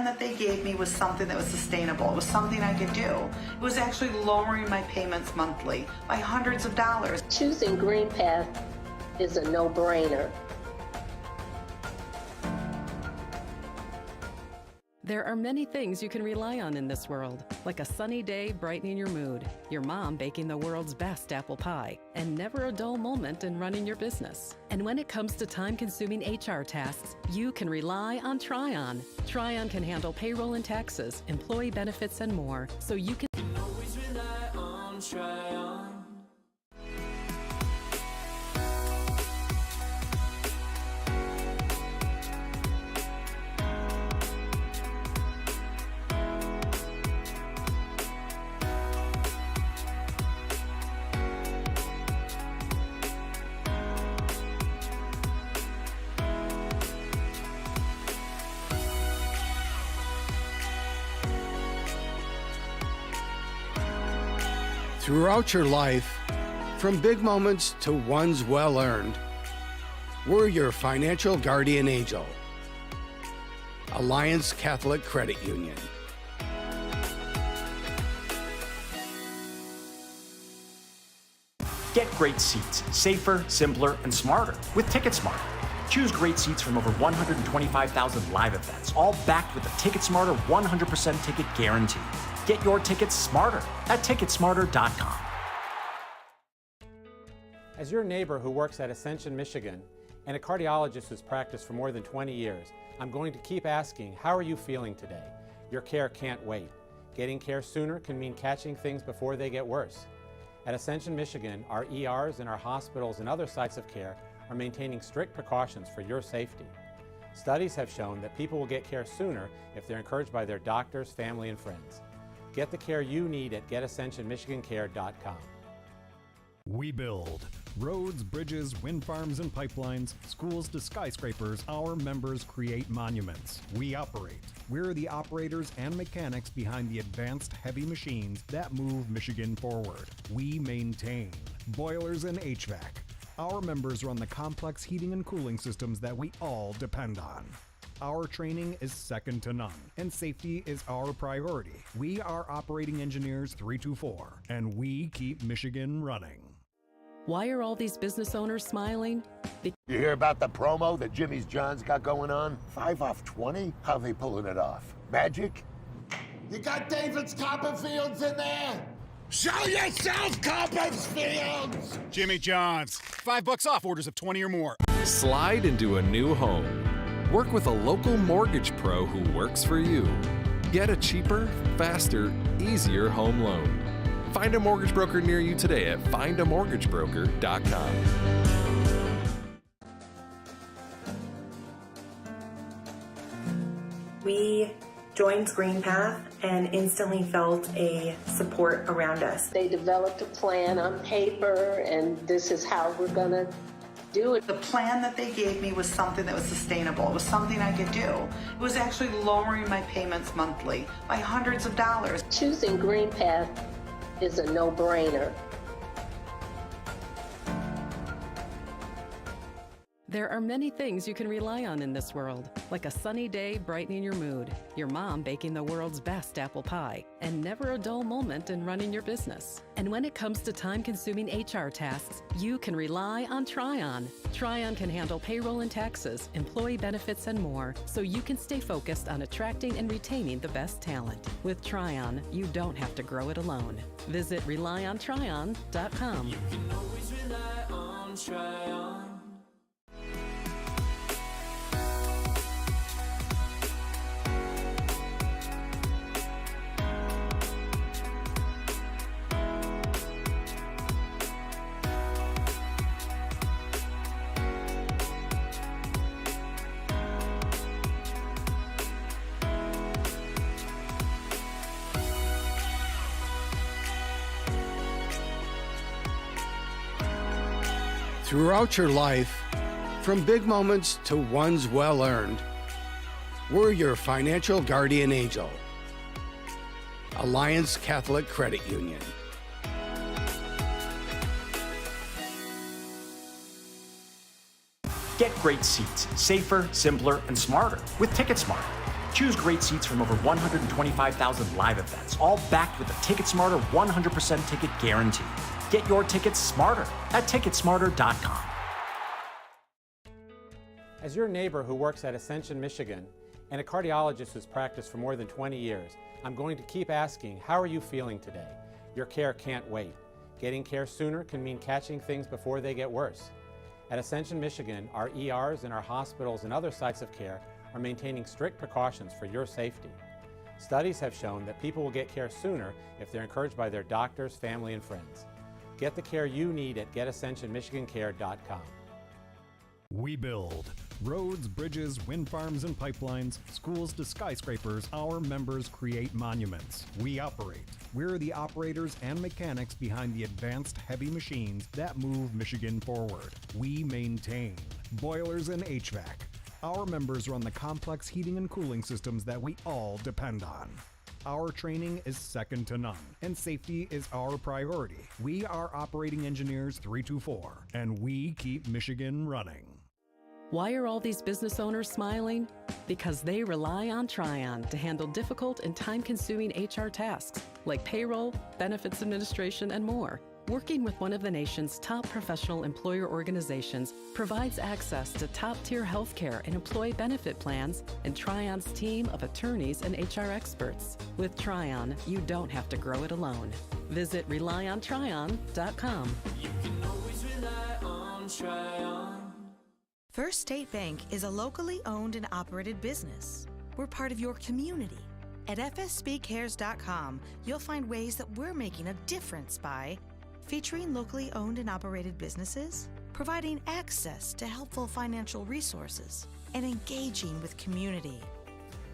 that they gave me was something that was sustainable. It was something I could do. It was actually lowering my payments monthly by hundreds of dollars. Choosing Green Path is a no-brainer. There are many things you can rely on in this world, like a sunny day brightening your mood, your mom baking the world's best apple pie, and never a dull moment in running your business. And when it comes to time-consuming HR tasks, you can rely on Tryon. Tryon can handle payroll and taxes, employee benefits, and more, so you can always rely on Tryon. Throughout your life, from big moments to ones well-earned, we're your financial guardian angel. Alliance Catholic Credit Union. Get great seats, safer, simpler, and smarter with TicketSmarter. Choose great seats from over 125,000 live events, all backed with a TicketSmarter 100% ticket guarantee. Get your tickets smarter at ticketsmarter.com. As your neighbor who works at Ascension, Michigan, and a cardiologist who's practiced for more than 20 years, I'm going to keep asking, how are you feeling today? Your care can't wait. Getting care sooner can mean catching things before they get worse. At Ascension, Michigan, our ERs and our hospitals and other sites of care are maintaining strict precautions for your safety. Studies have shown that people will get care sooner if they're encouraged by their doctors, family, and friends. Get the care you need at getascensionmichigancare.com. We build roads, bridges, wind farms, and pipelines, schools to skyscrapers. Our members create monuments. We operate. We're the operators and mechanics behind the advanced heavy machines that move Michigan forward. We maintain boilers and HVAC. Our members run the complex heating and cooling systems that we all depend on. Our training is second to none, and safety is our priority. We are Operating Engineers 324, and we keep Michigan running. Why are all these business owners smiling? You hear about the promo that Jimmy's John's got going on? 5 off 20? How they pulling it off? Magic? You got David's Copperfields in there? Show yourself, Copperfields! Jimmy John's. $5 off orders of 20 or more. Slide into a new home. Work with a local mortgage pro who works for you. Get a cheaper, faster, easier home loan. Find a mortgage broker near you today at findamortgagebroker.com. We joined Green Path and instantly felt a support around us. They developed a plan on paper, and this is how we're going to do it. The plan that they gave me was something that was sustainable. It was something I could do. It was actually lowering my payments monthly by hundreds of dollars. Choosing Green Path is a no-brainer. There are many things you can rely on in this world, like a sunny day brightening your mood, your mom baking the world's best apple pie, and never a dull moment in running your business. And when it comes to time-consuming HR tasks, you can rely on Tryon. Tryon can handle payroll and taxes, employee benefits, and more, so you can stay focused on attracting and retaining the best talent. With Tryon, you don't have to grow it alone. Visit RelyOnTryon.com. You can always rely on Tryon. Throughout your life, from big moments to ones well-earned, we're your financial guardian angel. Alliance Catholic Credit Union. Get great seats, safer, simpler, and smarter with TicketSmarter. Choose great seats from over 125,000 live events, all backed with a TicketSmarter 100% ticket guarantee. Get your tickets smarter at ticketsmarter.com. As your neighbor who works at Ascension, Michigan, and a cardiologist who's practiced for more than 20 years, I'm going to keep asking, how are you feeling today? Your care can't wait. Getting care sooner can mean catching things before they get worse. At Ascension, Michigan, our ERs and our hospitals and other sites of care are maintaining strict precautions for your safety. Studies have shown that people will get care sooner if they're encouraged by their doctors, family, and friends. Get the care you need at getascensionmichigancare.com. We build roads, bridges, wind farms and pipelines, schools to skyscrapers. Our members create monuments. We operate. We're the operators and mechanics behind the advanced heavy machines that move Michigan forward. We maintain boilers and HVAC. Our members run the complex heating and cooling systems that we all depend on. Our training is second to none, and safety is our priority. We are Operating Engineers 324, and we keep Michigan running. Why are all these business owners smiling? Because they rely on Tryon to handle difficult and time-consuming HR tasks like payroll, benefits administration, and more. Working with one of the nation's top professional employer organizations provides access to top-tier healthcare and employee benefit plans and Tryon's team of attorneys and HR experts. With Tryon, you don't have to grow it alone. Visit RelyOnTryon.com. You can always rely on Tryon. First State Bank is a locally owned and operated business. We're part of your community. At fsbcares.com, you'll find ways that we're making a difference by featuring locally owned and operated businesses, providing access to helpful financial resources, and engaging with community.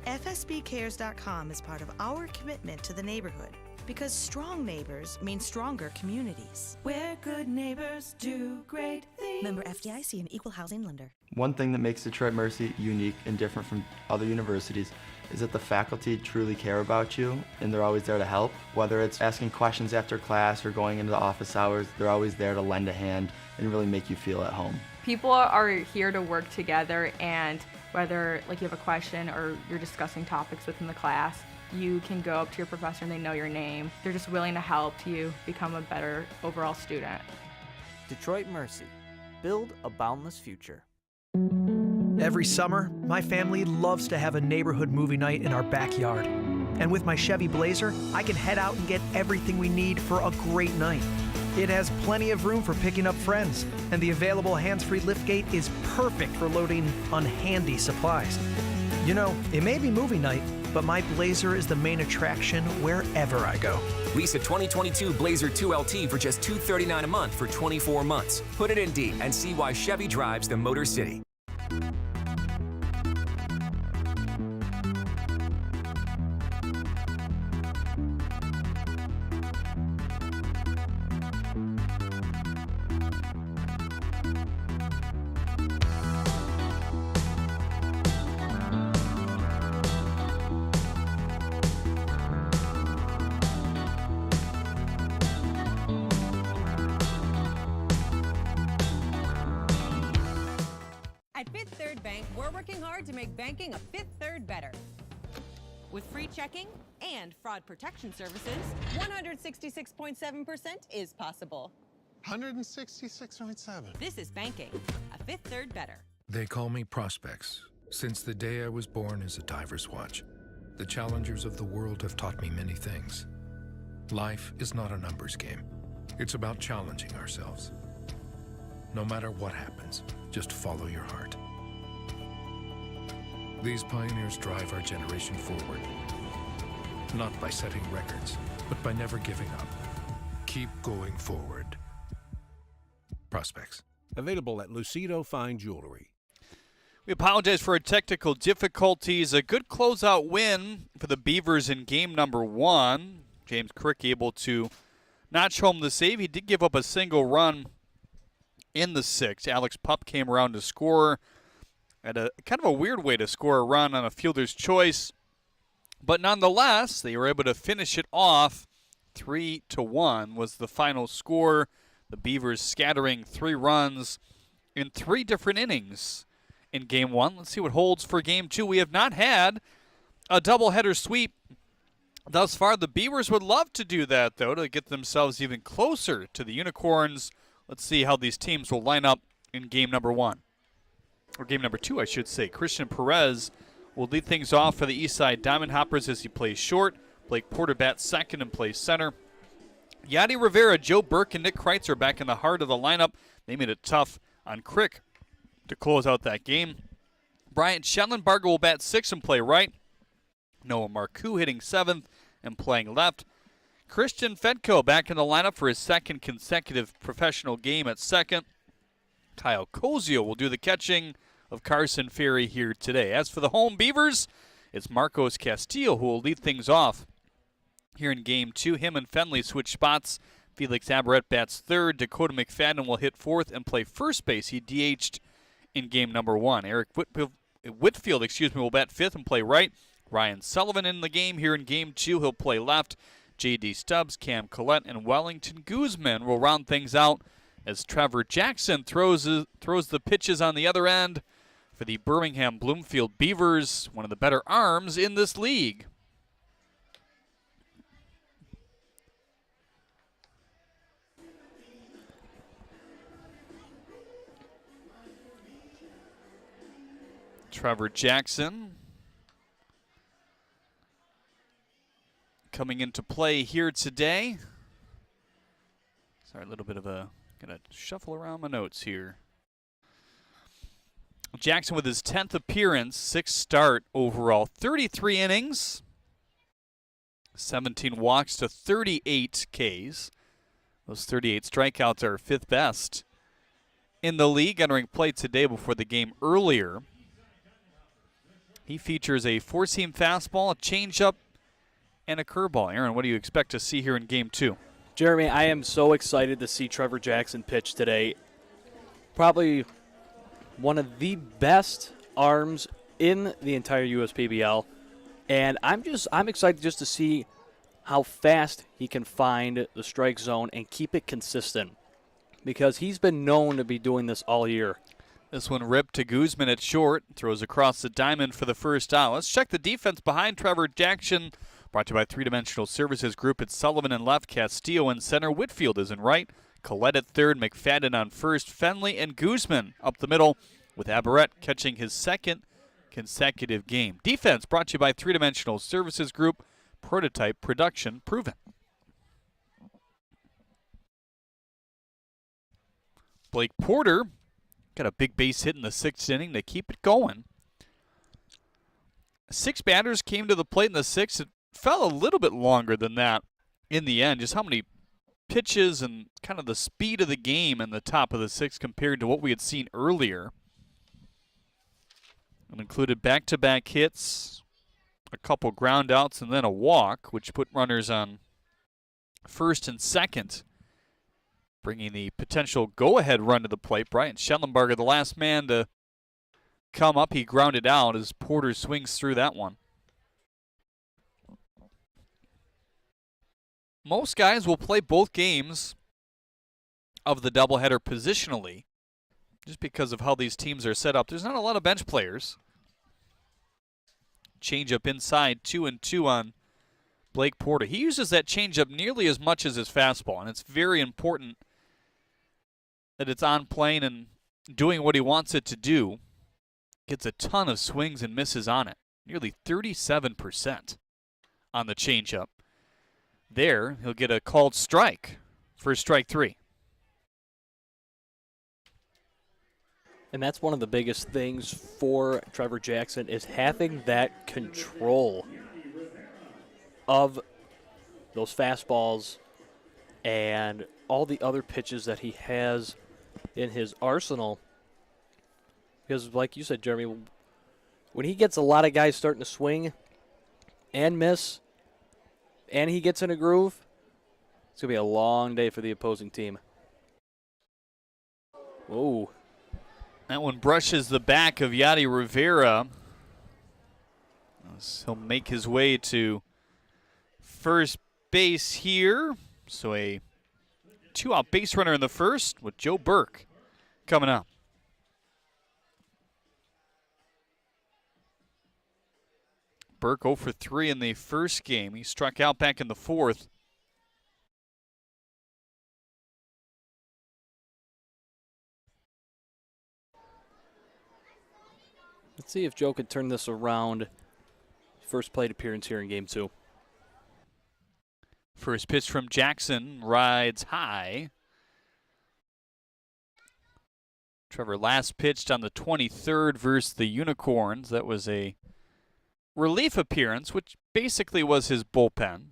FSBcares.com is part of our commitment to the neighborhood because strong neighbors mean stronger communities. Where good neighbors do great things. Member FDIC and Equal Housing Lender. One thing that makes Detroit Mercy unique and different from other universities is that the faculty truly care about you and they're always there to help. Whether it's asking questions after class or going into the office hours, they're always there to lend a hand and really make you feel at home. People are here to work together, and whether you have a question or you're discussing topics within the class, you can go up to your professor and they know your name. They're just willing to help you become a better overall student. Detroit Mercy. Build a boundless future. Every summer, my family loves to have a neighborhood movie night in our backyard. And with my Chevy Blazer, I can head out and get everything we need for a great night. It has plenty of room for picking up friends, and the available hands-free liftgate is perfect for loading unhandy supplies. You know, it may be movie night, but my Blazer is the main attraction wherever I go. Lease a 2022 Blazer 2LT for just $239 a month for 24 months. Put it in D and see why Chevy drives the Motor City. At Fifth Third Bank, we're working hard to make banking a Fifth Third better. With free checking and fraud protection services, 166.7% is possible. 166.7. This is banking, a Fifth Third better. They call me Prospects. Since the day I was born as a diver's watch, the challengers of the world have taught me many things. Life is not a numbers game. It's about challenging ourselves. No matter what happens, just follow your heart. These pioneers drive our generation forward, not by setting records, but by never giving up. Keep going forward. Prospects. Available at Lucido Fine Jewelry. We apologize for our technical difficulties. A good closeout win for the Beavers in game number 1. James Crick able to notch home the save. He did give up a single run in the 6th. Alex Pup came around to score at a kind of a weird way to score a run on a fielder's choice. But nonetheless, they were able to finish it off. 3-1 was the final score. The Beavers scattering 3 runs in 3 different innings in game 1. Let's see what holds for game 2. We have not had a doubleheader sweep thus far. The Beavers would love to do that, though, to get themselves even closer to the Unicorns. Let's see how these teams will line up in game number 1. Or game number 2, I should say. Christian Perez will lead things off for the Eastside Diamond Hoppers as he plays short. Blake Porter bats second and plays center. Yadi Rivera, Joe Burke, and Nick Kreitz are back in the heart of the lineup. They made it tough on Crick to close out that game. Bryant Schellenbarger will bat 6 and play right. Noah Marcoux hitting 7th and playing left. Christian Fedko back in the lineup for his second consecutive professional game at second. Kyle Kozio will do the catching of Carson Ferry here today. As for the home Beavers, it's Marcos Castillo who will lead things off here in game 2. Him and Fenley switch spots. Felix Aberrett bats third. Dakota McFadden will hit fourth and play first base. He DH'd in game number 1. Eric Whitfield will bat fifth and play right. Ryan Sullivan in the game here in game 2. He'll play left. J.D. Stubbs, Cam Collette, and Wellington Guzman will round things out as Trevor Jackson throws the pitches on the other end for the Birmingham Bloomfield Beavers, one of the better arms in this league. Trevor Jackson coming into play here today. Sorry, a little bit of a, gonna shuffle around my notes here. Jackson with his 10th appearance, 6th start overall, 33 innings, 17 walks to 38 Ks. Those 38 strikeouts are 5th best in the league. Entering play today before the game earlier. He features a four-seam fastball, a changeup, and a curveball. Aaron, what do you expect to see here in game 2? Jeremy, I am so excited to see Trevor Jackson pitch today. Probably one of the best arms in the entire USPBL. And I'm excited just to see how fast he can find the strike zone and keep it consistent, because he's been known to be doing this all year. This one ripped to Guzman at short. Throws across the diamond for the first out. Let's check the defense behind Trevor Jackson. Brought to you by Three Dimensional Services Group. It's Sullivan in left, Castillo in center, Whitfield is in right, Collette at third, McFadden on first, Fenley and Guzman up the middle, with Aberrett catching his second consecutive game. Defense brought to you by Three Dimensional Services Group. Prototype production proven. Blake Porter got a big base hit in the 6th inning to keep it going. 6 batters came to the plate in the 6th. It fell a little bit longer than that in the end. Just how many pitches and kind of the speed of the game in the top of the 6th compared to what we had seen earlier. It included back-to-back hits, a couple ground outs, and then a walk, which put runners on first and second, bringing the potential go-ahead run to the plate. Bryant Schellenbarger, the last man to come up. He grounded out as Porter swings through that one. Most guys will play both games of the doubleheader positionally, just because of how these teams are set up. There's not a lot of bench players. Changeup inside, 2-2 on Blake Porter. He uses that changeup nearly as much as his fastball, and it's very important that it's on plane and doing what he wants it to do. Gets a ton of swings and misses on it. Nearly 37% on the changeup. There, he'll get a called strike for strike 3. And that's one of the biggest things for Trevor Jackson, is having that control of those fastballs and all the other pitches that he has in his arsenal. Because like you said, Jeremy, when he gets a lot of guys starting to swing and miss, and he gets in a groove, it's going to be a long day for the opposing team. Whoa. That one brushes the back of Yadi Rivera. He'll make his way to first base here. So a 2-out base runner in the first with Joe Burke coming up. Burke 0 for 3 in the first game. He struck out back in the fourth. Let's see if Joe could turn this around. First plate appearance here in game 2. First pitch from Jackson, rides high. Trevor last pitched on the 23rd versus the Unicorns. That was a relief appearance, which basically was his bullpen.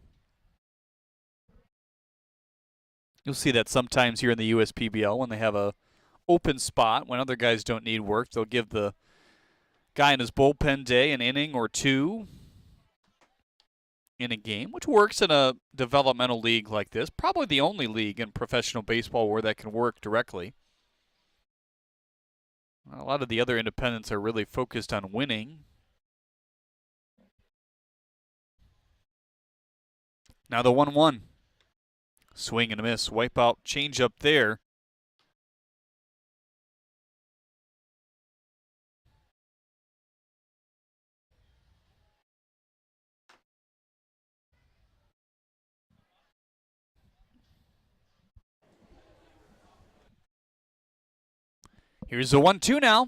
You'll see that sometimes here in the USPBL when they have a open spot, when other guys don't need work, they'll give the guy in his bullpen day an inning or two in a game, which works in a developmental league like this. Probably the only league in professional baseball where that can work directly. A lot of the other independents are really focused on winning. Now the 1-1. Swing and a miss. Wipe out change up there. Here's a 1-2 now.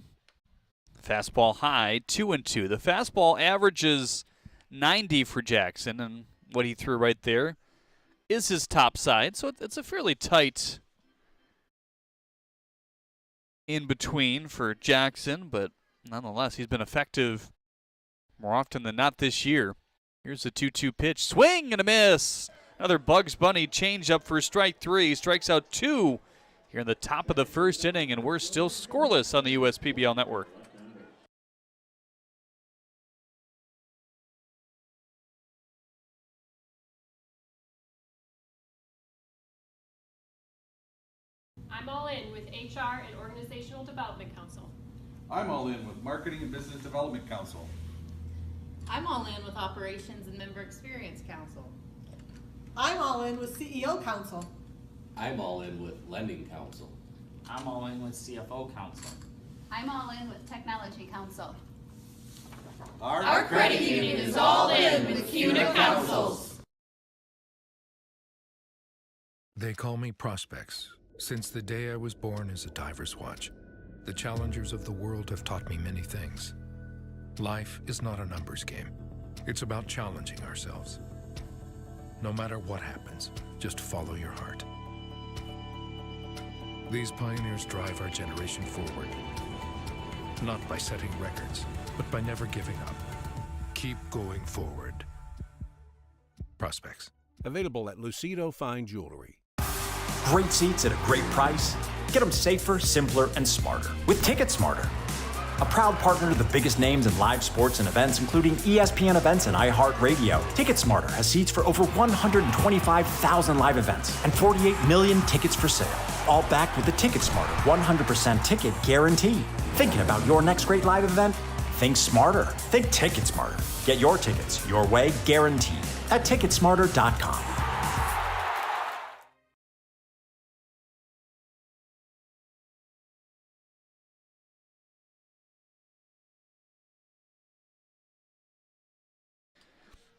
Fastball high, 2-2. The fastball averages 90 for Jackson, and what he threw right there is his top side. So it's a fairly tight in between for Jackson, but nonetheless, he's been effective more often than not this year. Here's a 2-2 pitch. Swing and a miss. Another Bugs Bunny changeup for strike 3. Strikes out 2 here in the top of the first inning, and we're still scoreless on the USPBL network. I'm all in with HR and Organizational Development Council. I'm all in with Marketing and Business Development Council. I'm all in with Operations and Member Experience Council. I'm all in with CEO Council. I'm all in with Lending Council. I'm all in with CFO Council. I'm all in with Technology Council. Our credit union is all in with CUNA Councils. They call me Prospects. Since the day I was born as a diver's watch, the challengers of the world have taught me many things. Life is not a numbers game. It's about challenging ourselves. No matter what happens, just follow your heart. These pioneers drive our generation forward, not by setting records, but by never giving up. Keep going forward. Prospects. Available at Lucido Fine Jewelry. Great seats at a great price. Get them safer, simpler, and smarter with TicketSmarter. A proud partner to the biggest names in live sports and events, including ESPN events and iHeartRadio. TicketSmarter has seats for over 125,000 live events and 48 million tickets for sale. All backed with the TicketSmarter 100% ticket guarantee. Thinking about your next great live event? Think smarter. Think TicketSmarter. Get your tickets your way, guaranteed, at TicketSmarter.com.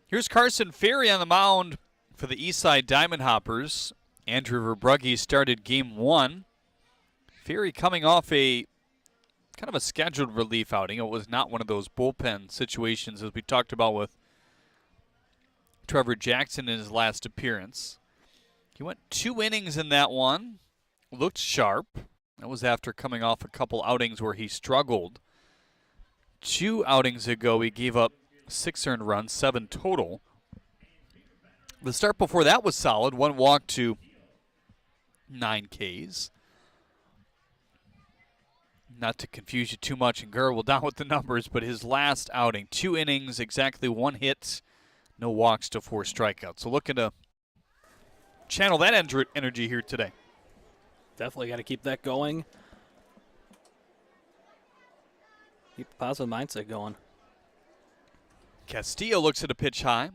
Here's Carson Ferry on the mound for the Eastside Diamond Hoppers. Andrew Verbrugge started game 1. Ferry coming off a kind of a scheduled relief outing. It was not one of those bullpen situations as we talked about with Trevor Jackson in his last appearance. He went 2 innings in that one. Looked sharp. That was after coming off a couple outings where he struggled. 2 outings ago, he gave up 6 earned runs, 7 total. The start before that was solid. 1 walk to 9 Ks. Not to confuse you too much, and Gurr will down with the numbers, but his last outing, 2 innings, exactly 1 hit, no walks to 4 strikeouts. So looking to channel that energy here today. Definitely got to keep that going. Keep a positive mindset going. Castillo looks at a pitch high.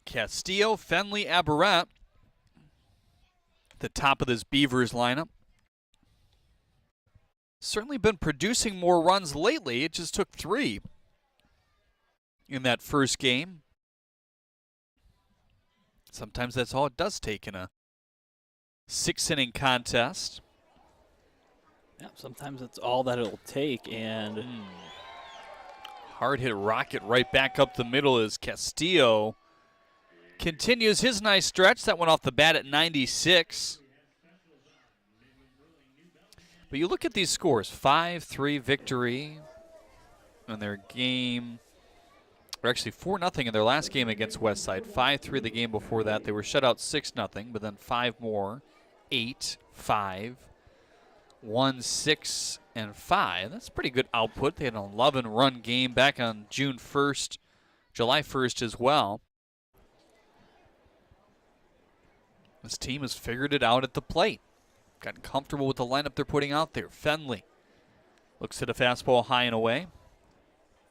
Castillo, Fenley, Aberrant, the top of this Beavers lineup. certainly been producing more runs lately. It just took 3 in that first game. Sometimes that's all it does take in a 6-inning contest. Yeah, sometimes that's all that it'll take. And hard hit rocket right back up the middle as Castillo continues his nice stretch. That went off the bat at 96. But you look at these scores, 5-3 victory in their game, or actually 4-0 in their last game against Westside. 5-3 the game before that. They were shut out 6-0, but then 5 more, 8-5, 1-6, and 5. That's pretty good output. They had an 11-run game back on June 1st, July 1st as well. This team has figured it out at the plate. Gotten comfortable with the lineup they're putting out there. Fenley looks at a fastball high and away.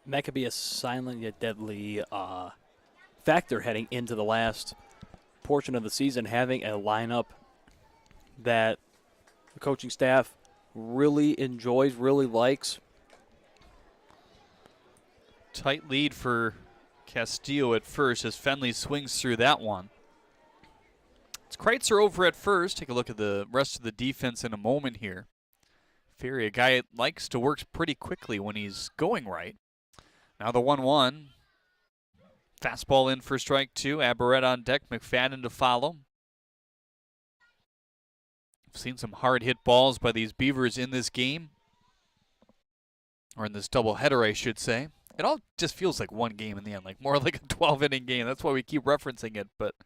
And that could be a silent yet deadly factor heading into the last portion of the season, having a lineup that the coaching staff really enjoys, really likes. Tight lead for Castillo at first as Fenley swings through that one. It's Kreitzer over at first. Take a look at the rest of the defense in a moment here. Ferry, a guy that likes to work pretty quickly when he's going right. Now the 1-1. Fastball in for strike 2. Aberrett on deck. McFadden to follow. I've seen some hard hit balls by these Beavers in this game. Or in this doubleheader, I should say. It all just feels like one game in the end, like more like a 12-inning game. That's why we keep referencing it, but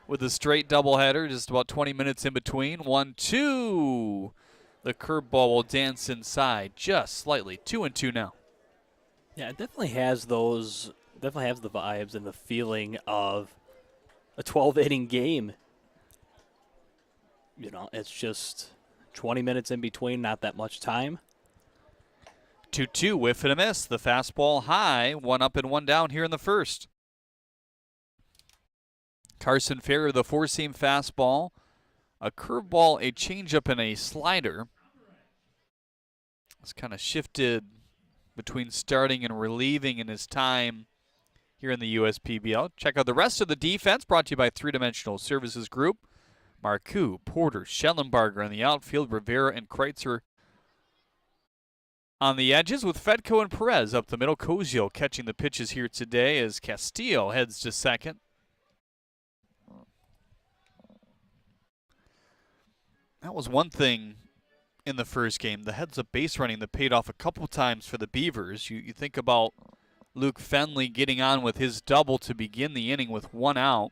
with a straight doubleheader, just about 20 minutes in between. 1-2. The curveball will dance inside just slightly. 2-2 now. Yeah, it definitely has those, definitely has the vibes and the feeling of a 12-inning game. You know, it's just 20 minutes in between, not that much time. 2-2, whiff and a miss. The fastball high, 1 up and 1 down here in the first. Carson Ferrer, the 4-seam fastball, a curveball, a changeup, and a slider. It's kind of shifted between starting and relieving in his time here in the USPBL. Check out the rest of the defense, brought to you by 3-Dimensional Services Group. Marcoux, Porter, Schellenbarger on the outfield, Rivera and Kreitzer on the edges with Fedko and Perez up the middle. Cozio catching the pitches here today as Castillo heads to second. That was one thing in the first game, the heads-up base running that paid off a couple times for the Beavers. You think about Luke Fenley getting on with his double to begin the inning with 1 out.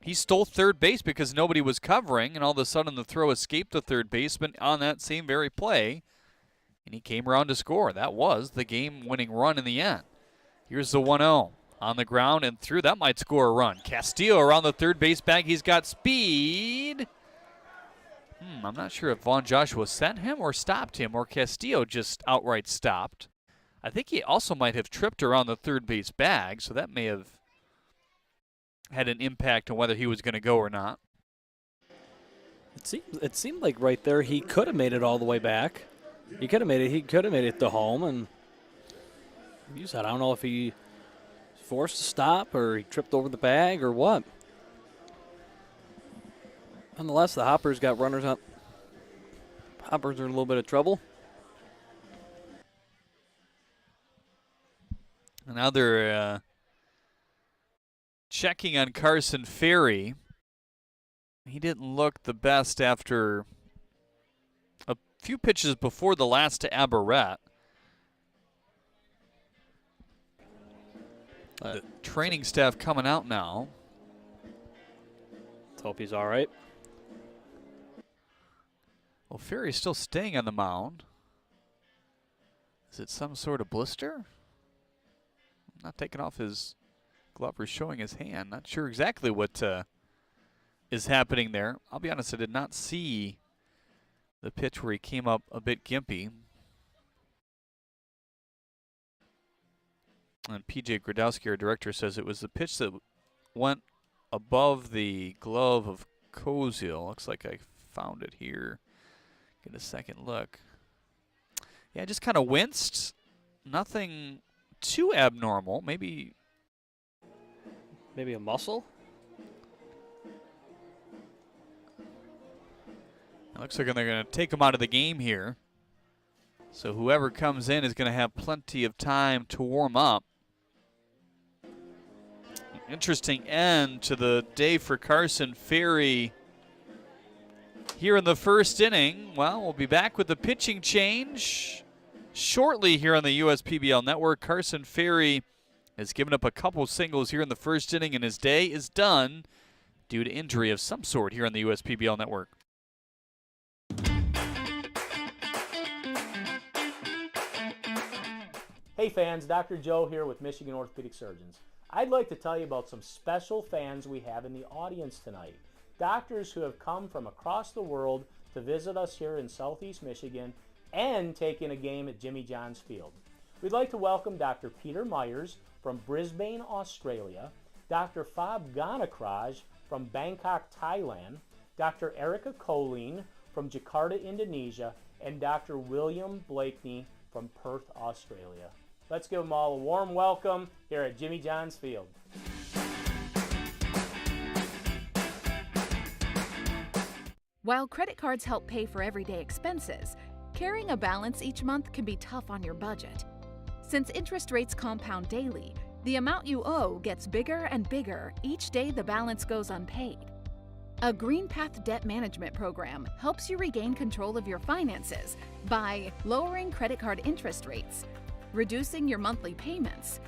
He stole third base because nobody was covering, and all of a sudden the throw escaped the third baseman on that same very play, and he came around to score. That was the game-winning run in the end. Here's the 1-0. On the ground and through. That might score a run. Castillo around the third base bag. He's got speed. I'm not sure if Vaughn Joshua sent him or stopped him, or Castillo just outright stopped. I think he also might have tripped around the third base bag, so that may have had an impact on whether he was going to go or not. It seemed like right there he could have made it all the way back. He could have made it to home, and you said I don't know if he was forced to stop or he tripped over the bag or what. Nonetheless, the Hoppers got runners up. Hoppers are in a little bit of trouble. And now they're checking on Carson Ferry. He didn't look the best after a few pitches before the last to Aberrett. The training staff coming out now. Let's hope he's all right. Well, Ferry's still staying on the mound. Is it some sort of blister? Not taking off his glove or showing his hand. Not sure exactly what is happening there. I'll be honest, I did not see the pitch where he came up a bit gimpy. And P.J. Gradowski, our director, says it was the pitch that went above the glove of Cozio. Looks like I found it here. Get a second look. Yeah, just kind of winced. Nothing too abnormal. Maybe a muscle? It looks like they're going to take him out of the game here. So whoever comes in is going to have plenty of time to warm up. Interesting end to the day for Carson Ferry here in the first inning. Well, we'll be back with the pitching change shortly here on the USPBL Network. Carson Ferry has given up a couple singles here in the first inning, and his day is done due to injury of some sort here on the USPBL Network. Hey fans, Dr. Joe here with Michigan Orthopedic Surgeons. I'd like to tell you about some special fans we have in the audience tonight. Doctors who have come from across the world to visit us here in Southeast Michigan and take in a game at Jimmy John's Field. We'd like to welcome Dr. Peter Myers from Brisbane, Australia, Dr. Fab Ganakraj from Bangkok, Thailand, Dr. Erica Colleen from Jakarta, Indonesia, and Dr. William Blakeney from Perth, Australia. Let's give them all a warm welcome here at Jimmy John's Field. While credit cards help pay for everyday expenses, carrying a balance each month can be tough on your budget. Since interest rates compound daily, the amount you owe gets bigger and bigger each day the balance goes unpaid. A Green Path debt management program helps you regain control of your finances by lowering credit card interest rates, reducing your monthly payments,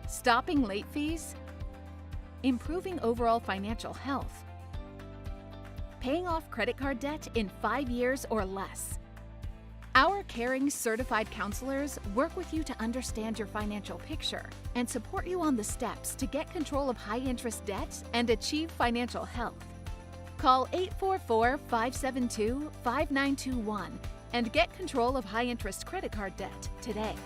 stopping late fees, improving overall financial health, paying off credit card debt in 5 years or less. Our caring certified counselors work with you to understand your financial picture and support you on the steps to get control of high-interest debt and achieve financial health. Call 844-572-5921 and get control of high-interest credit card debt today.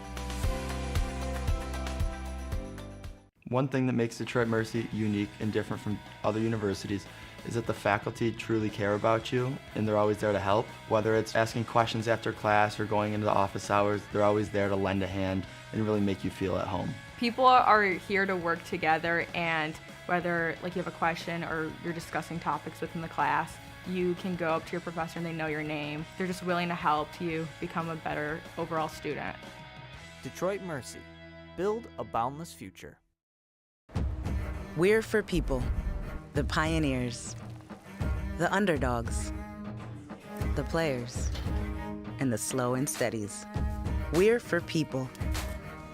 One thing that makes Detroit Mercy unique and different from other universities is that the faculty truly care about you and they're always there to help. Whether it's asking questions after class or going into the office hours, they're always there to lend a hand and really make you feel at home. People are here to work together, and whether you have a question or you're discussing topics within the class, you can go up to your professor and they know your name. They're just willing to help you become a better overall student. Detroit Mercy. Build a boundless future. We're for people, the pioneers, the underdogs, the players, and the slow and steadies. We're for people,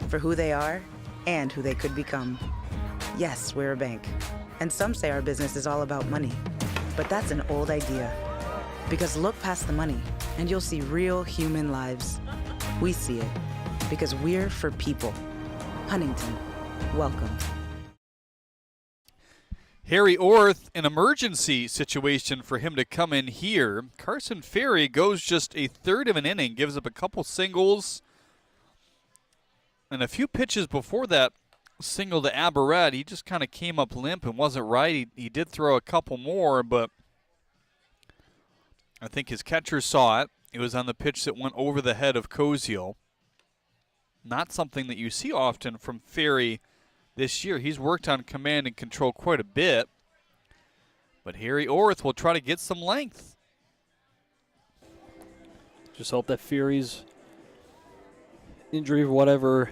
for who they are and who they could become. Yes, we're a bank, and some say our business is all about money, but that's an old idea. Because look past the money, and you'll see real human lives. We see it, because we're for people. Huntington, welcome. Harry Orth, an emergency situation for him to come in here. Carson Ferry goes just a third of an inning, gives up a couple singles. And a few pitches before that single to Aberrett, he just kind of came up limp and wasn't right. He did throw a couple more, but I think his catcher saw it. It was on the pitch that went over the head of Koziel. Not something that you see often from Ferry this year. He's worked on command and control quite a bit. But Harry Orth will try to get some length. Just hope that Ferry's injury, whatever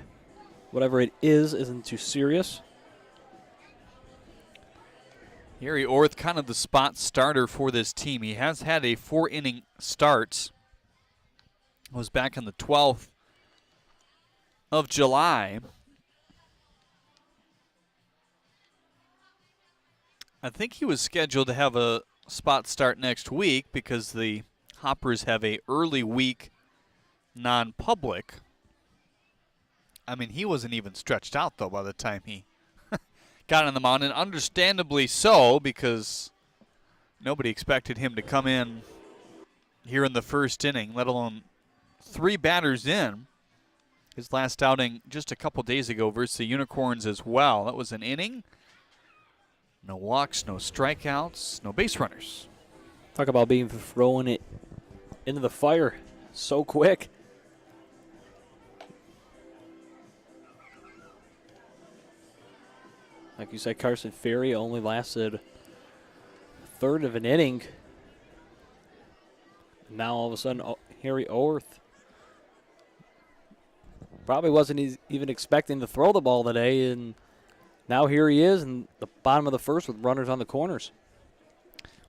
it is, isn't too serious. Harry Orth, kind of the spot starter for this team. He has had a 4-inning start. Was back on the 12th of July. I think he was scheduled to have a spot start next week because the Hoppers have a early week non-public. I mean, he wasn't even stretched out, though, by the time he got on the mound, and understandably so, because nobody expected him to come in here in the first inning, let alone 3 batters in. His last outing just a couple days ago versus the Unicorns as well. That was an inning. No walks, no strikeouts, no base runners. Talk about being thrown it into the fire so quick. Like you said, Carson Ferry only lasted a third of an inning. Now all of a sudden, Harry Orth probably wasn't even expecting to throw the ball today, and now here he is in the bottom of the first with runners on the corners.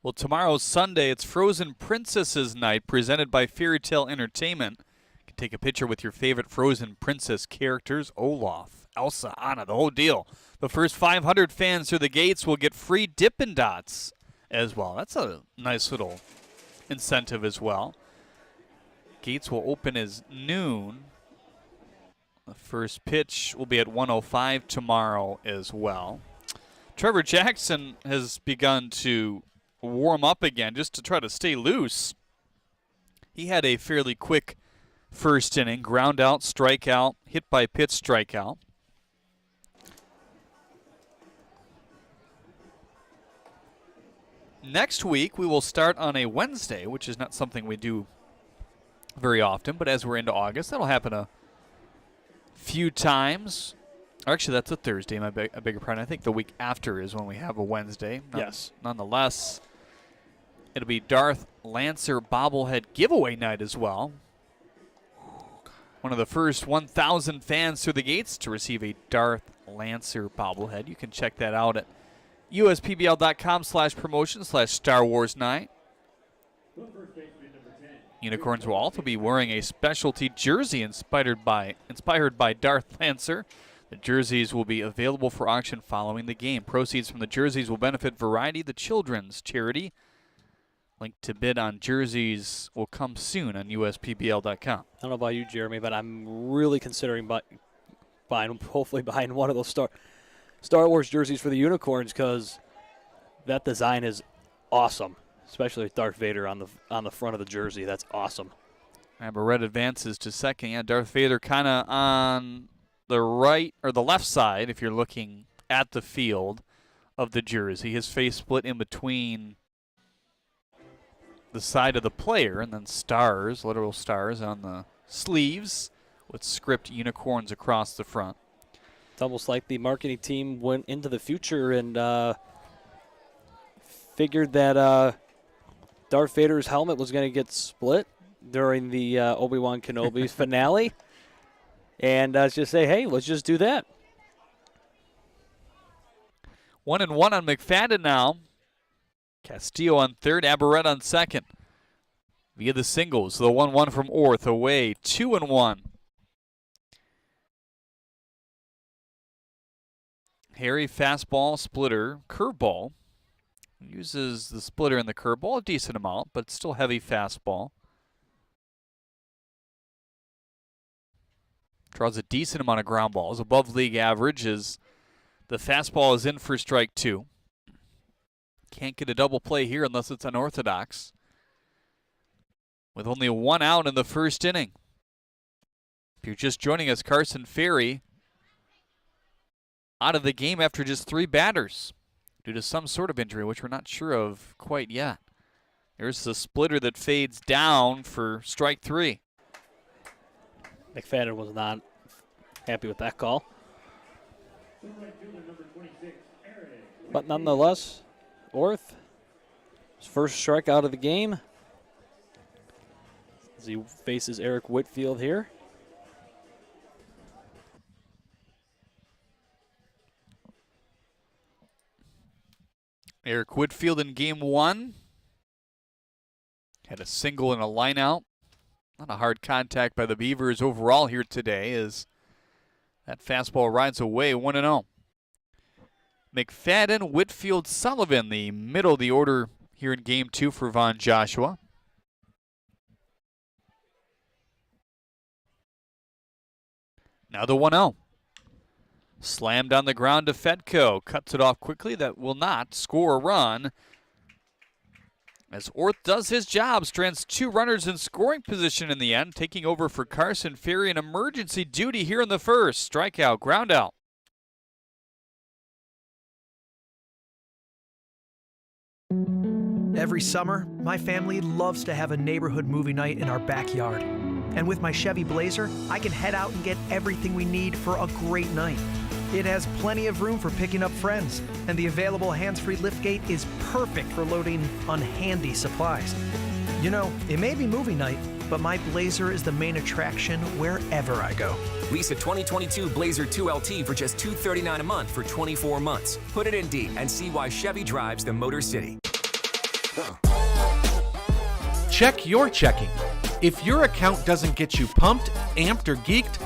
Well, tomorrow's Sunday. It's Frozen Princesses Night presented by Fairy Tale Entertainment. You can take a picture with your favorite Frozen Princess characters, Olaf, Elsa, Anna, the whole deal. The first 500 fans through the gates will get free Dippin' Dots as well. That's a nice little incentive as well. Gates will open as noon. The first pitch will be at 1:05 tomorrow as well. Trevor Jackson has begun to warm up again just to try to stay loose. He had a fairly quick first inning, ground out, strikeout, hit by pitch, strikeout. Next week we will start on a Wednesday, which is not something we do very often, but as we're into August, that'll happen a few times. Or actually, that's a Thursday, I beg your pardon. I think the week after is when we have a Wednesday. Yes. Nonetheless, it'll be Darth Lancer bobblehead giveaway night as well. One of the first 1,000 fans through the gates to receive a Darth Lancer bobblehead. You can check that out at uspbl.com/promotion/Star Wars Night. Unicorns will also be wearing a specialty jersey inspired by Darth Lancer. The jerseys will be available for auction following the game. Proceeds from the jerseys will benefit Variety, the children's charity. Link to bid on jerseys will come soon on uspbl.com. I don't know about you, Jeremy, but I'm really considering hopefully buying one of those Star Wars jerseys for the Unicorns, because that design is awesome, especially with Darth Vader on the front of the jersey. That's awesome. Barrett advances to second. Yeah, Darth Vader kind of on the right or the left side if you're looking at the field of the jersey. His face split in between the side of the player, and then stars, literal stars on the sleeves with script unicorns across the front. It's almost like the marketing team went into the future and figured that Darth Vader's helmet was going to get split during the Obi-Wan Kenobi finale. And just say, hey, let's just do that. 1-1 on McFadden now. Castillo on third, Aberrett on second. Via the singles, the 1-1 from Orth away, 2-1. Harry fastball, splitter, curveball. Uses the splitter and the curveball a decent amount, but still heavy fastball. Draws a decent amount of ground balls, above league average as the fastball is in for strike two. Can't get a double play here unless it's unorthodox. With only one out in the first inning. If you're just joining us, Carson Ferry out of the game after just 3 batters due to some sort of injury, which we're not sure of quite yet. There's the splitter that fades down for strike 3. McFadden was not happy with that call. But nonetheless, Orth, his first strikeout of the game as he faces Eric Whitfield here. Eric Whitfield in game 1 had a single and a line out. Not a hard contact by the Beavers overall here today as that fastball rides away 1-0. McFadden, Whitfield, Sullivan, the middle of the order here in game 2 for Von Joshua. Now the 1-0. Slammed on the ground to Fedko. Cuts it off quickly. That will not score a run. As Orth does his job, strands 2 runners in scoring position in the end, taking over for Carson Ferry in emergency duty here in the first. Strikeout, ground out. Every summer, my family loves to have a neighborhood movie night in our backyard. And with my Chevy Blazer, I can head out and get everything we need for a great night. It has plenty of room for picking up friends, and the available hands-free liftgate is perfect for loading unhandy supplies. You know, it may be movie night, but my Blazer is the main attraction wherever I go. Lease a 2022 Blazer 2LT for just $239 a month for 24 months. Put it in D and see why Chevy drives the Motor City. Check your checking. If your account doesn't get you pumped, amped, or geeked,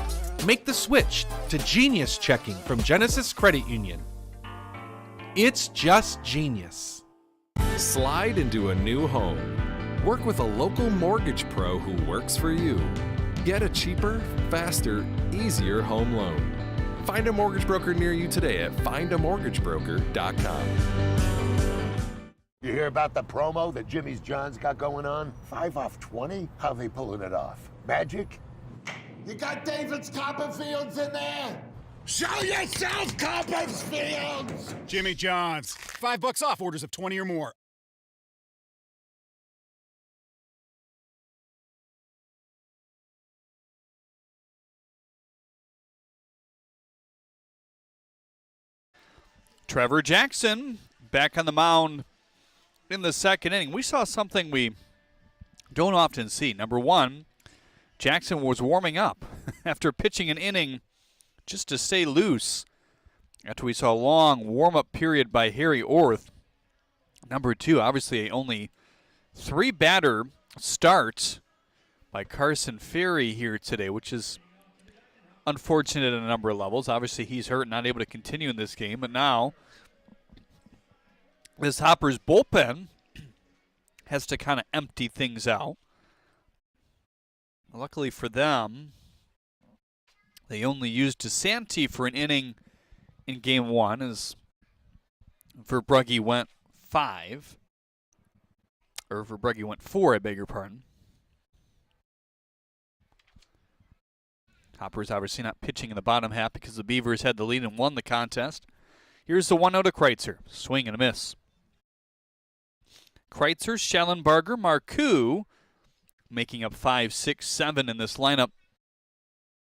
make the switch to Genius Checking from Genesis Credit Union. It's just genius. Slide into a new home. Work with a local mortgage pro who works for you. Get a cheaper, faster, easier home loan. Find a mortgage broker near you today at findamortgagebroker.com. You hear about the promo that Jimmy's John's got going on? 5 off 20? How they pulling it off? Magic? You got David's Copperfields in there? Show yourself, Copperfields! Jimmy John's. $5 off orders of 20 or more. Trevor Jackson back on the mound in the second inning. We saw something we don't often see. Number one, Jackson was warming up after pitching an inning just to stay loose after we saw a long warm-up period by Harry Orth. Number two, obviously only 3-batter start by Carson Ferry here today, which is unfortunate at a number of levels. Obviously he's hurt, not able to continue in this game, but now this Hoppers bullpen has to kind of empty things out. Luckily for them, they only used DeSanti for an inning in game one, as Verbrugge went 5. Or Verbrugge went 4, I beg your pardon. Hoppers obviously not pitching in the bottom half because the Beavers had the lead and won the contest. Here's the 1-0 to Kreitzer. Swing and a miss. Kreitzer, Schellenbarger, Marcoux making up 5, 6, 7 in this lineup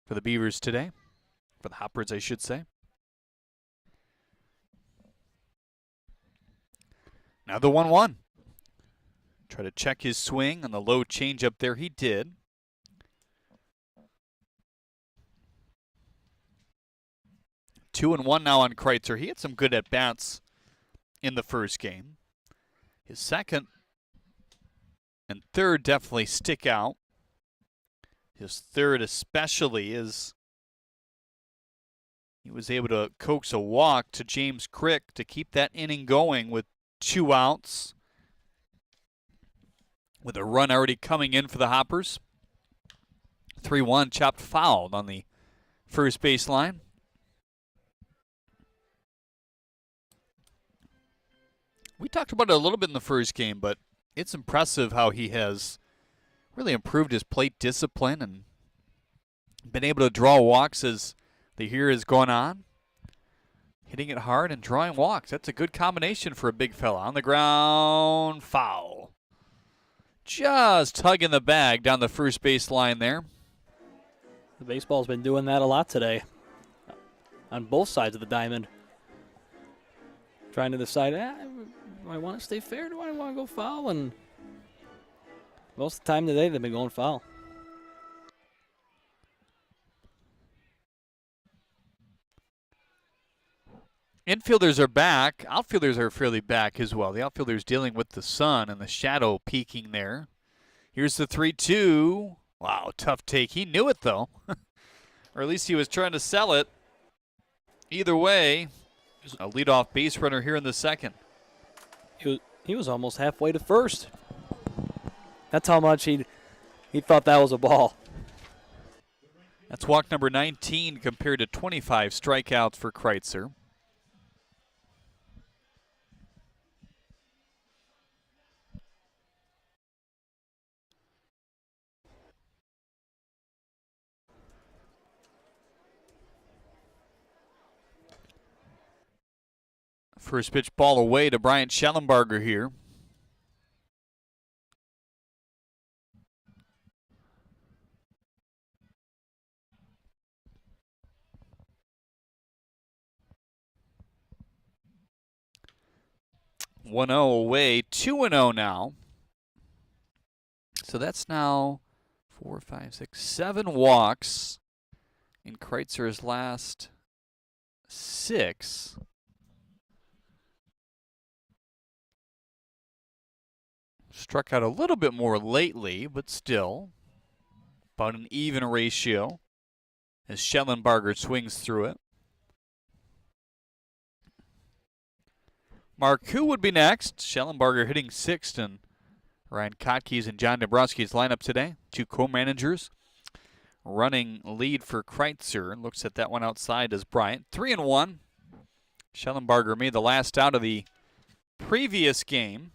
for the Beavers today. For the Hoppers, I should say. Now the 1-1. Try to check his swing on the low changeup there. He did. Two and 1 now on Kreitzer. He had some good at-bats in the first game. His second and third definitely stick out. His third especially is he was able to coax a walk to James Crick to keep that inning going with 2 outs. With a run already coming in for the Hoppers. 3-1 chopped fouled on the first base line. We talked about it a little bit in the first game, but it's impressive how he has really improved his plate discipline and been able to draw walks as the year has gone on. Hitting it hard and drawing walks. That's a good combination for a big fella. On the ground, foul. Just hugging the bag down the first base line there. The baseball's been doing that a lot today on both sides of the diamond. Trying to decide, do I want to stay fair? Do I want to go foul? And most of the time today, they've been going foul. Infielders are back. Outfielders are fairly back as well. The outfielders dealing with the sun and the shadow peeking there. Here's the 3-2. Wow, tough take. He knew it, though. Or at least he was trying to sell it. Either way, a leadoff base runner here in the second. He was almost halfway to first. That's how much he thought that was a ball. That's walk number 19 compared to 25 strikeouts for Kreitzer. First pitch ball away to Bryant Schellenbarger here. 1-0 away, 2-0 now. So that's now 4, 5, 6, 7 walks in Kreitzer's last 6. Struck out a little bit more lately, but still about an even ratio as Schellenbarger swings through it. Marcoux would be next. Schellenbarger hitting 6th, and Ryan Kotke's and John Dabrowski's lineup today. 2 co-managers running lead for Kreitzer. Looks at that one outside as Bryant. 3-1. Schellenbarger made the last out of the previous game.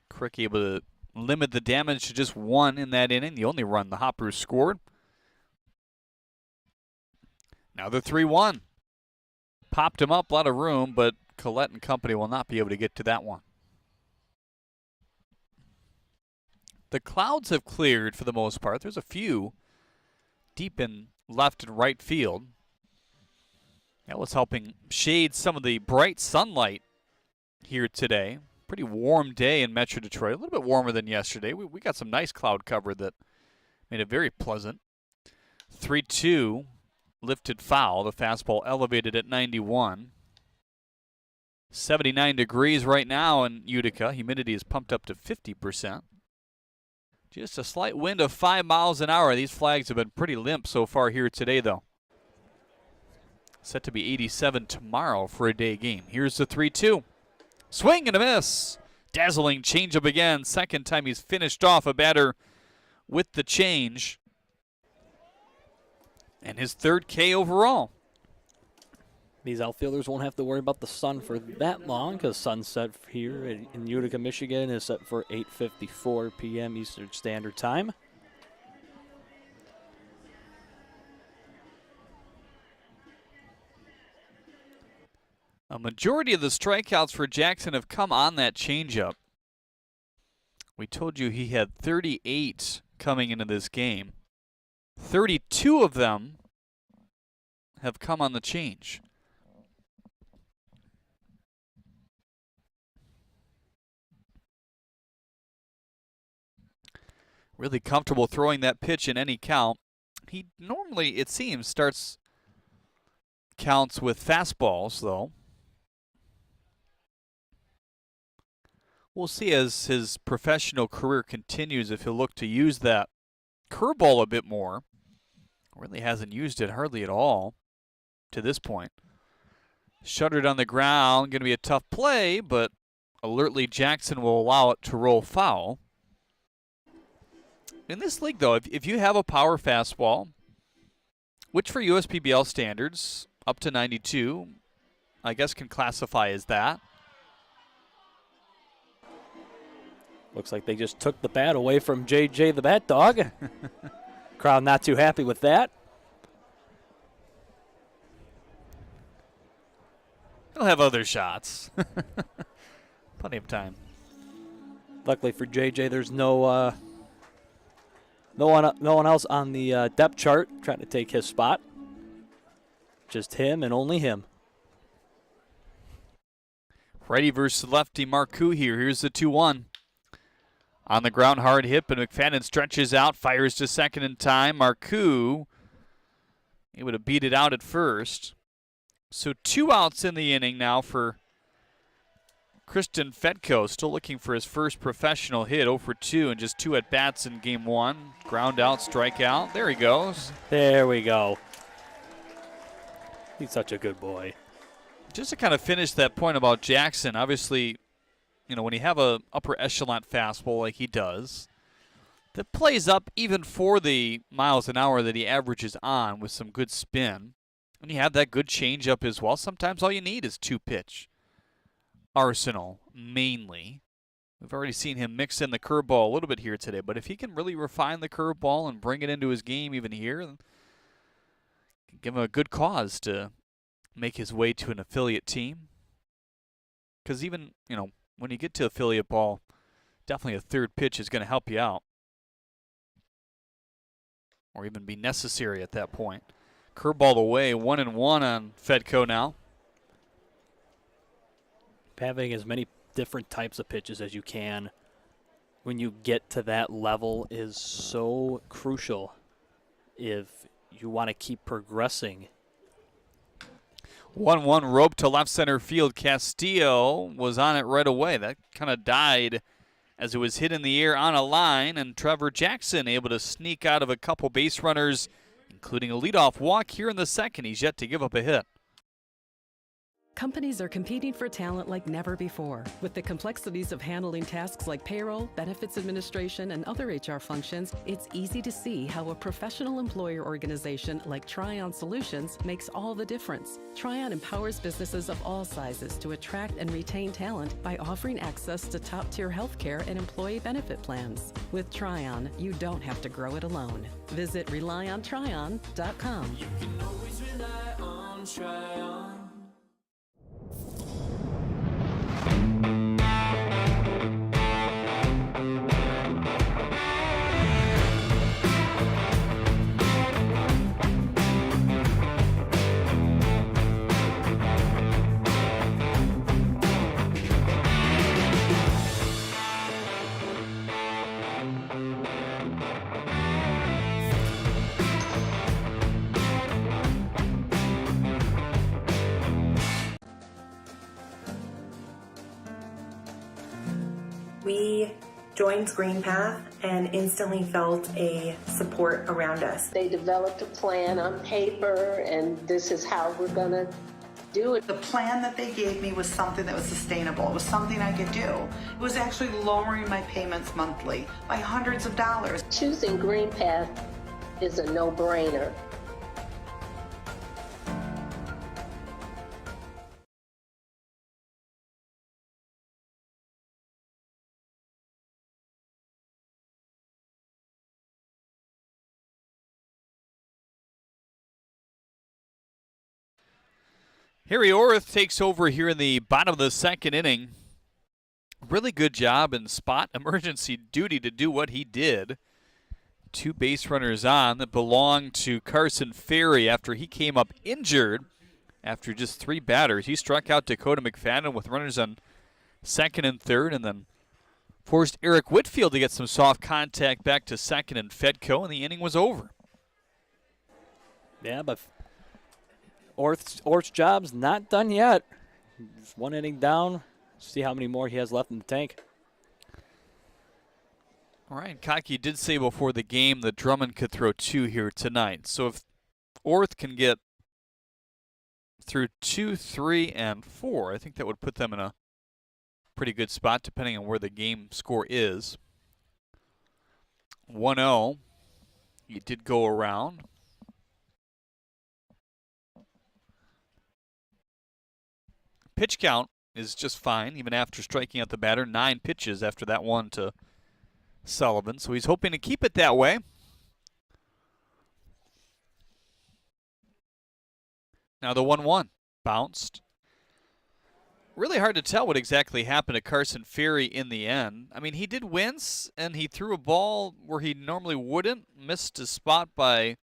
Crick able to limit the damage to just 1 in that inning. The only run the Hoppers scored. Now they're 3-1. Popped him up, a lot of room, but Collette and company will not be able to get to that one. The clouds have cleared for the most part. There's a few deep in left and right field. That was helping shade some of the bright sunlight here today. Pretty warm day in Metro Detroit. A little bit warmer than yesterday. We got some nice cloud cover that made it very pleasant. 3-2. Lifted foul. The fastball elevated at 91. 79 degrees right now in Utica. Humidity is pumped up to 50%. Just a slight wind of 5 miles an hour. These flags have been pretty limp so far here today, though. Set to be 87 tomorrow for a day game. Here's the 3-2. Swing and a miss. Dazzling changeup again. Second time he's finished off a batter with the change. And his 3rd K overall. These outfielders won't have to worry about the sun for that long because sunset here in Utica, Michigan is set for 8:54 p.m. Eastern Standard Time. A majority of the strikeouts for Jackson have come on that changeup. We told you he had 38 coming into this game. 32 of them have come on the change. Really comfortable throwing that pitch in any count. He normally, it seems, starts counts with fastballs, though. We'll see as his professional career continues if he'll look to use that curveball a bit more. Really hasn't used it hardly at all to this point. Shuttered on the ground, going to be a tough play, but alertly Jackson will allow it to roll foul. In this league, though, if you have a power fastball, which for USPBL standards, up to 92, I guess can classify as that. Looks like they just took the bat away from JJ the Bat Dog. Crowd not too happy with that. He'll have other shots. Plenty of time. Luckily for JJ, there's no one else on the depth chart trying to take his spot. Just him and only him. Righty versus lefty Marcoux here. Here's the 2-1. On the ground, hard hit, but McFadden stretches out, fires to second in time. Marcoux able to beat it out at first. So 2 outs in the inning now for Kristen Fetko. Still looking for his first professional hit, 0 for 2, and just 2 at-bats in game 1. Ground out, strikeout. There he goes. There we go. He's such a good boy. Just to kind of finish that point about Jackson, obviously, you know, when you have a upper echelon fastball like he does, that plays up even for the miles an hour that he averages on with some good spin, and you have that good changeup as well, sometimes all you need is 2-pitch arsenal, mainly. We've already seen him mix in the curveball a little bit here today, but if he can really refine the curveball and bring it into his game even here, then give him a good cause to make his way to an affiliate team. Because even, you know, when you get to affiliate ball, definitely a 3rd pitch is going to help you out. Or even be necessary at that point. Curveball away, 1-1 on Fedco now. Having as many different types of pitches as you can when you get to that level is so crucial if you want to keep progressing. 1-1 rope to left center field. Castillo was on it right away. That kind of died as it was hit in the air on a line, and Trevor Jackson able to sneak out of a couple base runners, including a leadoff walk here in the second. He's yet to give up a hit. Companies are competing for talent like never before. With the complexities of handling tasks like payroll, benefits administration, and other HR functions, it's easy to see how a professional employer organization like Tryon Solutions makes all the difference. Tryon empowers businesses of all sizes to attract and retain talent by offering access to top-tier healthcare and employee benefit plans. With Tryon, you don't have to grow it alone. Visit RelyOnTryon.com. You can always rely on Tryon. We joined Green Path and instantly felt a support around us. They developed a plan on paper, and this is how we're going to do it. The plan that they gave me was something that was sustainable. It was something I could do. It was actually lowering my payments monthly by hundreds of dollars. Choosing Green Path is a no-brainer. Harry Orth takes over here in the bottom of the second inning. Really good job in spot emergency duty to do what he did. 2 base runners on that belonged to Carson Ferry after he came up injured after just 3 batters. He struck out Dakota McFadden with runners on second and third, and then forced Eric Whitfield to get some soft contact back to second and Fedco, and the inning was over. Yeah, but Orth's job's not done yet. Just 1 inning down. See how many more he has left in the tank. Ryan Kottke did say before the game that Drummond could throw 2 here tonight. So if Orth can get through 2, 3, and 4, I think that would put them in a pretty good spot depending on where the game score is. 1-0. He did go around. Pitch count is just fine, even after striking out the batter. 9 pitches after that one to Sullivan. So he's hoping to keep it that way. Now the 1-1 bounced. Really hard to tell what exactly happened to Carson Ferry in the end. I mean, he did wince, and he threw a ball where he normally wouldn't. Missed his spot by,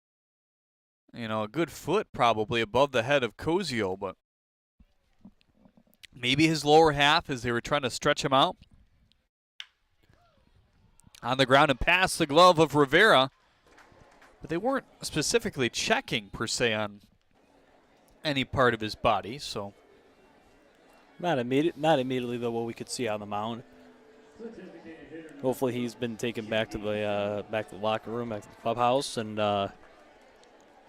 a good foot probably above the head of Cozio, but maybe his lower half as they were trying to stretch him out. On the ground and past the glove of Rivera. But they weren't specifically checking, per se, on any part of his body. So Not immediately, though, what we could see on the mound. Hopefully he's been taken back to the locker room, back to the clubhouse, and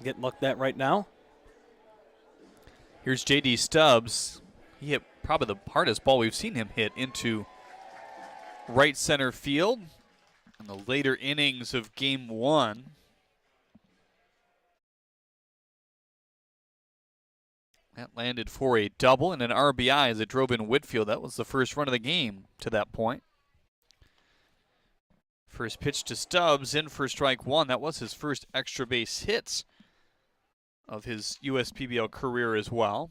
getting looked at right now. Here's J.D. Stubbs. He hit probably the hardest ball we've seen him hit into right center field in the later innings of Game 1. That landed for a double and an RBI as it drove in Whitfield. That was the first run of the game to that point. First pitch to Stubbs, in for strike 1. That was his first extra base hits of his USPBL career as well.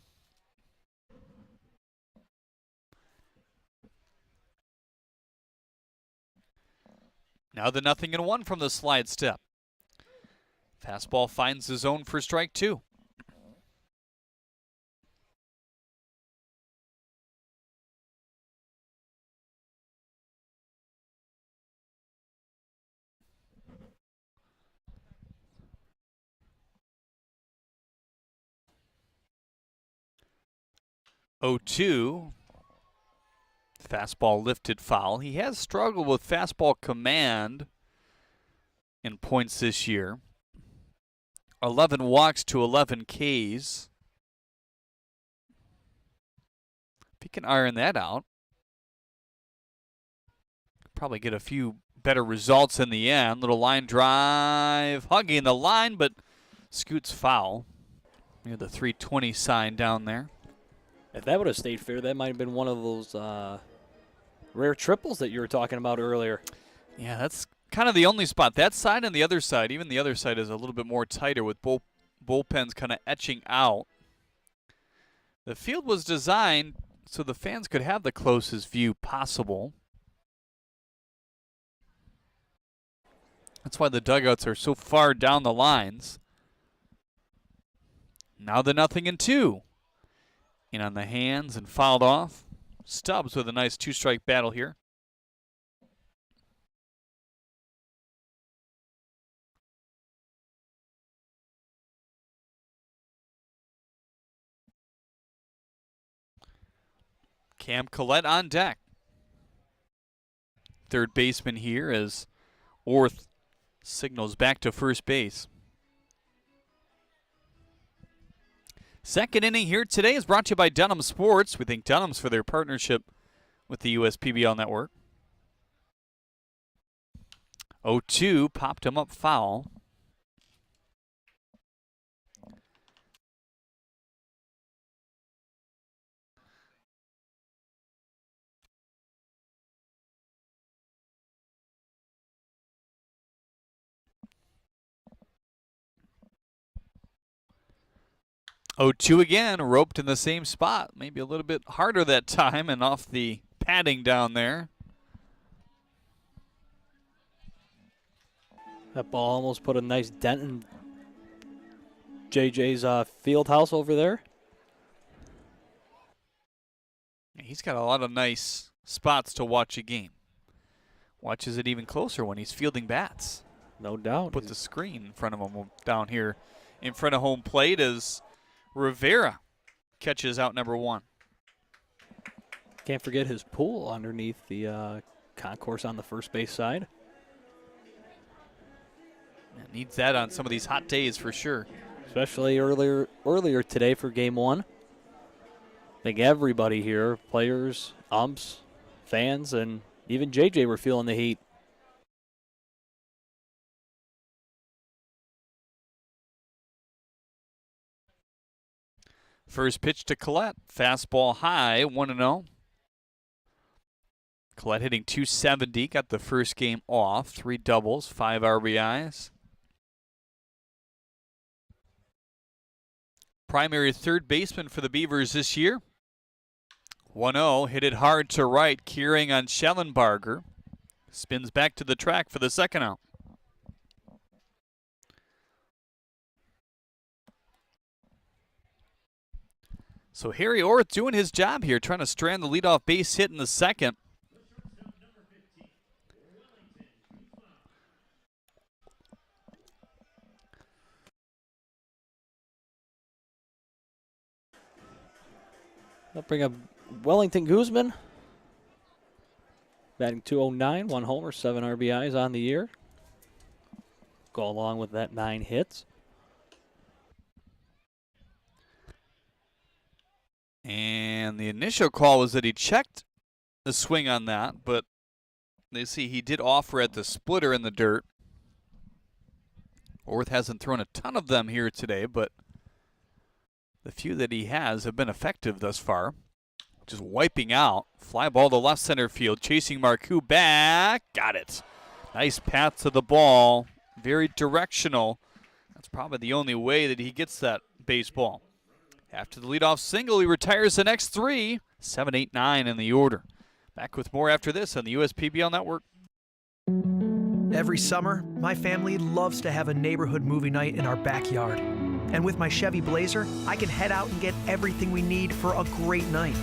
Now the 0-1 from the slide step. Fastball finds the zone for strike 2. 0-2. Fastball lifted foul. He has struggled with fastball command in points this year. 11 walks to 11 Ks. If he can iron that out, probably get a few better results in the end. Little line drive, hugging the line, but scoots foul. Near the 320 sign down there. If that would have stayed fair, that might have been one of those rare triples that you were talking about earlier. Yeah, that's kind of the only spot. That side and the other side, even the other side is a little bit more tighter with bullpens kind of etching out. The field was designed so the fans could have the closest view possible. That's why the dugouts are so far down the lines. Now the 0-2. In on the hands and fouled off. Stubbs with a nice two-strike battle here. Cam Collette on deck. Third baseman here as Orth signals back to first base. Second inning here today is brought to you by Dunham Sports. We thank Dunham's for their partnership with the USPBL Network. 0-2, popped him up foul. Oh, 2 again, roped in the same spot. Maybe a little bit harder that time and off the padding down there. That ball almost put a nice dent in JJ's field house over there. He's got a lot of nice spots to watch a game. Watches it even closer when he's fielding bats. No doubt. Put the screen in front of him down here in front of home plate as Rivera catches out number 1. Can't forget his pool underneath the concourse on the first base side. Yeah, needs that on some of these hot days for sure. Especially earlier today for game 1. I think everybody here, players, umps, fans, and even JJ were feeling the heat. First pitch to Collette. Fastball high, 1-0. Collette hitting .270. Got the first game off. 3 doubles, 5 RBIs. Primary third baseman for the Beavers this year. 1-0. Hit it hard to right. Keuring on Schellenbarger. Spins back to the track for the second out. So Harry Orth doing his job here, trying to strand the leadoff base hit in the second. They'll bring up Wellington Guzman. Batting .209, 1 homer, 7 RBIs on the year. Go along with that 9 hits. And the initial call was that he checked the swing on that, but they see he did offer at the splitter in the dirt. Orth hasn't thrown a ton of them here today, but the few that he has have been effective thus far. Just wiping out. Fly ball to left center field, chasing Marcoux back. Got it. Nice path to the ball. Very directional. That's probably the only way that he gets that baseball. After the leadoff single, he retires the next 3. 7, 8, 9 in the order. Back with more after this on the USPBL Network. Every summer, my family loves to have a neighborhood movie night in our backyard. And with my Chevy Blazer, I can head out and get everything we need for a great night.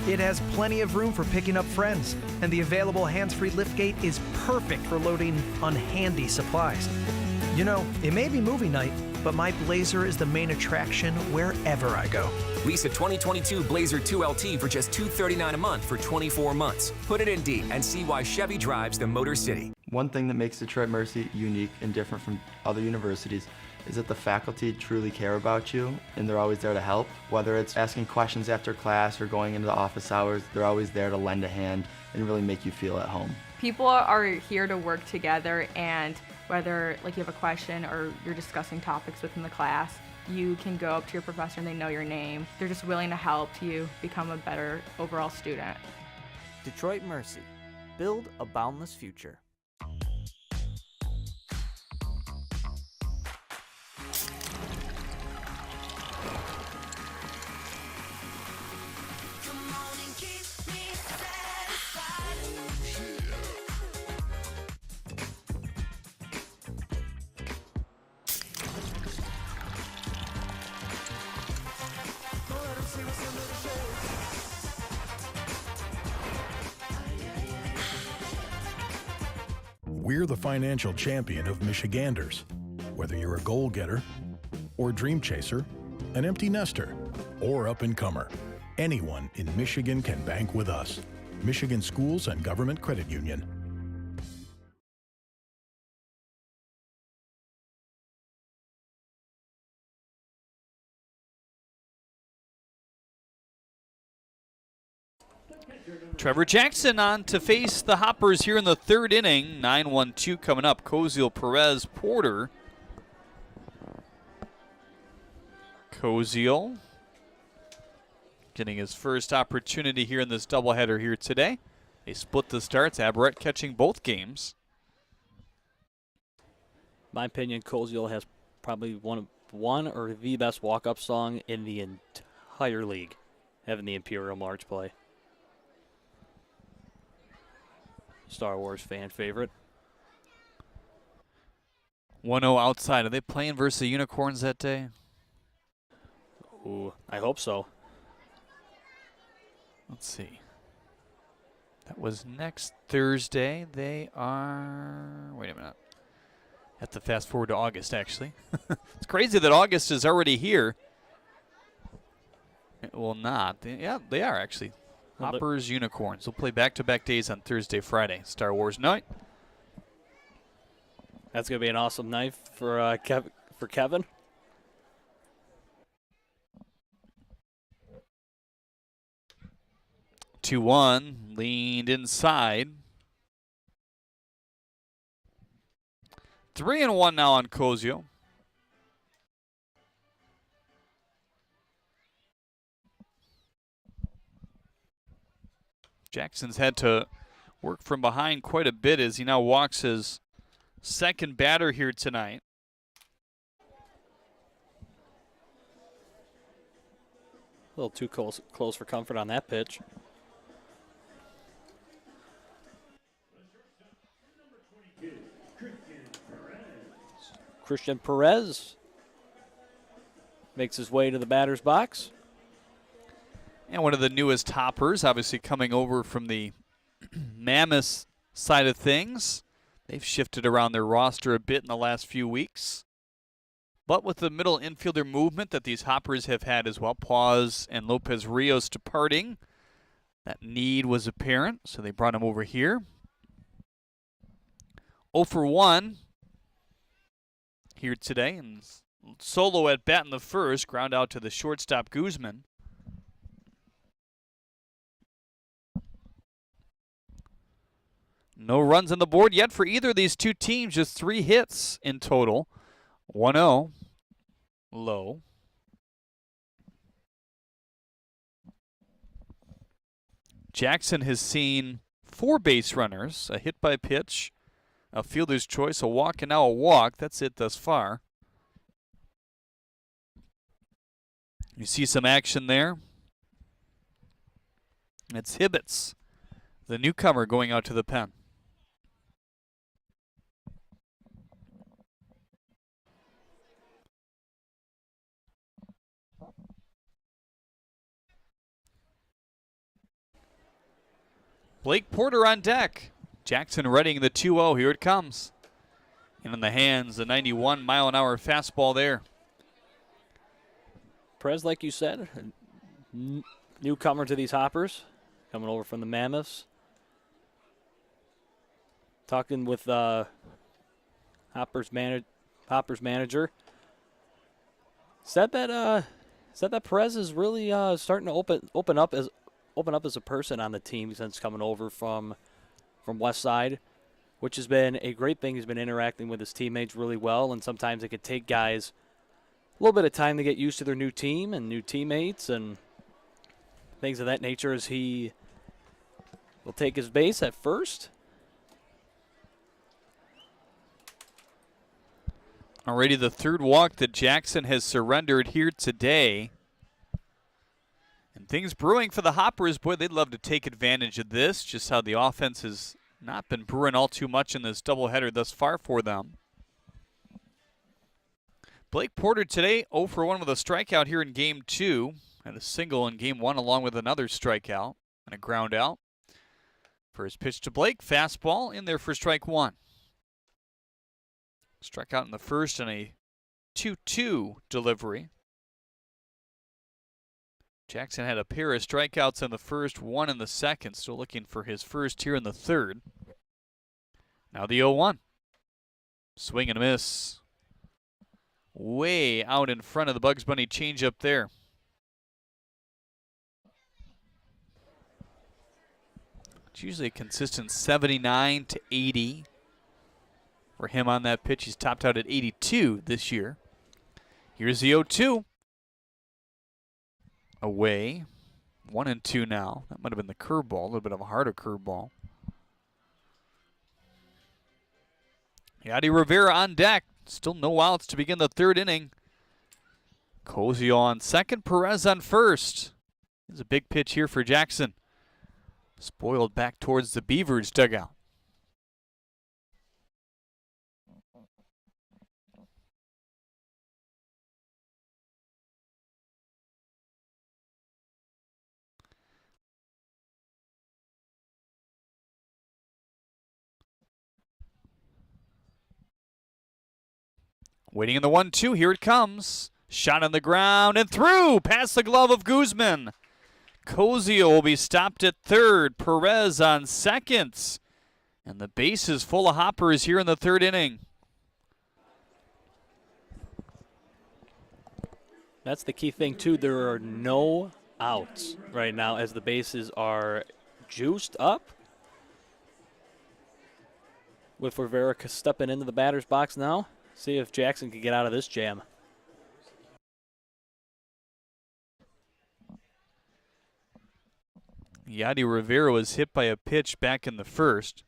It has plenty of room for picking up friends, and the available hands-free liftgate is perfect for loading unhandy supplies. You know, it may be movie night, but my Blazer is the main attraction wherever I go. Lease a 2022 Blazer 2LT for just $239 a month for 24 months. Put it in D and see why Chevy drives the Motor City. One thing that makes Detroit Mercy unique and different from other universities is that the faculty truly care about you and they're always there to help. Whether it's asking questions after class or going into the office hours, they're always there to lend a hand and really make you feel at home. People are here to work together, and whether you have a question or you're discussing topics within the class, you can go up to your professor and they know your name. They're just willing to help you become a better overall student. Detroit Mercy. Build a boundless future. We're the financial champion of Michiganders. Whether you're a goal-getter or dream chaser, an empty nester, or up-and-comer, anyone in Michigan can bank with us. Michigan Schools and Government Credit Union. Trevor Jackson on to face the Hoppers here in the third inning. 9-1-2 coming up. Koziel, Perez, Porter. Koziel getting his first opportunity here in this doubleheader here today. They split the starts. Aberrett catching both games. My opinion, Koziel has probably one or the best walk-up song in the entire league, having the Imperial March play. Star Wars fan favorite. 1-0 outside. Are they playing versus the Unicorns that day? Ooh, I hope so. Let's see. That was next Thursday. They are... Wait a minute. Have to fast forward to August, actually. It's crazy that August is already here. It will not. Yeah, they are, actually. Hoppers, Unicorns. They'll play back-to-back days on Thursday, Friday. Star Wars night. That's going to be an awesome night for Kevin. Two one, leaned inside. 3-1 now on Koziel. Jackson's had to work from behind quite a bit as he now walks his second batter here tonight. A little too close for comfort on that pitch. Christian Perez makes his way to the batter's box. And one of the newest Hoppers, obviously coming over from the Mammoths side of things. They've shifted around their roster a bit in the last few weeks. But with the middle infielder movement that these Hoppers have had as well, Paz and Lopez Rios departing, that need was apparent, so they brought him over here. 0 for 1 here today, and solo at bat in the first, ground out to the shortstop Guzman. No runs on the board yet for either of these two teams, just 3 hits in total. 1-0, low. Jackson has seen 4 base runners, a hit by pitch, a fielder's choice, a walk, and now a walk. That's it thus far. You see some action there. It's Hibbets, the newcomer, going out to the pen. Blake Porter on deck. Jackson readying the 2-0. Here it comes. And in the hands, the 91-mile-an-hour fastball there. Perez, like you said, newcomer to these Hoppers, coming over from the Mammoths. Talking with Hoppers manager. Said that Perez is really starting to open up as a person on the team since coming over from Westside, which has been a great thing. He's been interacting with his teammates really well, and sometimes it could take guys a little bit of time to get used to their new team and new teammates and things of that nature, as he will take his base at first. Already the third walk that Jackson has surrendered here today. And things brewing for the Hoppers. Boy, they'd love to take advantage of this, just how the offense has not been brewing all too much in this doubleheader thus far for them. Blake Porter today 0 for 1 with a strikeout here in Game 2. Had a single in Game 1 along with another strikeout and a ground out. First pitch to Blake, fastball in there for strike 1. Struck out in the first in a 2-2 delivery. Jackson had a pair of strikeouts in the first, 1 in the second. Still looking for his first here in the third. Now the 0-1. Swing and a miss. Way out in front of the Bugs Bunny changeup there. It's usually a consistent 79 to 80 for him on that pitch. He's topped out at 82 this year. Here's the 0-2. Away. 1-2 now. That might have been the curveball, a little bit of a harder curveball. Yadi Rivera on deck. Still no outs to begin the third inning. Cozio on second, Perez on first. There's a big pitch here for Jackson. Spoiled back towards the Beavers dugout. Waiting in the 1-2, here it comes. Shot on the ground and through, past the glove of Guzman. Cozio will be stopped at third, Perez on second. And the base is full of Hoppers here in the third inning. That's the key thing, too. There are no outs right now as the bases are juiced up. With Rivera stepping into the batter's box now. See if Jackson can get out of this jam. Yadi Rivera was hit by a pitch back in the first.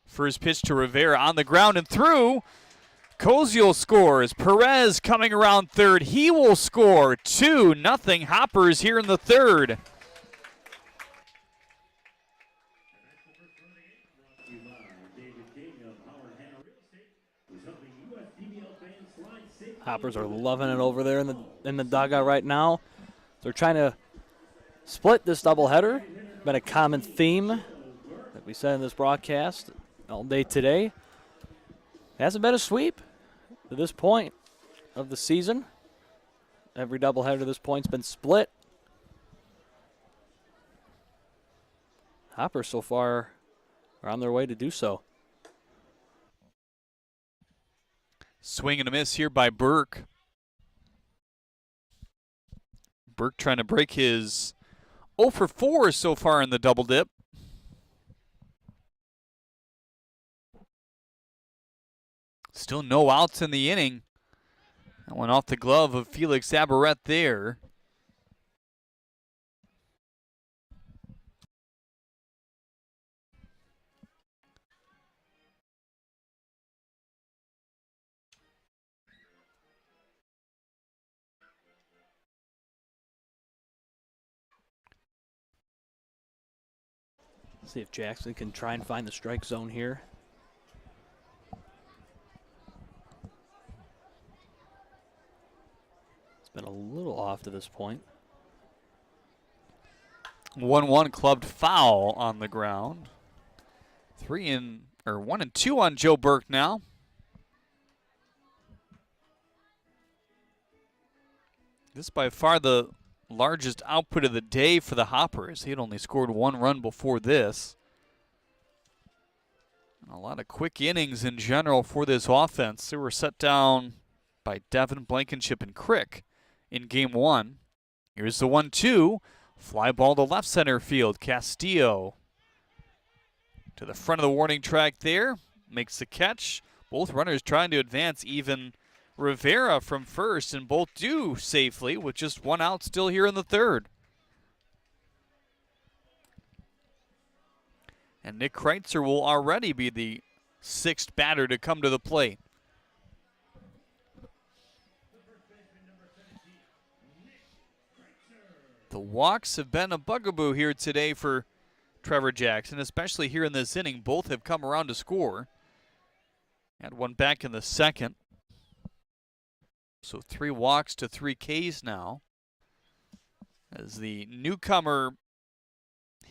First pitch to Rivera on the ground and through. Cozio scores. Perez coming around third. He will score. 2-0 Hoppers here in the third. Hoppers are loving it over there in the dugout right now. They're trying to split this doubleheader. Been a common theme that we said in this broadcast all day today. Hasn't been a sweep to this point of the season. Every doubleheader to this point's been split. Hoppers so far are on their way to do so. Swing and a miss here by Burke. Burke trying to break his 0 for 4 so far in the double dip. Still no outs in the inning. That went off the glove of Felix Abaret there. See if Jackson can try and find the strike zone here. Been a little off to this point. 1-1 clubbed foul on the ground. 1 and 2 on Joe Burke now. This is by far the largest output of the day for the Hoppers. He had only scored 1 run before this. A lot of quick innings in general for this offense. They were set down by Devin, Blankenship, and Crick in game 1. Here's the 1-2. Fly ball to left center field. Castillo to the front of the warning track there. Makes the catch. Both runners trying to advance. Even Rivera from first, and both do safely with just 1 out still here in the 3rd. And Nick Kreitzer will already be the 6th batter to come to the plate. The walks have been a bugaboo here today for Trevor Jackson, especially here in this inning. Both have come around to score. Had one back in the 2nd. So 3 walks to 3 Ks now. As the newcomer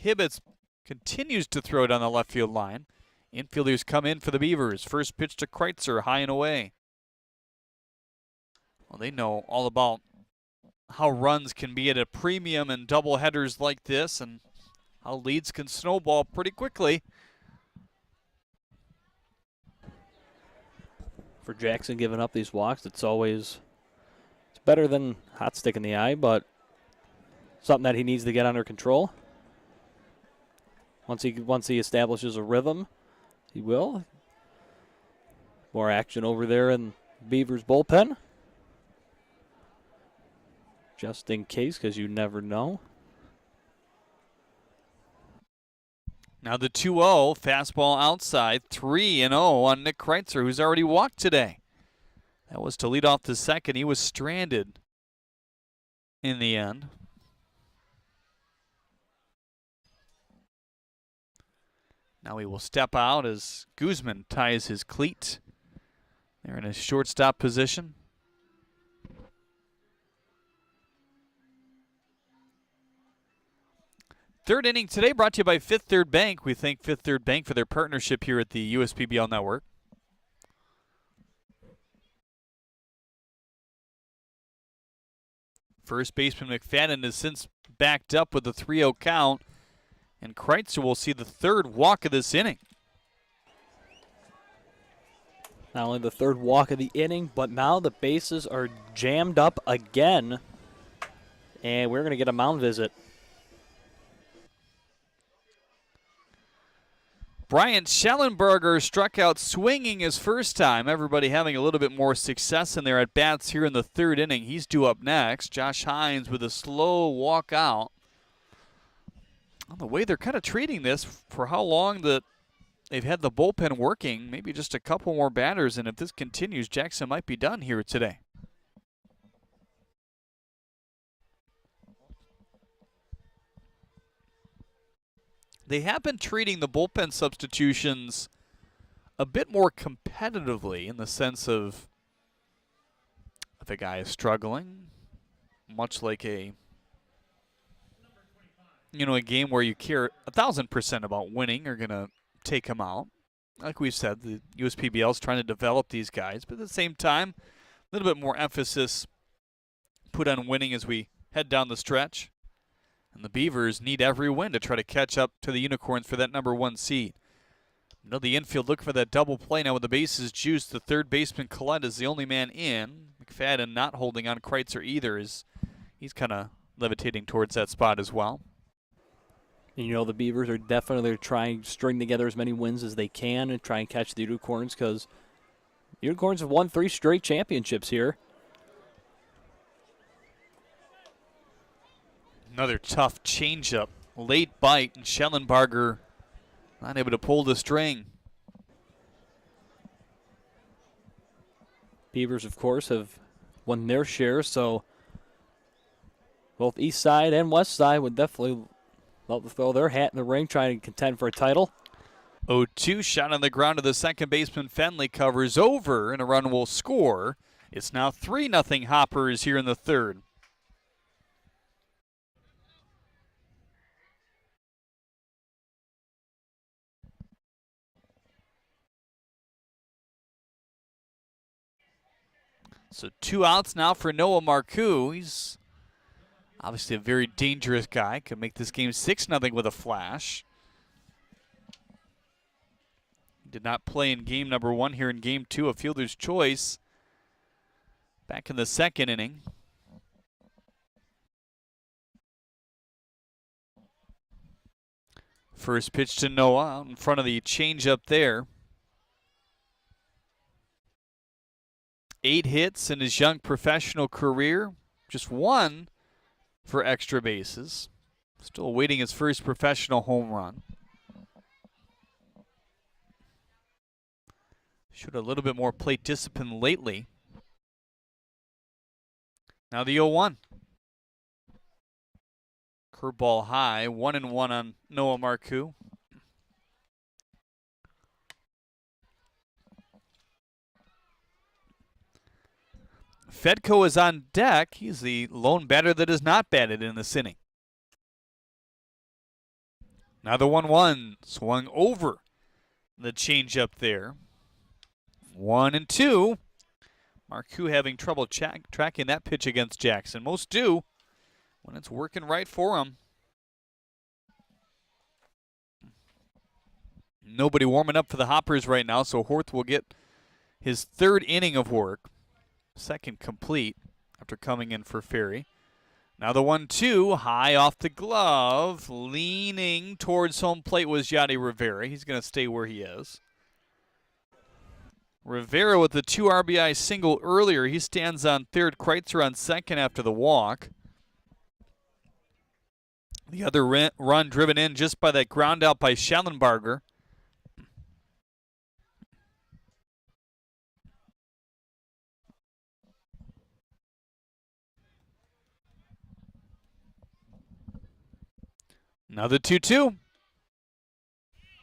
Hibbets continues to throw down the left field line. Infielders come in for the Beavers. First pitch to Kreitzer, high and away. Well, they know all about how runs can be at a premium in doubleheaders like this and how leads can snowball pretty quickly. For Jackson giving up these walks, it's better than hot stick in the eye, but something that he needs to get under control. Once he establishes a rhythm, he will. More action over there in Beavers bullpen. Just in case, because you never know. Now the 2-0, fastball outside, 3-0 on Nick Kreitzer, who's already walked today. That was to lead off the 2nd. He was stranded in the end. Now he will step out as Guzman ties his cleat. They're in a shortstop position. Third inning today brought to you by Fifth Third Bank. We thank Fifth Third Bank for their partnership here at the USPBL Network. First baseman McFadden has since backed up with a 3-0 count, and Kreitzer will see the 3rd walk of this inning. Not only the 3rd walk of the inning, but now the bases are jammed up again, and we're going to get a mound visit. Brian Schellenberger struck out swinging his first time. Everybody having a little bit more success in their at-bats here in the 3rd inning. He's due up next. Josh Hines with a slow walk out. Well, the way they're kind of treating this for how long that they've had the bullpen working, maybe just a couple more batters, and if this continues, Jackson might be done here today. They have been treating the bullpen substitutions a bit more competitively in the sense of if a guy is struggling, much like a game where you care 1,000% about winning, are going to take him out. Like we've said, the USPBL is trying to develop these guys, but at the same time, a little bit more emphasis put on winning as we head down the stretch. And the Beavers need every win to try to catch up to the Unicorns for that number 1 seed. The infield looking for that double play now with the bases juiced. The 3rd baseman, Collette, is the only man in. McFadden not holding on Kreitzer either. He's kind of levitating towards that spot as well. And the Beavers are definitely trying to string together as many wins as they can and try and catch the Unicorns, because the Unicorns have won 3 straight championships here. Another tough changeup. Late bite, and Schellenberger not able to pull the string. Beavers, of course, have won their share, so both East Side and West Side would definitely love to throw their hat in the ring, trying to contend for a title. 0-2 shot on the ground to the 2nd baseman. Fenley covers over, and a run will score It's now 3-0 Hoppers here in the third. So 2 outs now for Noah Marcoux. He's obviously a very dangerous guy. Could make this game 6-0 with a flash. Did not play in game number 1 here in game 2 of Fielder's Choice. Back in the second inning. First pitch to Noah out in front of the changeup there. 8 hits in his young professional career. Just 1 for extra bases. Still awaiting his first professional home run. Showed a little bit more plate discipline lately. Now the 0-1. Curveball high, 1-1 on Noah Marcoux. Fedko is on deck. He's the lone batter that is not batted in this inning. Now the 1-1 swung over the changeup there. 1-2. Marcoux having trouble tracking that pitch against Jackson. Most do when it's working right for him. Nobody warming up for the Hoppers right now, so Horth will get his third inning of work. Second complete after coming in for Ferry. Now the 1-2, high off the glove. Leaning towards home plate was Yadi Rivera. He's going to stay where he is. Rivera with the 2 RBI single earlier. He stands on third. Kreitzer on second after the walk. The other run driven in just by that ground out by Schallenbarger. Now the 2-2.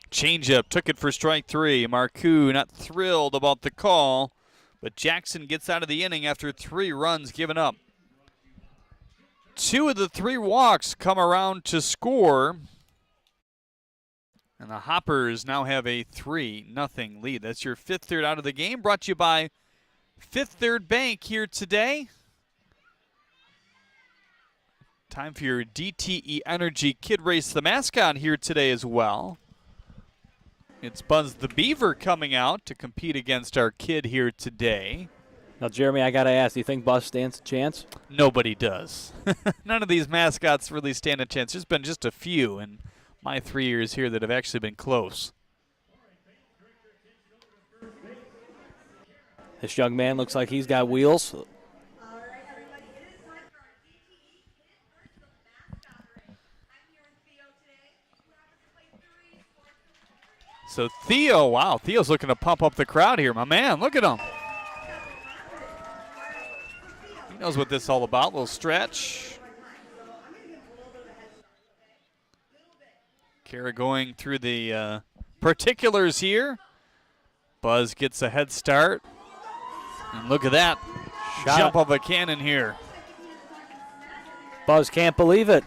Changeup, took it for strike 3. Marcoux not thrilled about the call, but Jackson gets out of the inning after 3 runs given up. 2 of the 3 walks come around to score, and the Hoppers now have a 3-0 lead. That's your Fifth Third out of the game, brought to you by Fifth Third Bank here today. Time for your DTE Energy Kid Race, the mascot here today as well. It's Buzz the Beaver coming out to compete against our kid here today. Now, Jeremy, I got to ask, do you think Buzz stands a chance? Nobody does. None of these mascots really stand a chance. There's been just a few in my 3 years here that have actually been close. This young man looks like he's got wheels. So Theo, wow, Theo's looking to pump up the crowd here. My man, look at him. He knows what this is all about. A little stretch. Kara going through the particulars here. Buzz gets a head start. And look at that. Jump of a cannon here. Buzz can't believe it.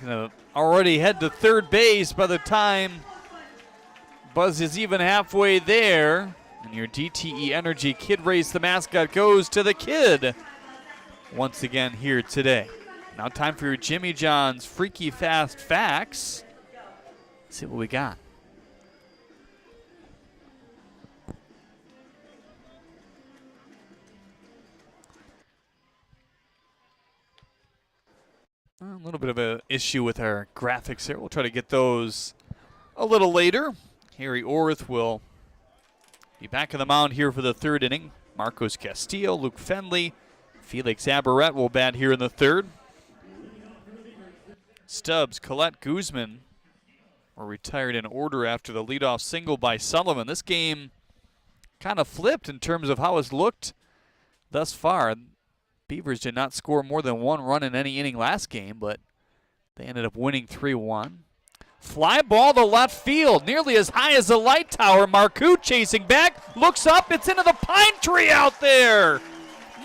Gonna already head to third base by the time Buzz is even halfway there. And your DTE Energy Kid Race, the mascot, goes to the kid once again here today. Now time for your Jimmy John's Freaky Fast Facts. Let's see what we got. A little bit of an issue with our graphics here. We'll try to get those a little later. Harry Orth will be back on the mound here for the third inning. Marcos Castillo, Luke Fenley, Felix Aberrett will bat here in the third. Stubbs, Colette Guzman were retired in order after the leadoff single by Sullivan. This game kind of flipped in terms of how it's looked thus far. Beavers did not score more than 1 run in any inning last game, but they ended up winning 3-1. Fly ball to left field, nearly as high as the light tower. Marcoux chasing back, looks up, it's into the pine tree out there.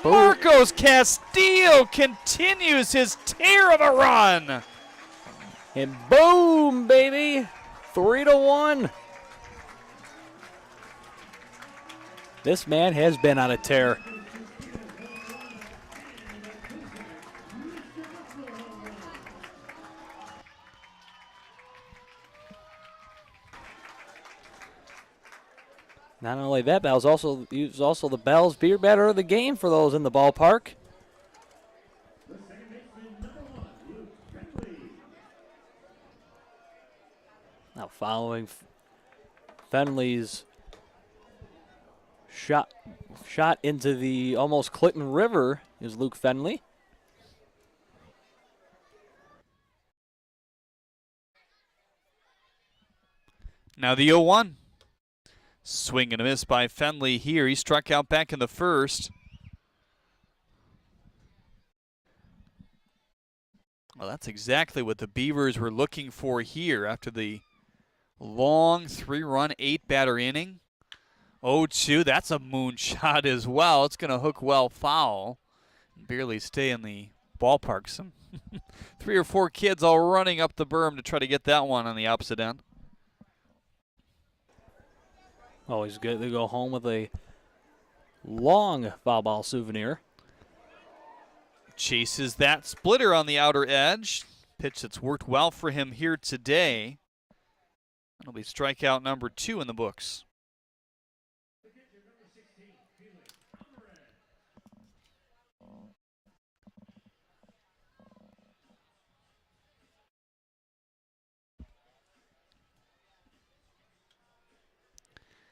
Marcos Castillo continues his tear of a run. And boom, baby, 3-1. This man has been on a tear. Not only that, he was also the Bell's beer batter of the game for those in the ballpark. Now following Fenley's shot into the almost Clinton River is Luke Fenley. Now the 0-1. Swing and a miss by Fenley here. He struck out back in the first. Well, that's exactly what the Beavers were looking for here after the long 3-run, 8-batter inning. 0-2, that's a moonshot as well. It's going to hook well foul. Barely stay in the ballpark. Some 3 or 4 kids all running up the berm to try to get that one on the opposite end. Always good to go home with a long foul ball souvenir. Chases that splitter on the outer edge. Pitch that's worked well for him here today. That'll be strikeout number 2 in the books.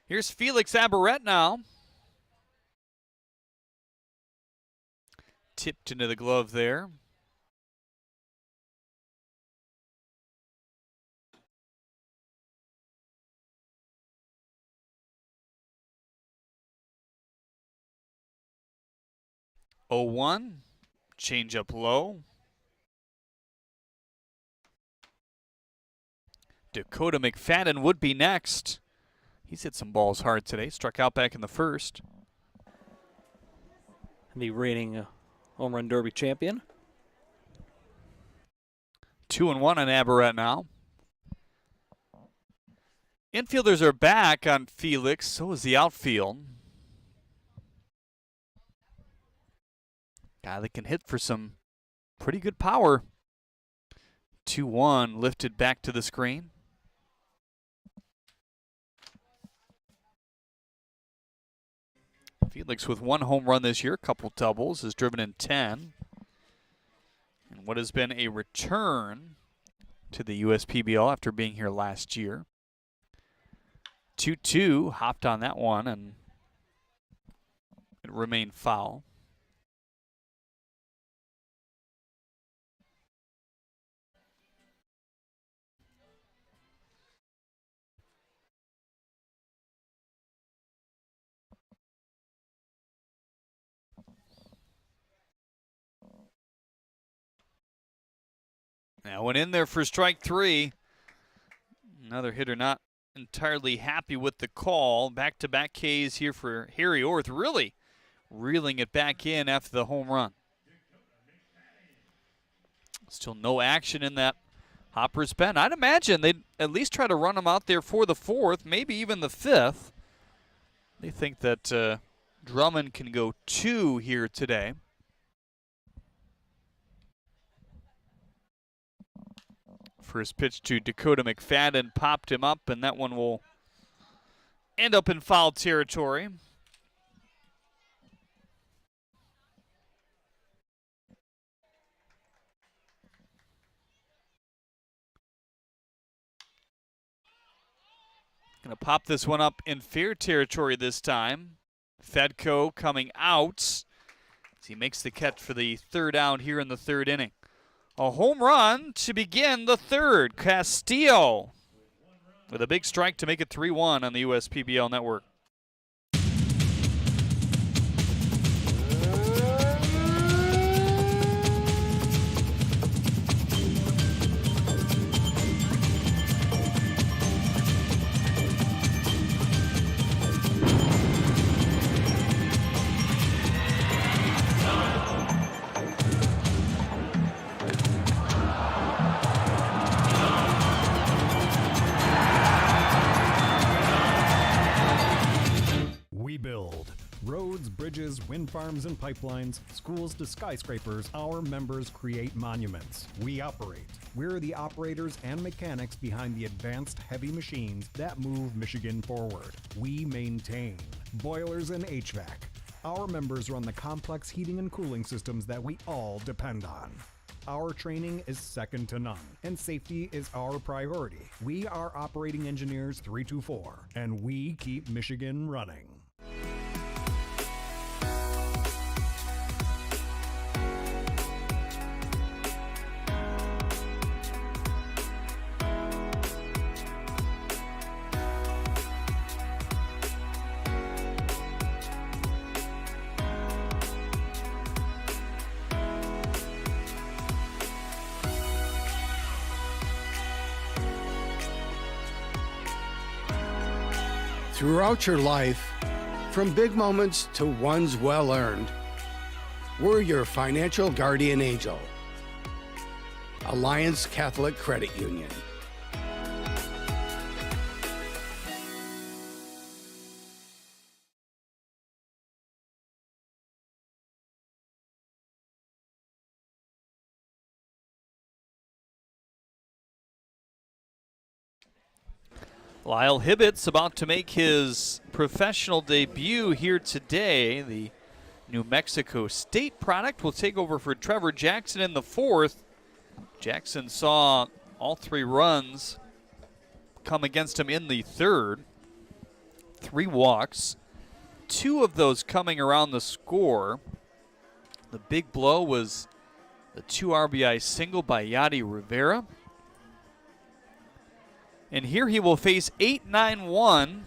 Here's Felix Aberrett now. Tipped into the glove there. Oh, 0-1, change up low. Dakota McFadden would be next. He's hit some balls hard today. Struck out back in the first. The reigning home run derby champion. 2-1 on Aberrett now. Infielders are back on Felix. So is the outfield. Guy that can hit for some pretty good power. 2-1 lifted back to the screen. Felix with 1 home run this year, a couple doubles, has driven in 10. And what has been a return to the USPBL after being here last year. 2-2, hopped on that one, and it remained foul. Now went in there for strike 3. Another hitter not entirely happy with the call. Back-to-back Ks here for Harry Orth, really reeling it back in after the home run. Still no action in that Hopper's pen. I'd imagine they'd at least try to run him out there for the 4th, maybe even the 5th. They think that Drummond can go 2 here today. First pitch to Dakota McFadden popped him up, and that one will end up in foul territory. Going to pop this one up in fair territory this time. Fedko coming out as he makes the catch for the 3rd out here in the 3rd inning. A home run to begin the 3rd. Castillo with a big strike to make it 3-1 on the USPBL network. Roads, bridges, wind farms and pipelines, schools to skyscrapers, our members create monuments. We operate. We're the operators and mechanics behind the advanced heavy machines that move Michigan forward. We maintain boilers and HVAC. Our members run the complex heating and cooling systems that we all depend on. Our training is second to none, and safety is our priority. We are Operating Engineers 324, and we keep Michigan running. Throughout your life, from big moments to ones well-earned, we're your financial guardian angel. Alliance Catholic Credit Union. Lyle Hibbett's about to make his professional debut here today. The New Mexico State product will take over for Trevor Jackson in the fourth. Jackson saw all 3 runs come against him in the third. 3 walks, 2 of those coming around the score. The big blow was the 2 RBI single by Yadi Rivera. And here he will face 8-9-1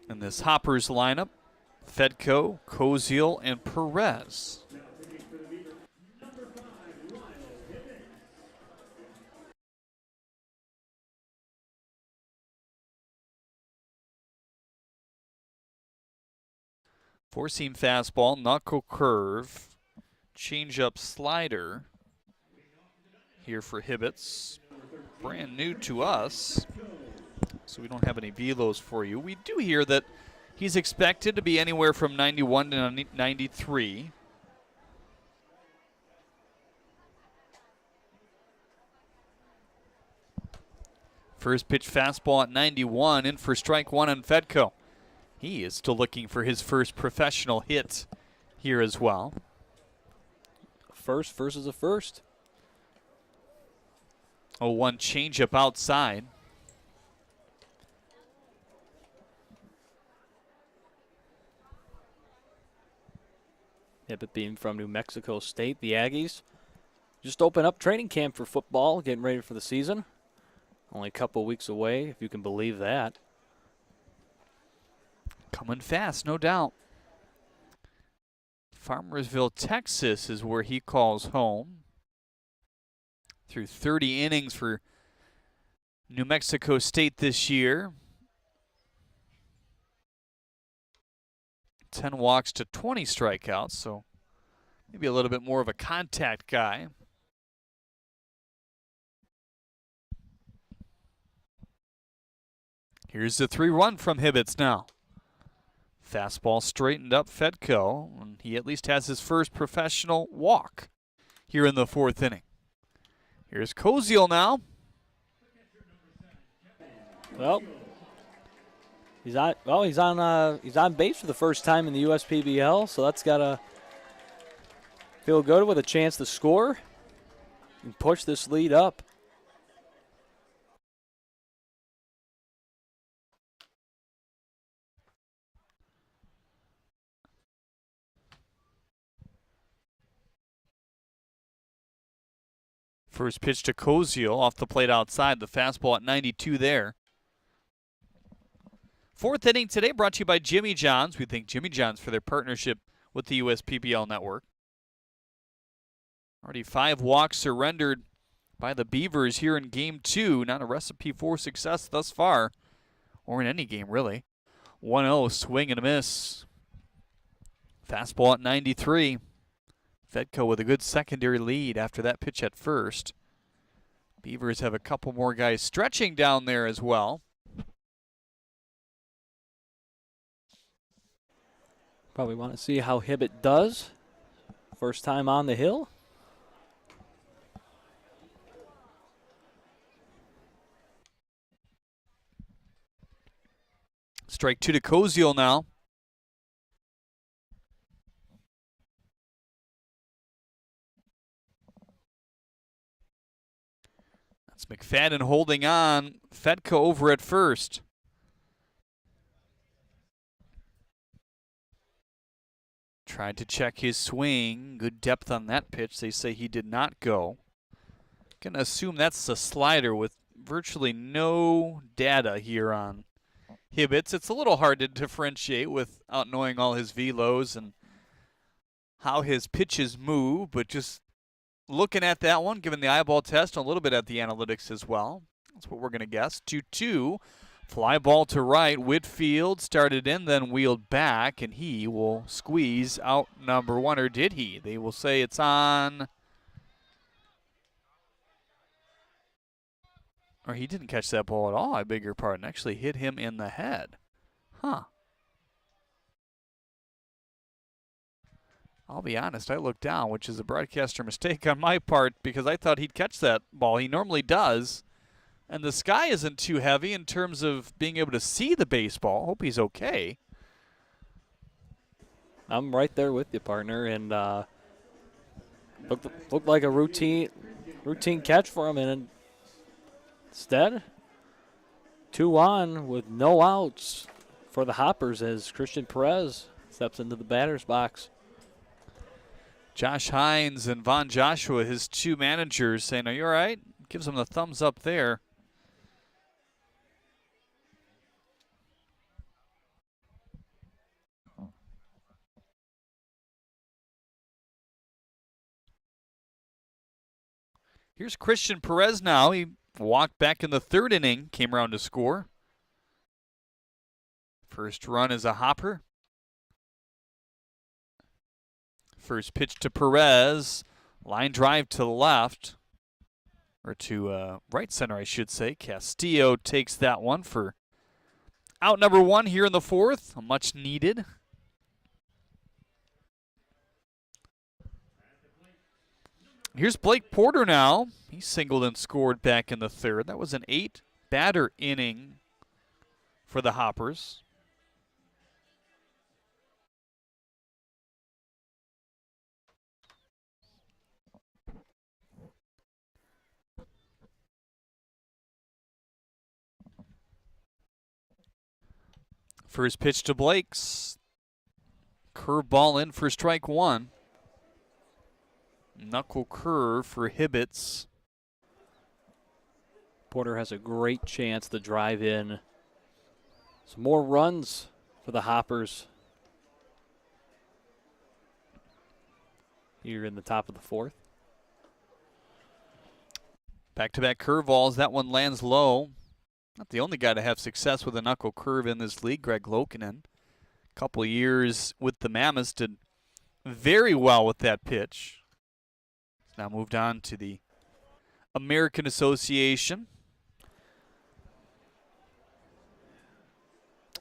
in this Hoppers lineup. Fedko, Koziel, and Perez. Four-seam fastball, knuckle curve, changeup slider. Here for Hibbett's, brand new to us, so we don't have any velos for you. We do hear that he's expected to be anywhere from 91 to 93. First pitch fastball at 91, in for strike 1 on Fedko. He is still looking for his first professional hit here as well. First is a first. 0-1 changeup outside. Hibbett being from New Mexico State, the Aggies just opened up training camp for football, getting ready for the season. Only a couple weeks away, if you can believe that. Coming fast, no doubt. Farmersville, Texas is where he calls home. Through 30 innings for New Mexico State this year. 10 walks to 20 strikeouts, so maybe a little bit more of a contact guy. Here's the 3-1 from Hibbett's now. Fastball straightened up Fedko, and he at least has his first professional walk here in the 4th inning. Here's Koziel now. Well, he's on base for the first time in the USPBL, so that's gotta feel good with a chance to score and push this lead up. First pitch to Koziel off the plate outside. The fastball at 92 there. 4th inning today brought to you by Jimmy John's. We thank Jimmy John's for their partnership with the USPBL network. Already 5 walks surrendered by the Beavers here in Game 2. Not a recipe for success thus far, or in any game really. 1-0, swing and a miss. Fastball at 93. Fedko with a good secondary lead after that pitch at first. Beavers have a couple more guys stretching down there as well. Probably want to see how Hibbett does. First time on the hill. Strike 2 to Koziel now. That's McFadden holding on. Fedka over at first. Tried to check his swing. Good depth on that pitch. They say he did not go. Gonna assume that's a slider with virtually no data here on Hibbets. It's a little hard to differentiate without knowing all his velos and how his pitches move, but just looking at that one, given the eyeball test, a little bit at the analytics as well. That's what we're going to guess. 2-2. Fly ball to right. Whitfield started in, then wheeled back, and he will squeeze out number 1, or did he? They will say it's on. Or he didn't catch that ball at all, I beg your pardon. Actually hit him in the head. Huh. I'll be honest, I looked down, which is a broadcaster mistake on my part, because I thought he'd catch that ball. He normally does. And the sky isn't too heavy in terms of being able to see the baseball. Hope he's okay. I'm right there with you, partner, and looked like a routine catch for him, and instead, 2 on with no outs for the Hoppers as Christian Perez steps into the batter's box. Josh Hines and Von Joshua, his 2 managers, saying, "Are you all right?" Gives him the thumbs up there. Here's Christian Perez now. He walked back in the 3rd inning, came around to score. First run is a hopper. First pitch to Perez. Line drive to the left. Or to right center, I should say. Castillo takes that one for out number 1 here in the 4th. Much needed. Here's Blake Porter now. He singled and scored back in the 3rd. That was an 8-batter inning for the Hoppers. First pitch to Blake's. Curveball in for strike 1. Knuckle curve for Hibbets. Porter has a great chance to drive in some more runs for the Hoppers here in the top of the 4th. Back-to-back curveballs. That one lands low. Not the only guy to have success with a knuckle curve in this league, Greg Lokinen. A couple of years with the Mammoths, did very well with that pitch. He's now moved on to the American Association.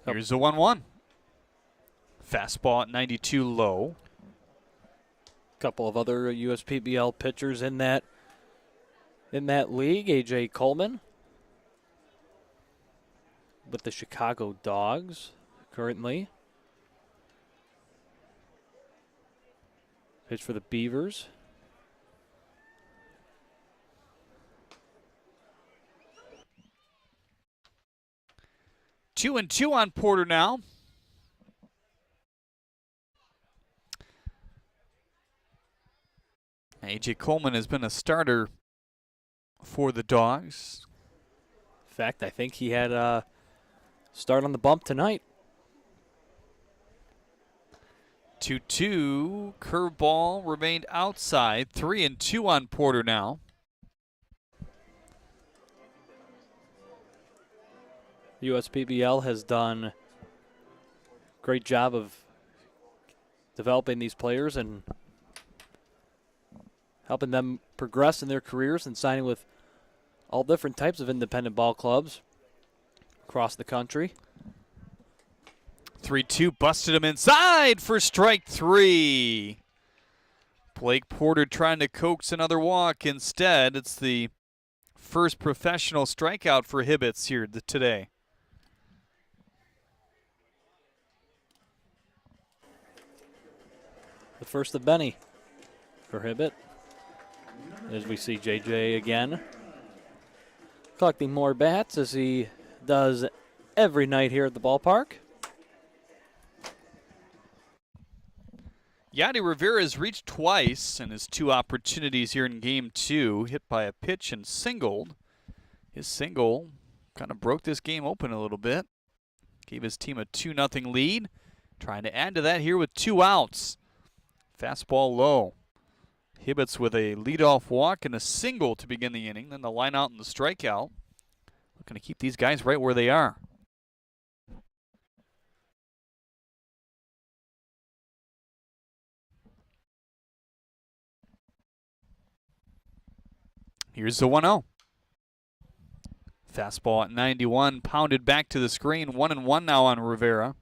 Here's the 1-1. Fastball at 92 low. A couple of other USPBL pitchers in that league. A.J. Coleman with the Chicago Dogs currently. Pitch for the Beavers. Two and two on Porter now. A.J. Coleman has been a starter for the Dogs. In fact, I think he had a start on the bump tonight. 2-2. Curveball remained outside. 3-2 on Porter now. USPBL has done a great job of developing these players and helping them progress in their careers and signing with all different types of independent ball clubs across the country. 3-2, busted him inside for strike 3. Blake Porter trying to coax another walk. Instead, it's the first professional strikeout for Hibbets here today. The first of Benny for Hibbett. As we see JJ again collecting more bats as he does every night here at the ballpark. Yadi Rivera has reached twice in his 2 opportunities here in game 2. Hit by a pitch and singled. His single kind of broke this game open a little bit. Gave his team a 2-0 lead. Trying to add to that here with 2 outs. Fastball low. Hibbets with a leadoff walk and a single to begin the inning. Then the line out and the strikeout. Looking to keep these guys right where they are. Here's the 1-0. Fastball at 91, pounded back to the screen. 1-1 now on Rivera.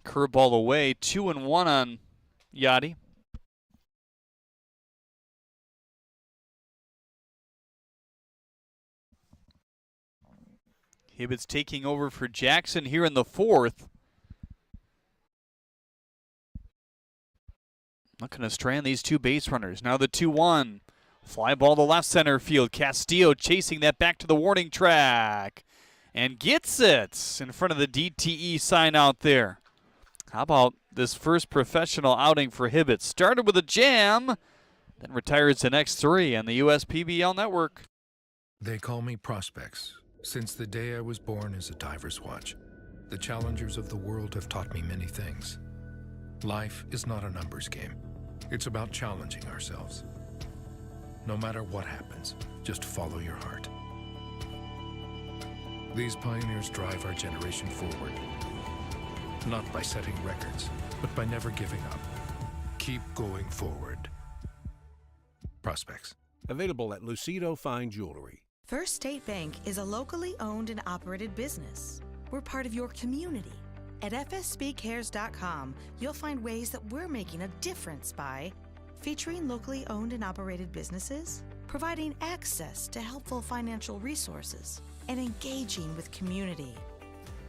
Curveball away, 2-1 on Yadi. Hibbets taking over for Jackson here in the 4th. Looking to strand these 2 base runners. Now the 2-1. Fly ball to left center field. Castillo chasing that back to the warning track. And gets it in front of the DTE sign out there. How about this first professional outing for Hibbett? Started with a jam, then retires the next 3 on the USPBL network. They call me Prospects. Since the day I was born as a diver's watch, the challengers of the world have taught me many things. Life is not a numbers game. It's about challenging ourselves. No matter what happens, just follow your heart. These pioneers drive our generation forward. Not by setting records, but by never giving up. Keep going forward. Prospects. Available at Lucido Fine Jewelry. First State Bank is a locally owned and operated business. We're part of your community. At fsbcares.com, you'll find ways that we're making a difference by featuring locally owned and operated businesses, providing access to helpful financial resources, and engaging with community.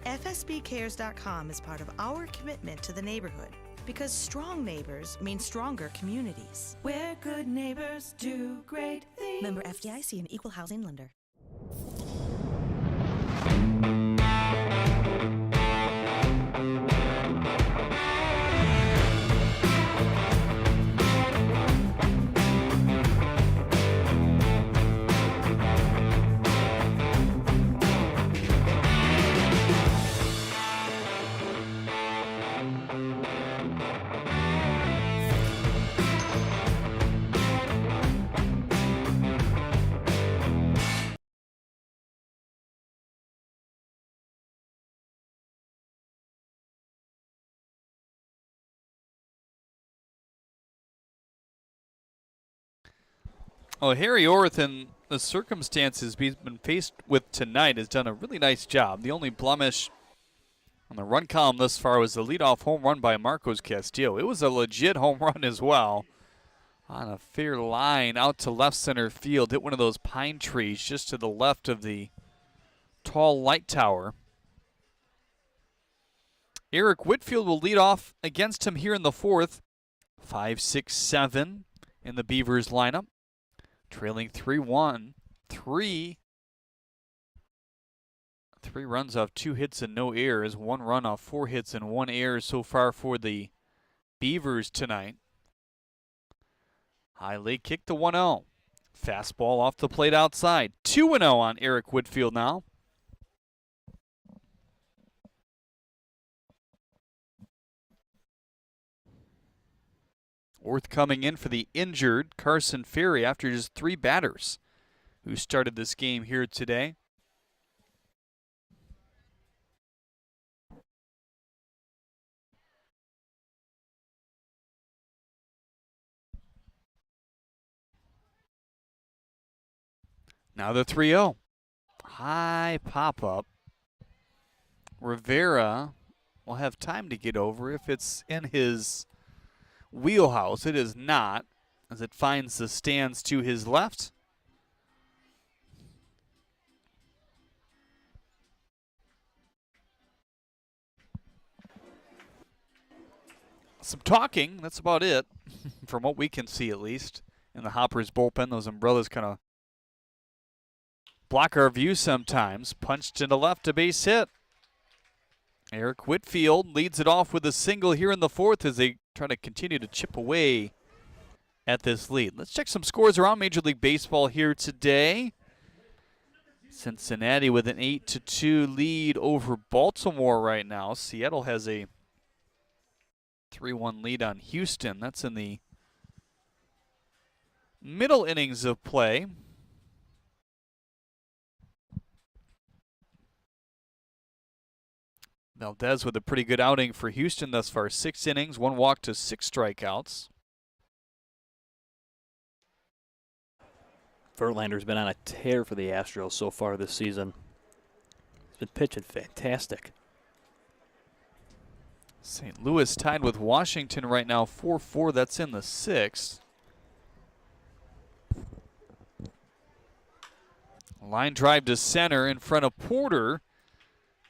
FSBcares.com is part of our commitment to the neighborhood because strong neighbors mean stronger communities. Where good neighbors do great things. Member FDIC and Equal Housing Lender. Well, Harry Orth, in the circumstances he's been faced with tonight, has done a really nice job. The only blemish on the run column thus far was the leadoff home run by Marcos Castillo. It was a legit home run as well. On a fair line out to left center field. Hit one of those pine trees just to the left of the tall light tower. Eric Whitfield will lead off against him here in the 4th. 5, 6, 7 in the Beavers lineup. Trailing 3-1. Three runs off 2 hits and no errors. 1 run off 4 hits and 1 error so far for the Beavers tonight. High late kick to 1-0. Fastball off the plate outside. 2-0 on Eric Whitfield now. Worth coming in for the injured Carson Ferry after just 3 batters who started this game here today. Now the 3-0. High pop-up. Rivera will have time to get over if it's in his wheelhouse. It is not, as it finds the stands to his left. Some talking, that's about it, from what we can see at least. In the Hoppers bullpen, those umbrellas kind of block our view sometimes. Punched into left, a base hit. Eric Whitfield leads it off with a single here in the 4th as they try to continue to chip away at this lead. Let's check some scores around Major League Baseball here today. Cincinnati with an 8-2 lead over Baltimore right now. Seattle has a 3-1 lead on Houston. That's in the middle innings of play. Valdez with a pretty good outing for Houston thus far. 6 innings, 1 walk to 6 strikeouts. Verlander's been on a tear for the Astros so far this season. He's been pitching fantastic. St. Louis tied with Washington right now, 4-4. That's in the 6th. Line drive to center in front of Porter.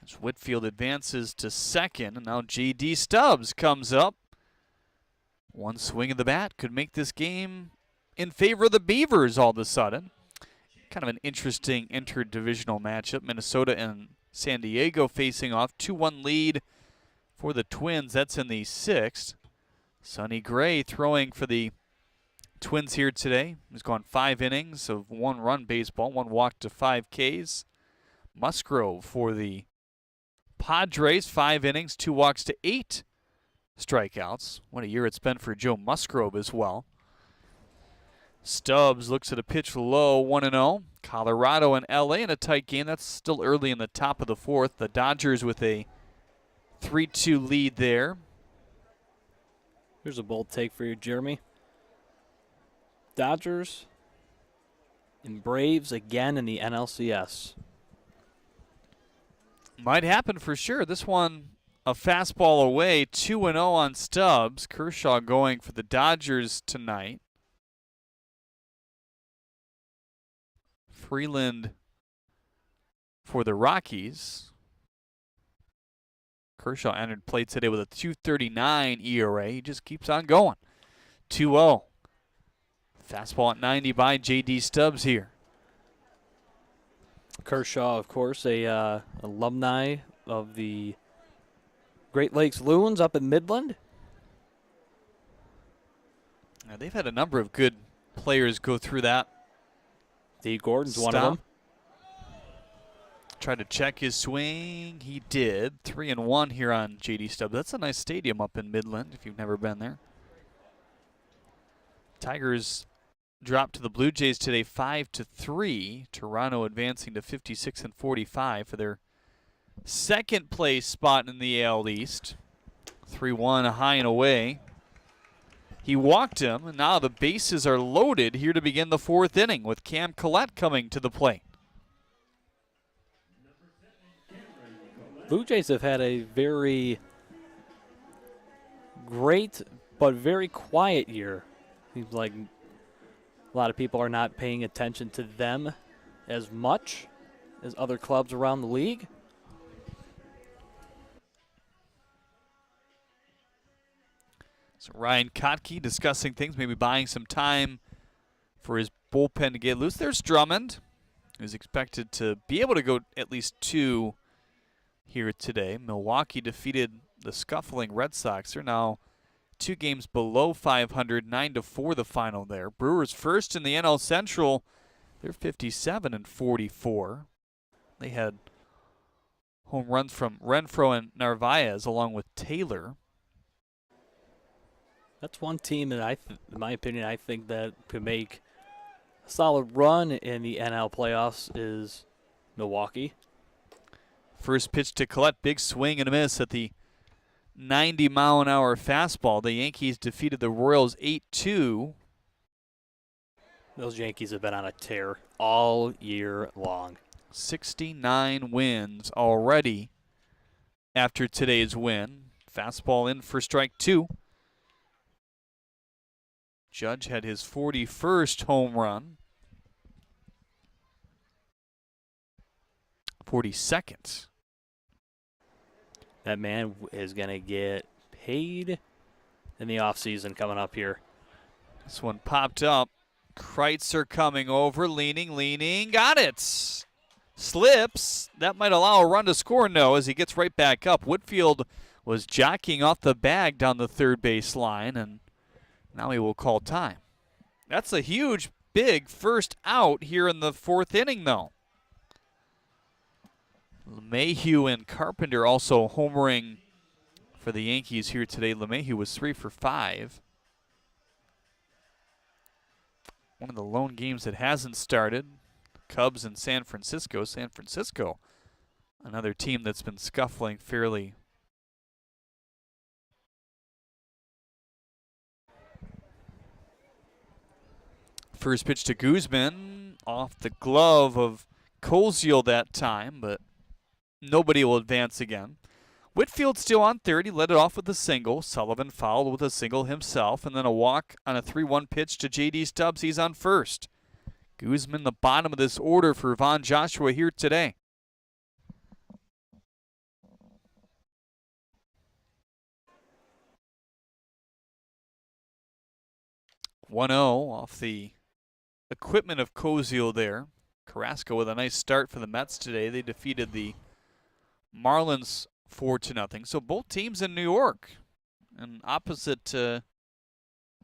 As Whitfield advances to second, and now J.D. Stubbs comes up. One swing of the bat could make this game in favor of the Beavers all of a sudden. Kind of an interesting interdivisional matchup. Minnesota and San Diego facing off. 2-1 lead for the Twins. That's in the 6th. Sonny Gray throwing for the Twins here today. He's gone 5 innings of 1-run baseball, 1 walk to 5 Ks. Musgrove for the Padres, 5 innings, 2 walks to 8 strikeouts. What a year it's been for Joe Musgrove as well. Stubbs looks at a pitch low, 1-0. Colorado and LA in a tight game. That's still early in the top of the 4th. The Dodgers with a 3-2 lead there. Here's a bold take for you, Jeremy. Dodgers and Braves again in the NLCS. Might happen for sure. This one, a fastball away, 2-0 on Stubbs. Kershaw going for the Dodgers tonight. Freeland for the Rockies. Kershaw entered play today with a 2.39 ERA. He just keeps on going. 2-0. Fastball at 90 by J.D. Stubbs here. Kershaw, of course, a alumni of the Great Lakes Loons up in Midland. Now, they've had a number of good players go through that. Dee Gordon's one of them. Tried to check his swing. He did. 3-1 here on J.D. Stubbs. That's a nice stadium up in Midland if you've never been there. Tigers dropped to the Blue Jays today 5-3. Toronto advancing to 56-45 for their second place spot in the AL East. 3-1, a high and away. He walked him, and now the bases are loaded here to begin the 4th inning with Cam Collette coming to the plate. Blue Jays have had a very great but very quiet year. Seems like a lot of people are not paying attention to them as much as other clubs around the league. So Ryan Kottke discussing things, maybe buying some time for his bullpen to get loose. There's Drummond, who's expected to be able to go at least 2 here today. Milwaukee defeated the scuffling Red Sox. They're now 2 games below 500, 9-4 the final there. Brewers first in the NL Central. They're 57-44. They had home runs from Renfroe and Narvaez along with Taylor. That's one team that in my opinion, I think that could make a solid run in the NL playoffs is Milwaukee. First pitch to Collette, big swing and a miss at the 90-mile-an-hour fastball. The Yankees defeated the Royals 8-2. Those Yankees have been on a tear all year long. 69 wins already after today's win. Fastball in for strike 2. Judge had his 41st home run. 42nd. That man is going to get paid in the offseason coming up here. This one popped up. Kreitzer coming over, leaning, got it. Slips. That might allow a run to score. No, as he gets right back up. Whitfield was jockeying off the bag down the third base line, and now he will call time. That's a huge, big first out here in the 4th inning, though. LeMahieu and Carpenter also homering for the Yankees here today. LeMahieu was 3 for 5. One of the lone games that hasn't started. Cubs and San Francisco. San Francisco, another team that's been scuffling fairly. First pitch to Guzman, off the glove of Koziel that time, but nobody will advance again. Whitfield still on third. He led it off with a single. Sullivan fouled with a single himself, and then a walk on a 3-1 pitch to J.D. Stubbs. He's on first. Guzman, the bottom of this order for Von Joshua here today. (1-0) off the equipment of Koziel there. Carrasco with a nice start for the Mets today. They defeated the Marlins 4-0. So both teams in New York in opposite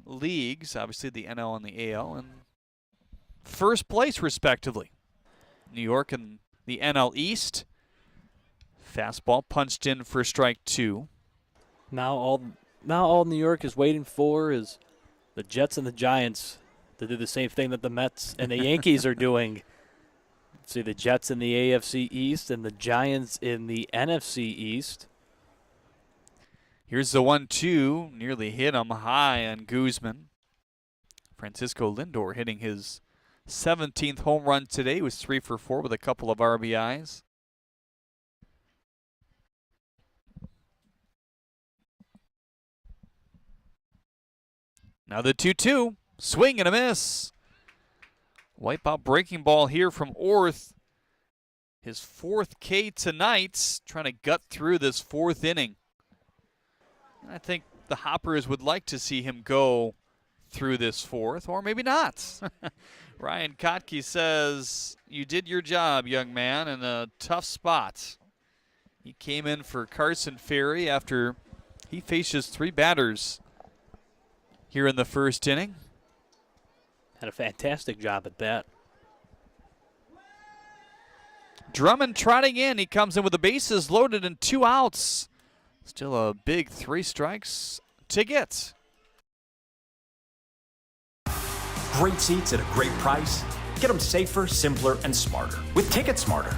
leagues, obviously the NL and the AL, and first place respectively. New York and the NL East. Fastball punched in for strike 2. Now all New York is waiting for is the Jets and the Giants to do the same thing that the Mets and the Yankees are doing. See the Jets in the AFC East and the Giants in the NFC East. Here's the 1-2, nearly hit him high on Guzman. Francisco Lindor hitting his 17th home run today. He was 3 for 4 with a couple of RBIs. Now the 2-2, swing and a miss. Wipeout breaking ball here from Orth. His 4th K tonight, trying to gut through this 4th inning. I think the Hoppers would like to see him go through this 4th, or maybe not. Ryan Kotke says, you did your job, young man, in a tough spot. He came in for Carson Ferry after he faces 3 batters here in the 1st inning. Had a fantastic job at that. Drummond trotting in. He comes in with the bases loaded and 2 outs. Still a big 3 strikes to get. Great seats at a great price. Get them safer, simpler, and smarter with Ticket Smarter.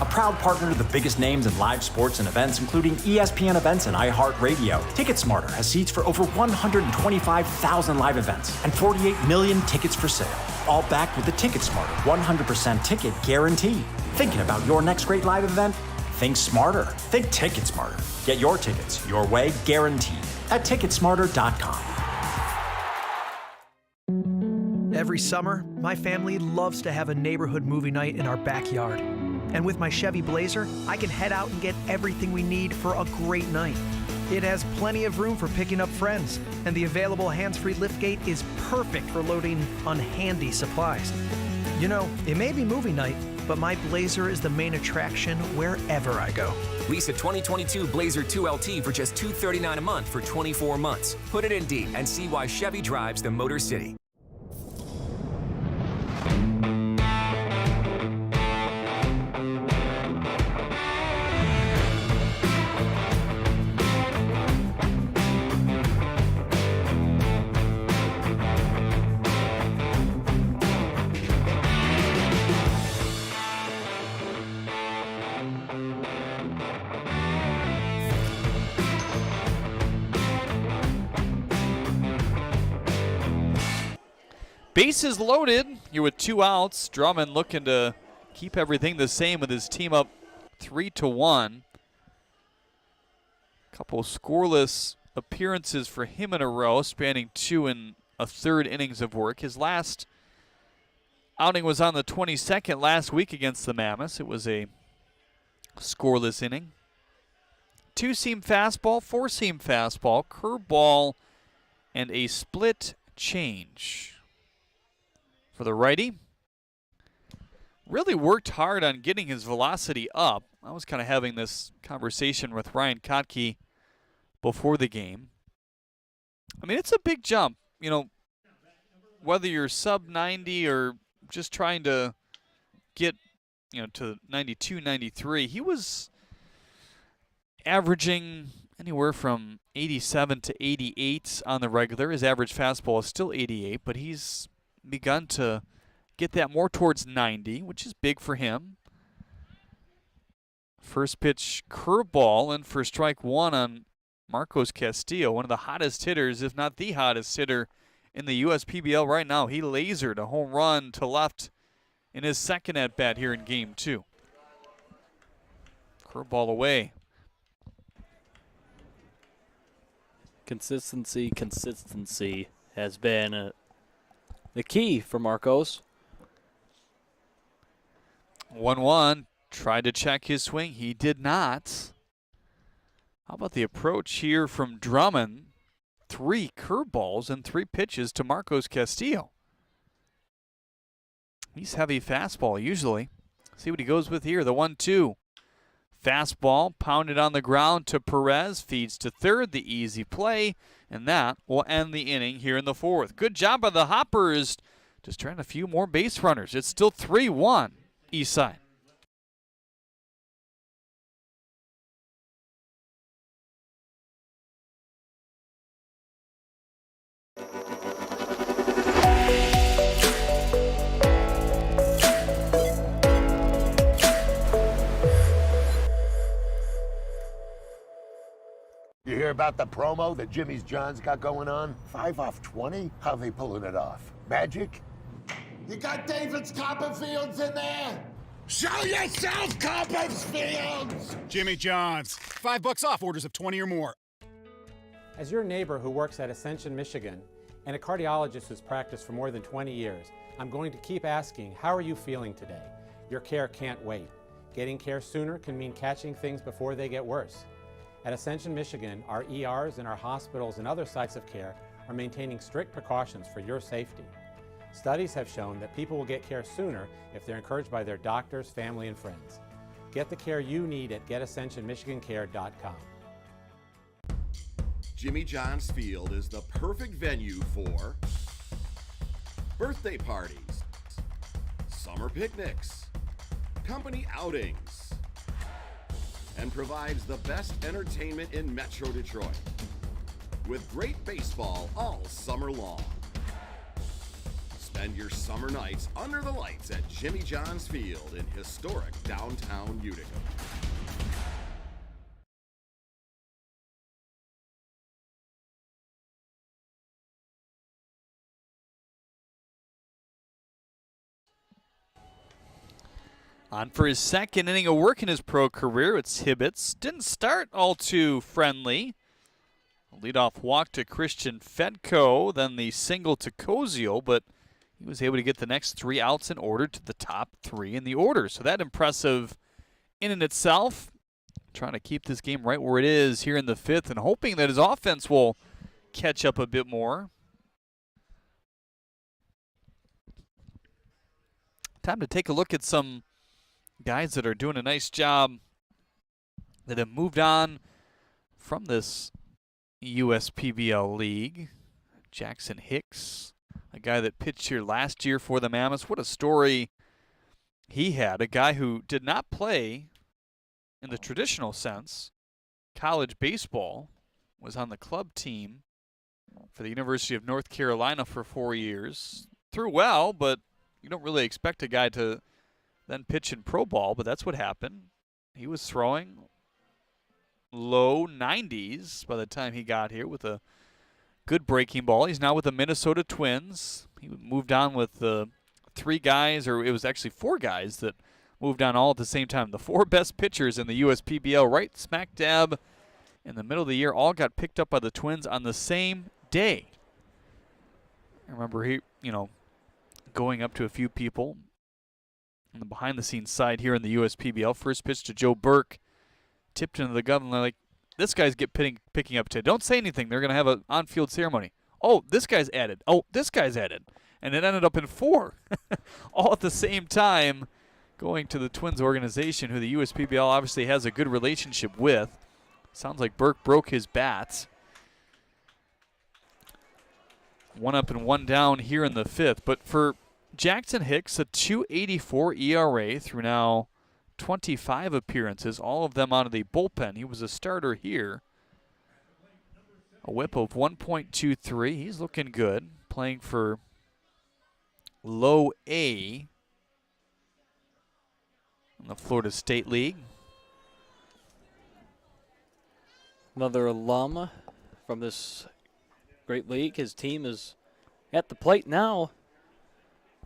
A proud partner to the biggest names in live sports and events, including ESPN events and iHeartRadio. Ticket Smarter has seats for over 125,000 live events and 48 million tickets for sale. All backed with the Ticket Smarter 100% ticket guarantee. Thinking about your next great live event? Think smarter. Think Ticket Smarter. Get your tickets your way, guaranteed at Ticketsmarter.com. Every summer, my family loves to have a neighborhood movie night in our backyard. And with my Chevy Blazer, I can head out and get everything we need for a great night. It has plenty of room for picking up friends, and the available hands-free liftgate is perfect for loading unhandy supplies. You know, it may be movie night, but my Blazer is the main attraction wherever I go. Lease a 2022 Blazer 2LT for just $239 a month for 24 months. Put it in D and see why Chevy drives the Motor City. Bases loaded. Here with 2 outs. Drummond looking to keep everything the same with his team up 3-1. Couple scoreless appearances for him in a row, spanning 2 1/3 innings of work. His last outing was on the 22nd last week against the Mammoths. It was a scoreless inning. 2-seam fastball, 4-seam fastball, curveball, and a split change. For the righty, really worked hard on getting his velocity up. I was kind of having this conversation with Ryan Kotke before the game. I mean, it's a big jump, you know, whether you're sub 90 or just trying to get, you know, to 92, 93. He was averaging anywhere from 87 to 88 on the regular. His average fastball is still 88, but he's begun to get that more towards 90, which is big for him. First pitch curveball, and for strike 1 on Marcos Castillo, one of the hottest hitters, if not the hottest hitter in the USPBL right now. He lasered a home run to left in his second at-bat here in Game 2. Curveball away. Consistency has been the key for Marcos. 1-1. Tried to check his swing. He did not. How about the approach here from Drummond? 3 curveballs and 3 pitches to Marcos Castillo. He's heavy fastball usually. See what he goes with here. The 1-2. Fastball pounded on the ground to Perez. Feeds to third. The easy play. And that will end the inning here in the 4th. Good job by the Hoppers. Just trying a few more base runners. It's still 3-1 Eastside. You hear about the promo that Jimmy's John's got going on? 5 off 20? How they pulling it off? Magic? You got David's Copperfields in there? Show yourself, Copperfields! Jimmy John's. $5 off orders of 20 or more. As your neighbor who works at Ascension, Michigan, and a cardiologist who's practiced for more than 20 years, I'm going to keep asking, how are you feeling today? Your care can't wait. Getting care sooner can mean catching things before they get worse. At Ascension, Michigan, our ERs and our hospitals and other sites of care are maintaining strict precautions for your safety. Studies have shown that people will get care sooner if they're encouraged by their doctors, family, and friends. Get the care you need at getascensionmichigancare.com. Jimmy John's Field is the perfect venue for birthday parties, summer picnics, company outings, and provides the best entertainment in Metro Detroit with great baseball all summer long. Spend your summer nights under the lights at Jimmy John's Field in historic downtown Utica. On for his second inning of work in his pro career, it's Hibbets. Didn't start all too friendly. A leadoff walk to Christian Fedko, then the single to Kozio, but he was able to get the next 3 outs in order to the top 3 in the order. So that impressive in and itself. Trying to keep this game right where it is here in the 5th and hoping that his offense will catch up a bit more. Time to take a look at some guys that are doing a nice job that have moved on from this USPBL league. Jackson Hicks, a guy that pitched here last year for the Mammoths. What a story he had. A guy who did not play in the traditional sense college baseball, was on the club team for the University of North Carolina for 4 years. Threw well, but you don't really expect a guy to then pitch in pro ball, but that's what happened. He was throwing low 90s by the time he got here with a good breaking ball. He's now with the Minnesota Twins. He moved on with 3 guys, or it was actually 4 guys that moved on all at the same time. The 4 best pitchers in the USPBL, right smack dab in the middle of the year, all got picked up by the Twins on the same day. I remember going up to a few people on the behind-the-scenes side here in the USPBL. First pitch to Joe Burke, tipped into the glove, and they're like, this guy's picking up today. Don't say anything. They're going to have an on-field ceremony. Oh, this guy's added. Oh, this guy's added. And it ended up in 4 all at the same time going to the Twins organization, who the USPBL obviously has a good relationship with. Sounds like Burke broke his bat. 1 up and 1 down here in the 5th. But for Jackson Hicks, a 2.84 ERA through now 25 appearances, all of them out of the bullpen. He was a starter here. A whip of 1.23. He's looking good, playing for Low A in the Florida State League. Another alum from this great league. His team is at the plate now.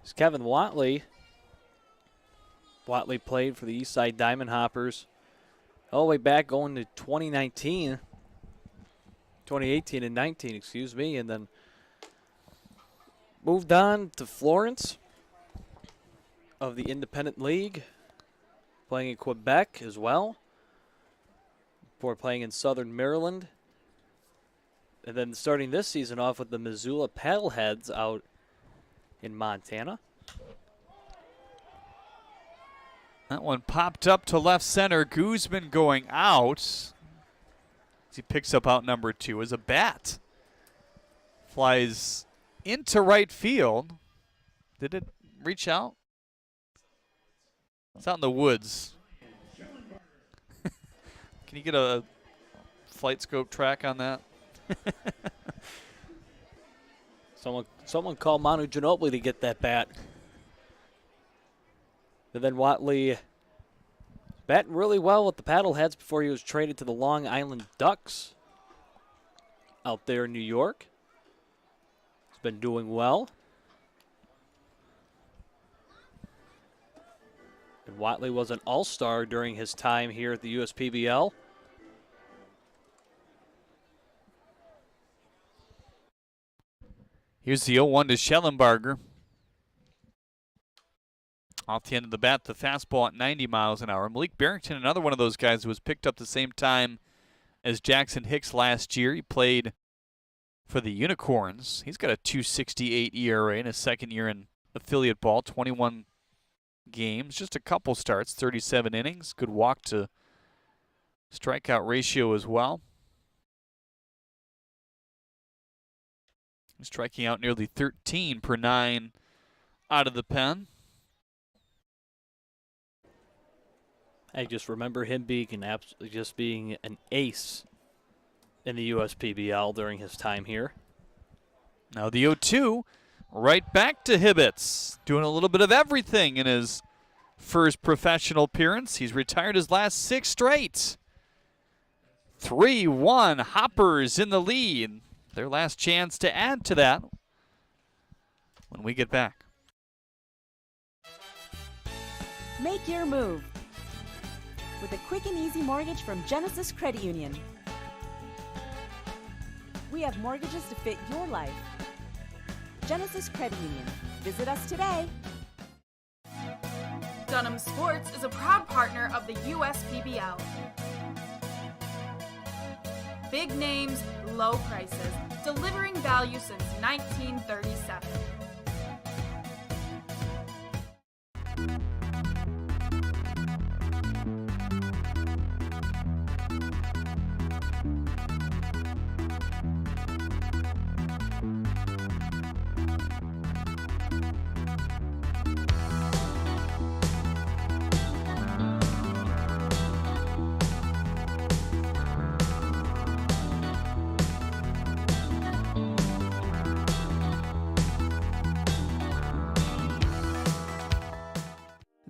It's Kevin Watley. Watley played for the Eastside Diamond Hoppers all the way back going to 2018 and 19, excuse me, and then moved on to Florence of the Independent League, playing in Quebec as well, before playing in Southern Maryland, and then starting this season off with the Missoula Paddleheads out in Montana. That one popped up to left center. Guzman going out as he picks up out number 2 as a bat flies into right field. Did it reach out? It's out in the woods. Can you get a flight scope track on that? Someone call Manu Ginobili to get that bat. And then Watley batting really well with the Paddleheads before he was traded to the Long Island Ducks out there in New York. He's been doing well. And Watley was an all-star during his time here at the USPBL. Here's the 0-1 to Schellenbarger. Off the end of the bat, the fastball at 90 miles an hour. Malik Barrington, another one of those guys who was picked up the same time as Jackson Hicks last year. He played for the Unicorns. He's got a 2.68 ERA in his second year in affiliate ball, 21 games, just a couple starts, 37 innings. Good walk to strikeout ratio as well. He's striking out nearly 13 per 9 out of the pen. I just remember him being being an ace in the USPBL during his time here. Now the 0-2, right back to Hibbets, doing a little bit of everything in his first professional appearance. He's retired his last 6 straight. 3-1, Hoppers in the lead. Their last chance to add to that when we get back. Make your move with a quick and easy mortgage from Genesis Credit Union. We have mortgages to fit your life. Genesis Credit Union. Visit us today. Dunham Sports is a proud partner of the USPBL. Big names, low prices, delivering value since 1937.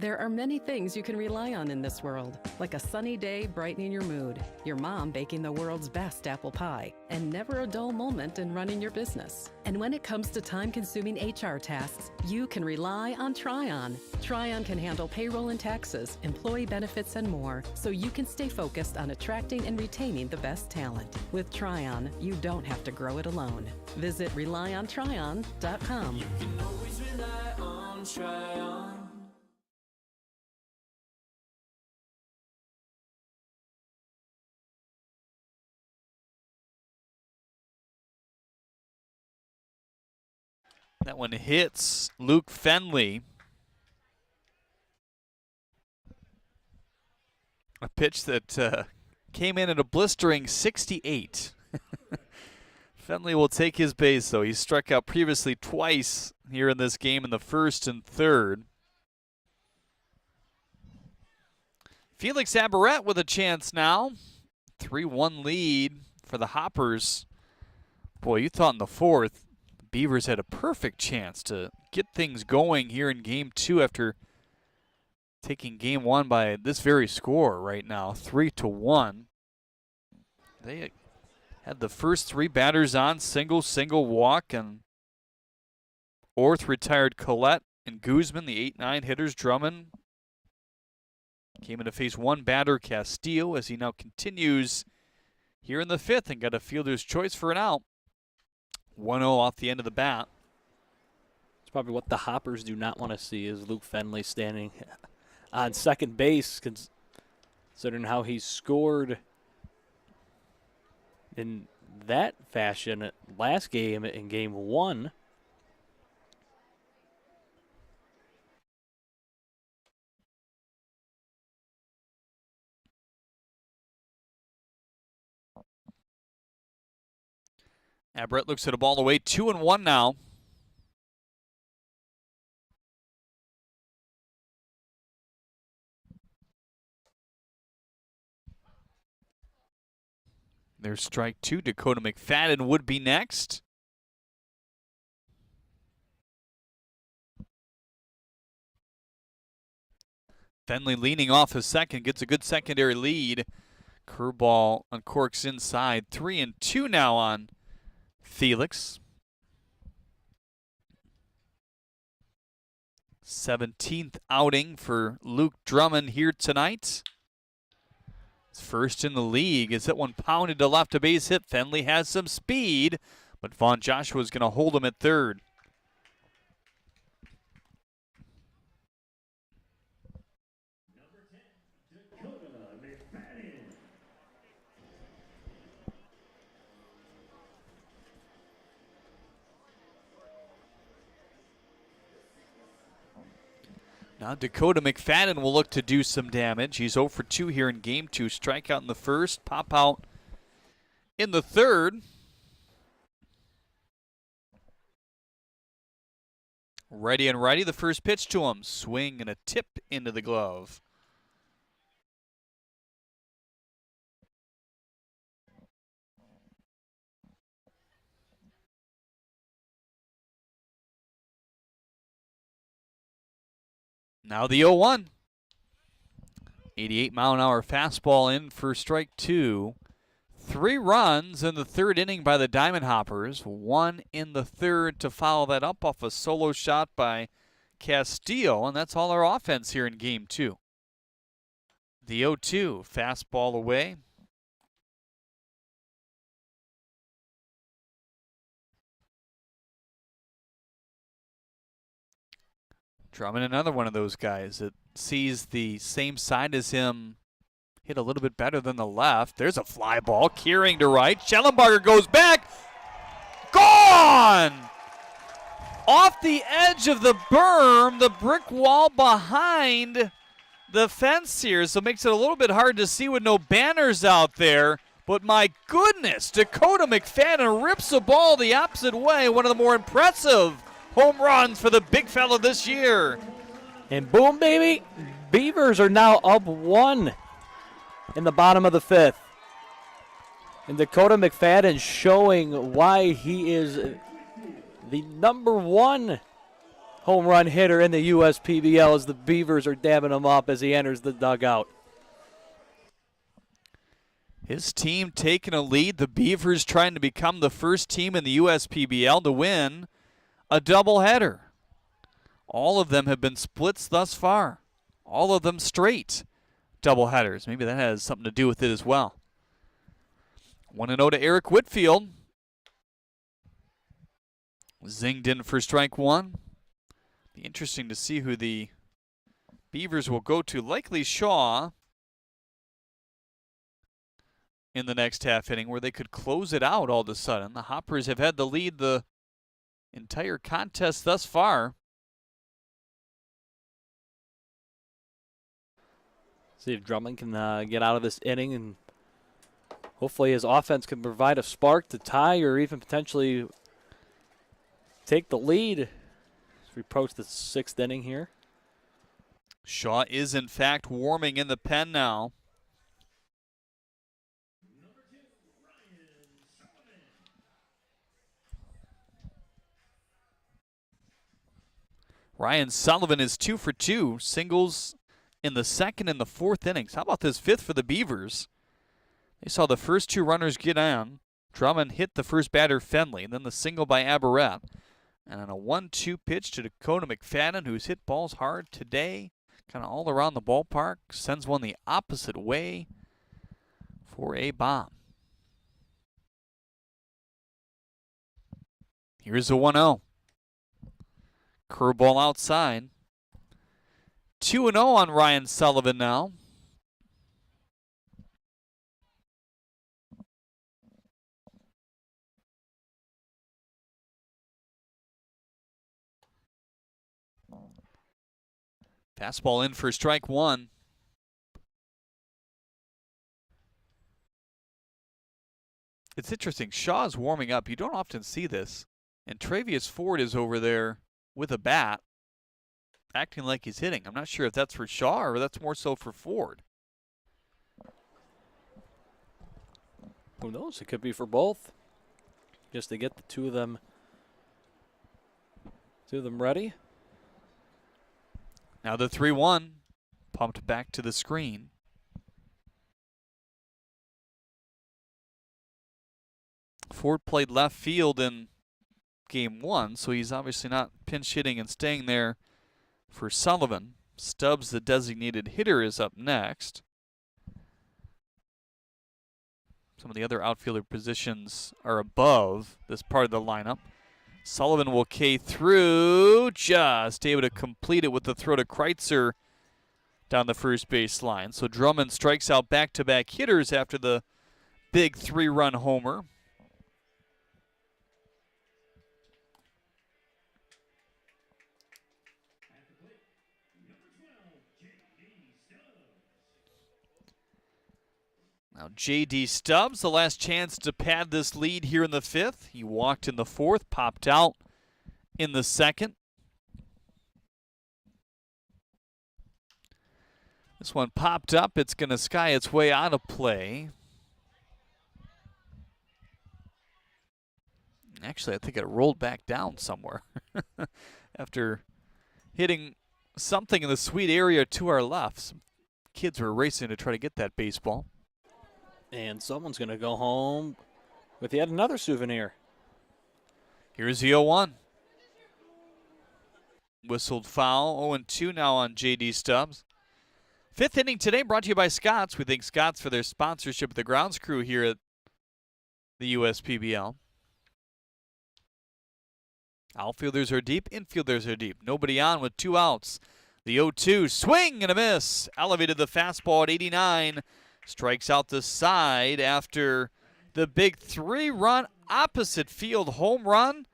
There are many things you can rely on in this world, like a sunny day brightening your mood, your mom baking the world's best apple pie, and never a dull moment in running your business. And when it comes to time-consuming HR tasks, you can rely on Tryon. Tryon can handle payroll and taxes, employee benefits, and more, so you can stay focused on attracting and retaining the best talent. With Tryon, you don't have to grow it alone. Visit RelyOnTryon.com. You can always rely on Tryon. That one hits Luke Fenley. A pitch that came in at a blistering 68. Fenley will take his base, though. He struck out previously twice here in this game in the first and third. Felix Aberrett with a chance now. 3-1 lead for the Hoppers. Boy, you thought in the fourth, Beavers had a perfect chance to get things going here in Game 2 after taking Game 1 by this very score right now, 3-1. They had the first three batters on, single walk, and Orth retired Collette and Guzman, the 8-9 hitters. Drummond came in to face one batter, Castillo, as he now continues here in the fifth and got a fielder's choice for an out. 1-0 off the end of the bat. It's probably what the Hoppers do not want to see is Luke Fenley standing on second base, considering how he scored in that fashion last game in Game 1. Aberrett looks at a ball away, 2-1 now. There's strike two. Dakota McFadden would be next. Fenley leaning off his second, gets a good secondary lead. Curveball uncorks inside. 3-2 now on Felix. 17th outing for Luke Drummond here tonight. It's first in the league. As that one pounded to left, a base hit. Fenley has some speed, but Vaughn Joshua is going to hold him at third. Now Dakota McFadden will look to do some damage. He's 0 for 2 here in Game 2. Strikeout in the first, pop out in the third. Ready and righty, the first pitch to him. Swing and a tip into the glove. Now the 0-1. 88-mile-an-hour fastball in for strike two. 3 runs in the third inning by the Diamond Hoppers. 1 in the third to follow that up off a solo shot by Castillo, and that's all our offense here in Game 2. The 0-2, fastball away. Drummond, another one of those guys that sees the same side as him hit a little bit better than the left. There's a fly ball, Kearing to right. Schellenbarger goes back. Gone! Off the edge of the berm, the brick wall behind the fence here, so it makes it a little bit hard to see with no banners out there. But my goodness, Dakota McFadden rips a ball the opposite way. One of the more impressive home runs for the big fella this year. And boom, baby, Beavers are now up 1 in the bottom of the fifth. And Dakota McFadden showing why he is the #1 home run hitter in the USPBL as the Beavers are dabbing him up as he enters the dugout. His team taking a lead. The Beavers trying to become the first team in the USPBL to win a doubleheader. All of them have been splits thus far. All of them straight doubleheaders. Maybe that has something to do with it as well. 1-0 to Eric Whitfield. Zinged in for strike one. Be interesting to see who the Beavers will go to. Likely Shaw in the next half inning, where they could close it out all of a sudden. The Hoppers have had the lead the entire contest thus far. See if Drummond can get out of this inning, and hopefully his offense can provide a spark to tie or even potentially take the lead as we approach the 6th inning here. Shaw is, in fact, warming in the pen now. Ryan Sullivan is 2 for 2, singles in the 2nd and the 4th innings. How about this 5th for the Beavers? They saw the first 2 runners get on. Drummond hit the first batter, Fenley, and then the single by Aberrett. And on a 1-2 pitch to Dakota McFadden, who's hit balls hard today, kind of all around the ballpark, sends one the opposite way for a bomb. Here's a 1-0. Curveball outside. 2-0 on Ryan Sullivan now. Fastball in for strike one. It's interesting. Shaw's warming up. You don't often see this. And Travius Ford is over there with a bat, acting like he's hitting. I'm not sure if that's for Shaw or that's more so for Ford. Who knows? It could be for both. Just to get the two of them ready. Now the 3-1 pumped back to the screen. Ford played left field in game 1, so he's obviously not pinch hitting and staying there for Sullivan. Stubbs, the designated hitter, is up next. Some of the other outfielder positions are above this part of the lineup. Sullivan will K through, just able to complete it with the throw to Kreitzer down the first base line. So Drummond strikes out back-to-back hitters after the big 3-run homer. Now J.D. Stubbs, the last chance to pad this lead here in the 5th. He walked in the 4th, popped out in the 2nd. This one popped up. It's going to sky its way out of play. Actually, I think it rolled back down somewhere after hitting something in the sweet area to our left. Some kids were racing to try to get that baseball. And someone's going to go home with yet another souvenir. Here's the 0-1. Whistled foul. 0-2 now on J.D. Stubbs. 5th inning today brought to you by Scott's. We thank Scott's for their sponsorship of the grounds crew here at the USPBL. Outfielders are deep. Infielders are deep. Nobody on with 2 outs. The 0-2 swing and a miss. Elevated the fastball at 89. Strikes out the side after the big 3-run opposite field home run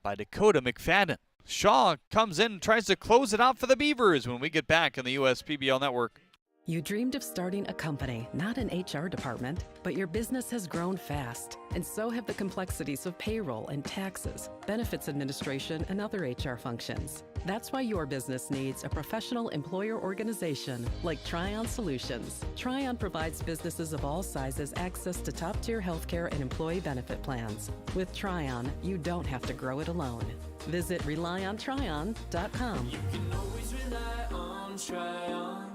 by Dakota McFadden. Shaw comes in and tries to close it out for the Beavers when we get back on the USPBL Network. You dreamed of starting a company, not an HR department, but your business has grown fast, and so have the complexities of payroll and taxes, benefits administration, and other HR functions. That's why your business needs a professional employer organization like Tryon Solutions. Tryon provides businesses of all sizes access to top-tier healthcare and employee benefit plans. With Tryon, you don't have to grow it alone. Visit RelyOnTryon.com. You can always rely on Tryon.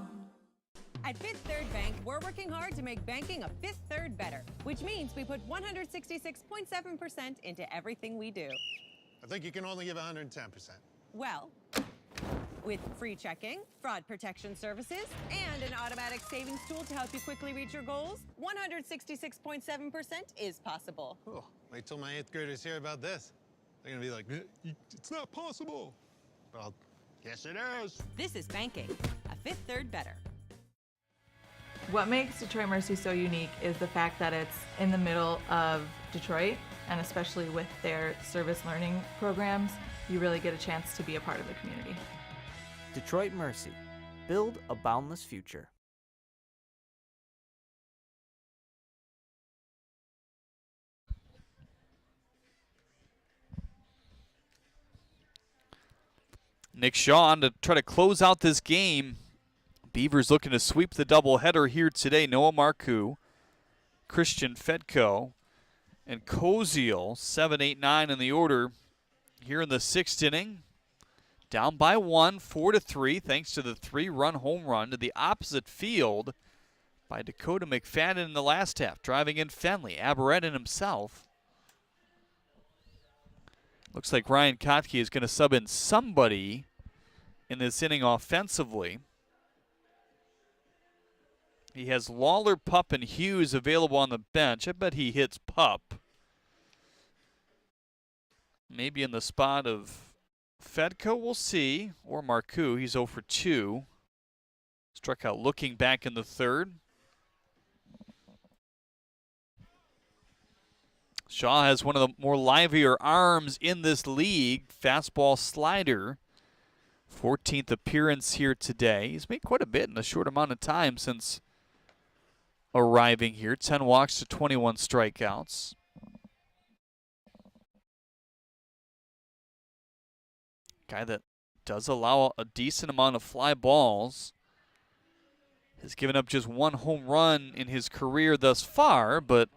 At Fifth Third Bank, we're working hard to make banking a Fifth Third better, which means we put 166.7% into everything we do. I think you can only give 110%. Well, with free checking, fraud protection services, and an automatic savings tool to help you quickly reach your goals, 166.7% is possible. Oh, wait till my 8th graders hear about this. They're gonna be like, it's not possible. Well, yes it is. This is banking, a Fifth Third better. What makes Detroit Mercy so unique is the fact that it's in the middle of Detroit, and especially with their service learning programs, you really get a chance to be a part of the community. Detroit Mercy. Build a boundless future. Nick Shaw on to try to close out this game. Beavers looking to sweep the doubleheader here today. Noah Marcoux, Christian Fedko, and Koziel, 7, 8, 9 in the order here in the 6th inning. Down by 1, 4-3, thanks to the 3-run home run to the opposite field by Dakota McFadden in the last half. Driving in Fenley, Aberrett himself. Looks like Ryan Kotke is going to sub in somebody in this inning offensively. He has Lawler, Pup, and Hughes available on the bench. I bet he hits Pup. Maybe in the spot of Fedko, we'll see. Or Marcoux, he's 0 for 2. Struck out looking back in the 3rd. Shaw has one of the more livelier arms in this league. Fastball slider. 14th appearance here today. He's made quite a bit in a short amount of time since arriving here. 10 walks to 21 strikeouts. Guy that does allow a decent amount of fly balls. Has given up just 1 home run in his career thus far, but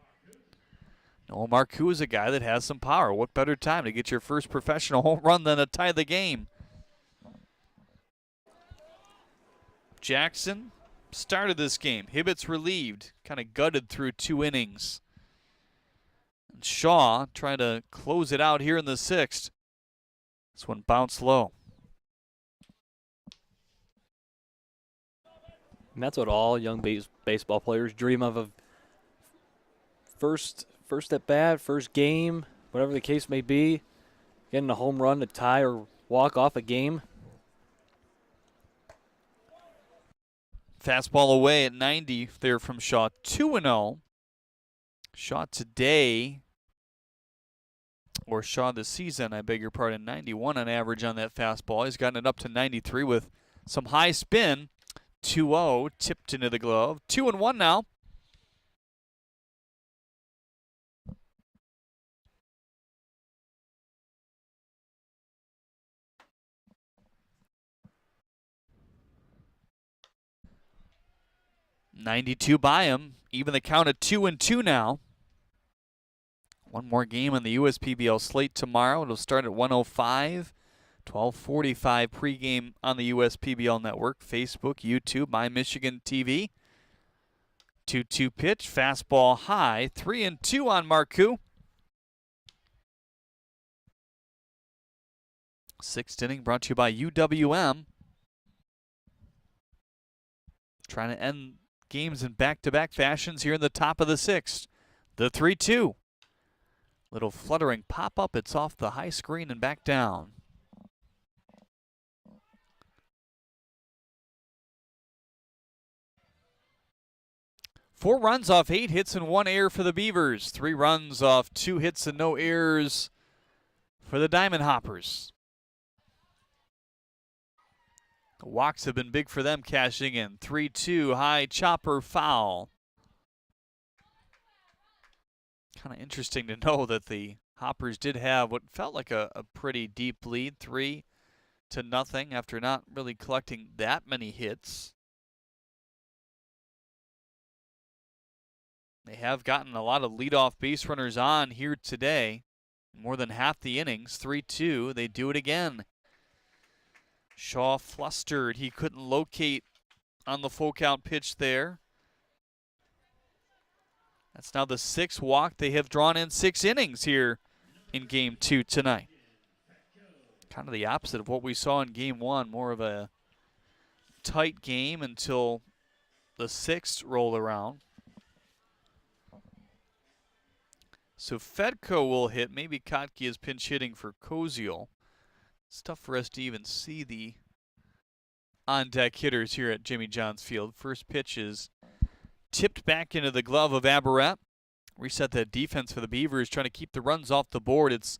Noah Marcoux is a guy that has some power. What better time to get your first professional home run than to tie the game? Jackson started this game. Hibbett's relieved, kind of gutted through 2 innings. And Shaw trying to close it out here in the 6th. This one bounced low. And that's what all young baseball players dream of. First at bat, first game, whatever the case may be, getting a home run to tie or walk off a game. Fastball away at 90 there from Shaw. 2-0. Shaw today, or Shaw this season, I beg your pardon, 91 on average on that fastball. He's gotten it up to 93 with some high spin. 2-0, tipped into the glove. 2-1 now. .92 by him. Even the count at 2-2 now. One more game on the USPBL slate tomorrow. It'll start at 1:05. 12:45 pregame on the USPBL network, Facebook, YouTube, My Michigan TV. 2-2 pitch, fastball high. 3-2 on Marcoux. 6th inning brought to you by UWM. Trying to end games in back-to-back fashions here in the top of the 6th. The 3-2. Little fluttering pop-up. It's off the high screen and back down. Four runs off 8 hits and 1 error for the Beavers. 3 runs off 2 hits and no errors for the Diamond Hoppers. The walks have been big for them, cashing in. 3-2, high chopper foul. Kind of interesting to know that the Hoppers did have what felt like a pretty deep lead, 3-0 after not really collecting that many hits. They have gotten a lot of leadoff base runners on here today. More than half the innings, 3-2. They do it again. Shaw flustered. He couldn't locate on the full count pitch there. That's now the 6th walk. They have drawn in 6 innings here in Game 2 tonight. Kind of the opposite of what we saw in Game 1. More of a tight game until the 6th roll around. So Fedko will hit. Maybe Kotke is pinch hitting for Koziel. It's tough for us to even see the on-deck hitters here at Jimmy John's Field. First pitch is tipped back into the glove of Aberrett. Reset that defense for the Beavers, trying to keep the runs off the board. It's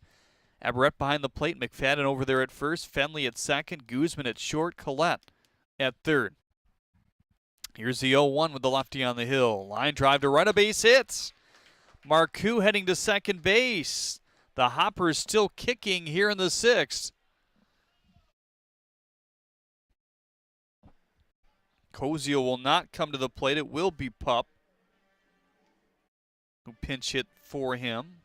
Aberrett behind the plate, McFadden over there at first, Fenley at second, Guzman at short, Collette at third. Here's the 0-1 with the lefty on the hill. Line drive to right, a base hits. Marcoux heading to second base. The Hoppers still kicking here in the 6th. Koziel will not come to the plate. It will be Pup who pinch hit for him.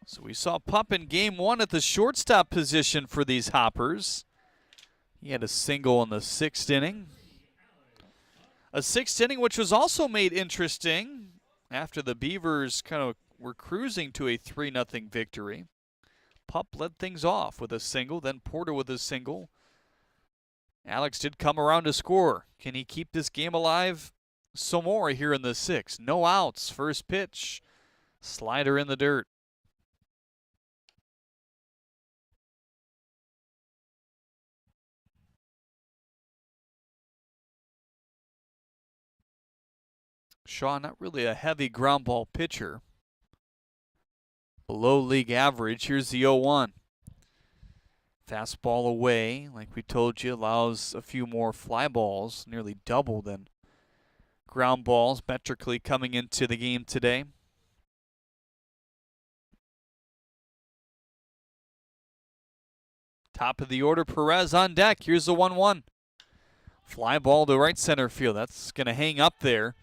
So we saw Pup in Game 1 at the shortstop position for these Hoppers. He had a single in the 6th inning. A 6th inning which was also made interesting after the Beavers kind of were cruising to a 3-0 victory. Pup led things off with a single, then Porter with a single. Alex did come around to score. Can he keep this game alive some more here in the 6th? No outs. First pitch. Slider in the dirt. Shaw, not really a heavy ground ball pitcher. Below league average. Here's the 0-1. Fastball away, like we told you, allows a few more fly balls, nearly double than ground balls, metrically coming into the game today. Top of the order, Perez on deck. Here's the 1-1. Fly ball to right center field. That's going to hang up there.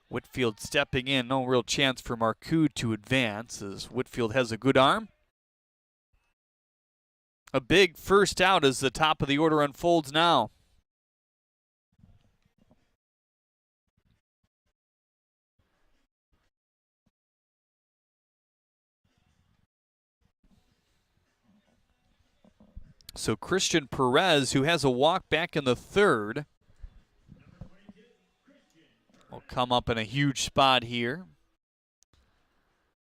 Whitfield stepping in. No real chance for Marcoux to advance as Whitfield has a good arm. A big first out as the top of the order unfolds now. So Christian Perez, who has a walk back in the 3rd, will come up in a huge spot here.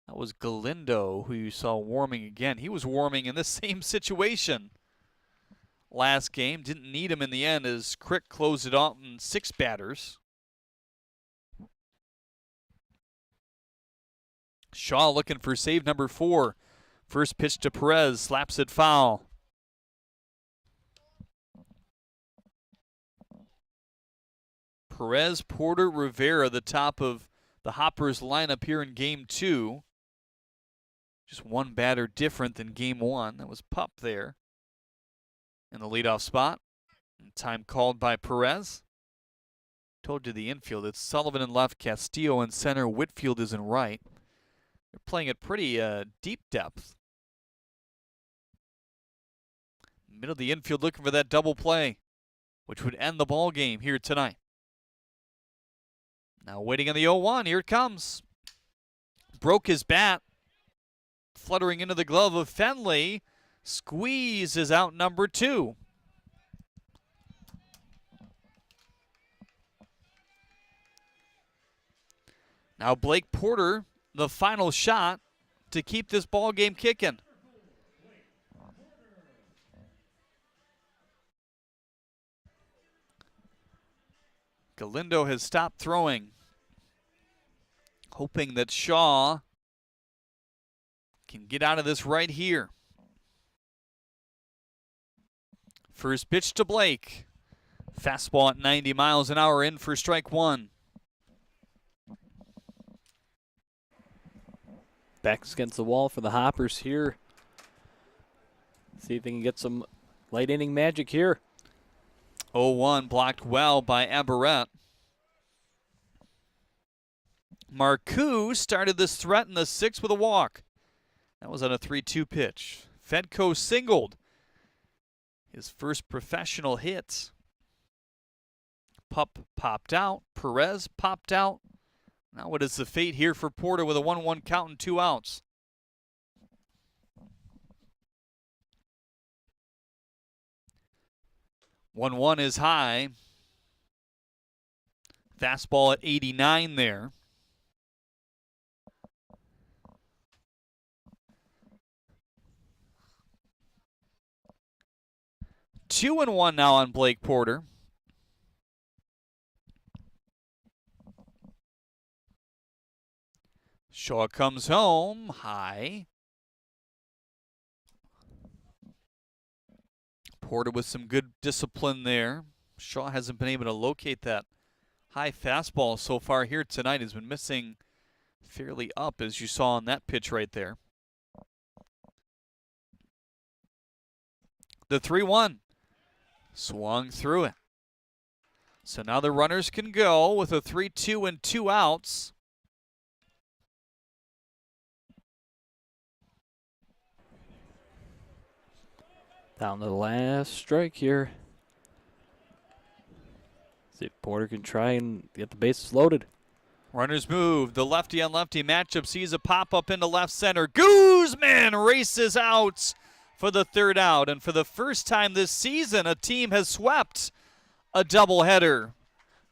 That was Galindo, who you saw warming again. He was warming in the same situation last game. Didn't need him in the end as Crick closed it off in 6 batters. Shaw looking for save number 4. First pitch to Perez, slaps it foul. Perez, Porter, Rivera, the top of the Hoppers lineup here in Game 2. Just one batter different than Game 1. That was Pup there in the leadoff spot. Time called by Perez. Told you the infield. It's Sullivan in left, Castillo in center, Whitfield is in right. They're playing at pretty deep depth. Middle of the infield looking for that double play, which would end the ball game here tonight. Now waiting on the 0-1. Here it comes. Broke his bat. Fluttering into the glove of Fenley. Squeeze is out number 2. Now Blake Porter, the final shot to keep this ball game kicking. Galindo has stopped throwing, hoping that Shaw can get out of this right here. First pitch to Blake. Fastball at 90 miles an hour, in for strike one. Backs against the wall for the Hoppers here. See if they can get some late inning magic here. 0-1 blocked well by Aberrett. Marcoux started this threat in the sixth with a walk. That was on a 3-2 pitch. Fedko singled. His first professional hit. Pup popped out. Perez popped out. Now what is the fate here for Porter with a 1-1 count and 2 outs? One is high. Fastball at 89 there. 2-1 now on Blake Porter. Shaw comes home, high. Porter with some good discipline there. Shaw hasn't been able to locate that high fastball so far here tonight. Has been missing fairly up, as you saw on that pitch right there. The 3-1. Swung through it. So now the runners can go with a 3-2 and 2 outs. Down to the last strike here. See if Porter can try and get the bases loaded. Runners move. The lefty on lefty matchup sees a pop up into left center. Guzman races out for the third out. And for the first time this season, a team has swept a doubleheader.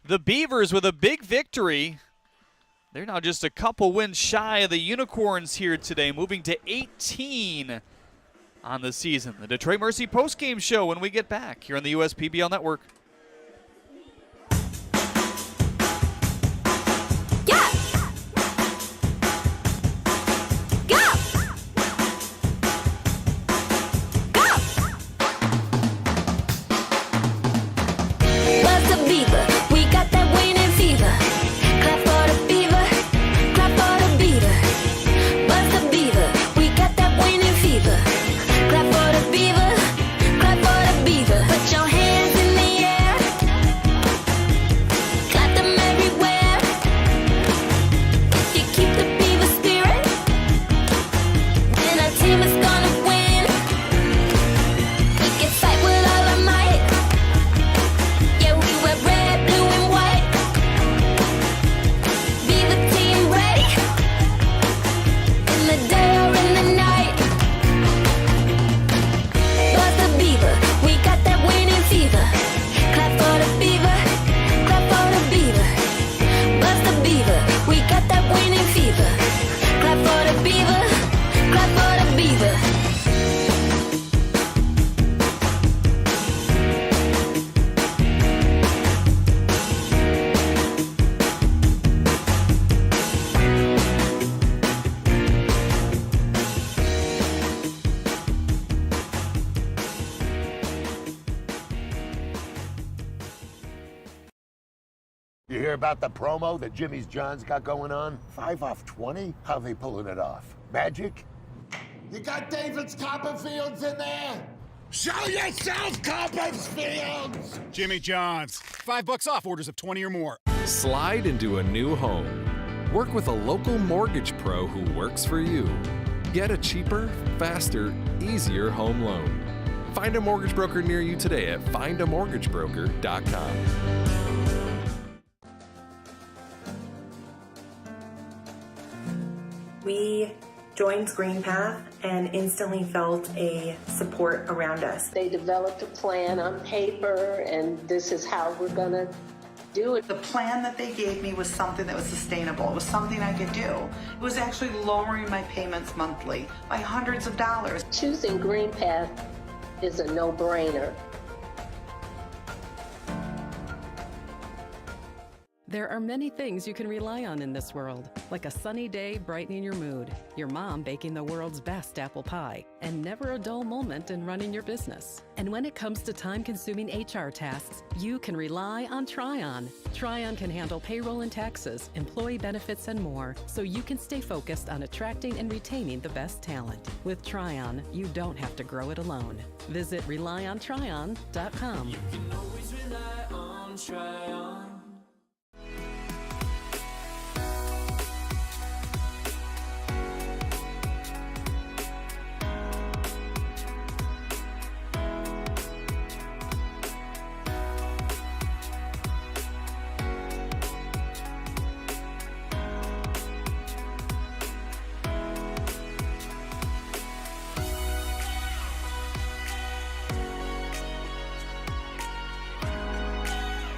The Beavers with a big victory. They're now just a couple wins shy of the Unicorns here today, moving to 18 on the season. The Detroit Mercy postgame show when we get back here on the USPBL Network. You hear about the promo that Jimmy's John's got going on? 5 off 20? How they pulling it off? Magic? You got David's Copperfields in there? Show yourself, Copperfields! Jimmy John's. $5 off orders of 20 or more. Slide into a new home. Work with a local mortgage pro who works for you. Get a cheaper, faster, easier home loan. Find a mortgage broker near you today at findamortgagebroker.com. We joined Green Path and instantly felt a support around us. They developed a plan on paper, and this is how we're going to do it. The plan that they gave me was something that was sustainable. It was something I could do. It was actually lowering my payments monthly by hundreds of dollars. Choosing Green Path is a no-brainer. There are many things you can rely on in this world, like a sunny day brightening your mood, your mom baking the world's best apple pie, and never a dull moment in running your business. And when it comes to time-consuming HR tasks, you can rely on Tryon. Tryon can handle payroll and taxes, employee benefits, and more, so you can stay focused on attracting and retaining the best talent. With Tryon, you don't have to grow it alone. Visit RelyOnTryon.com. You can always rely on Tryon.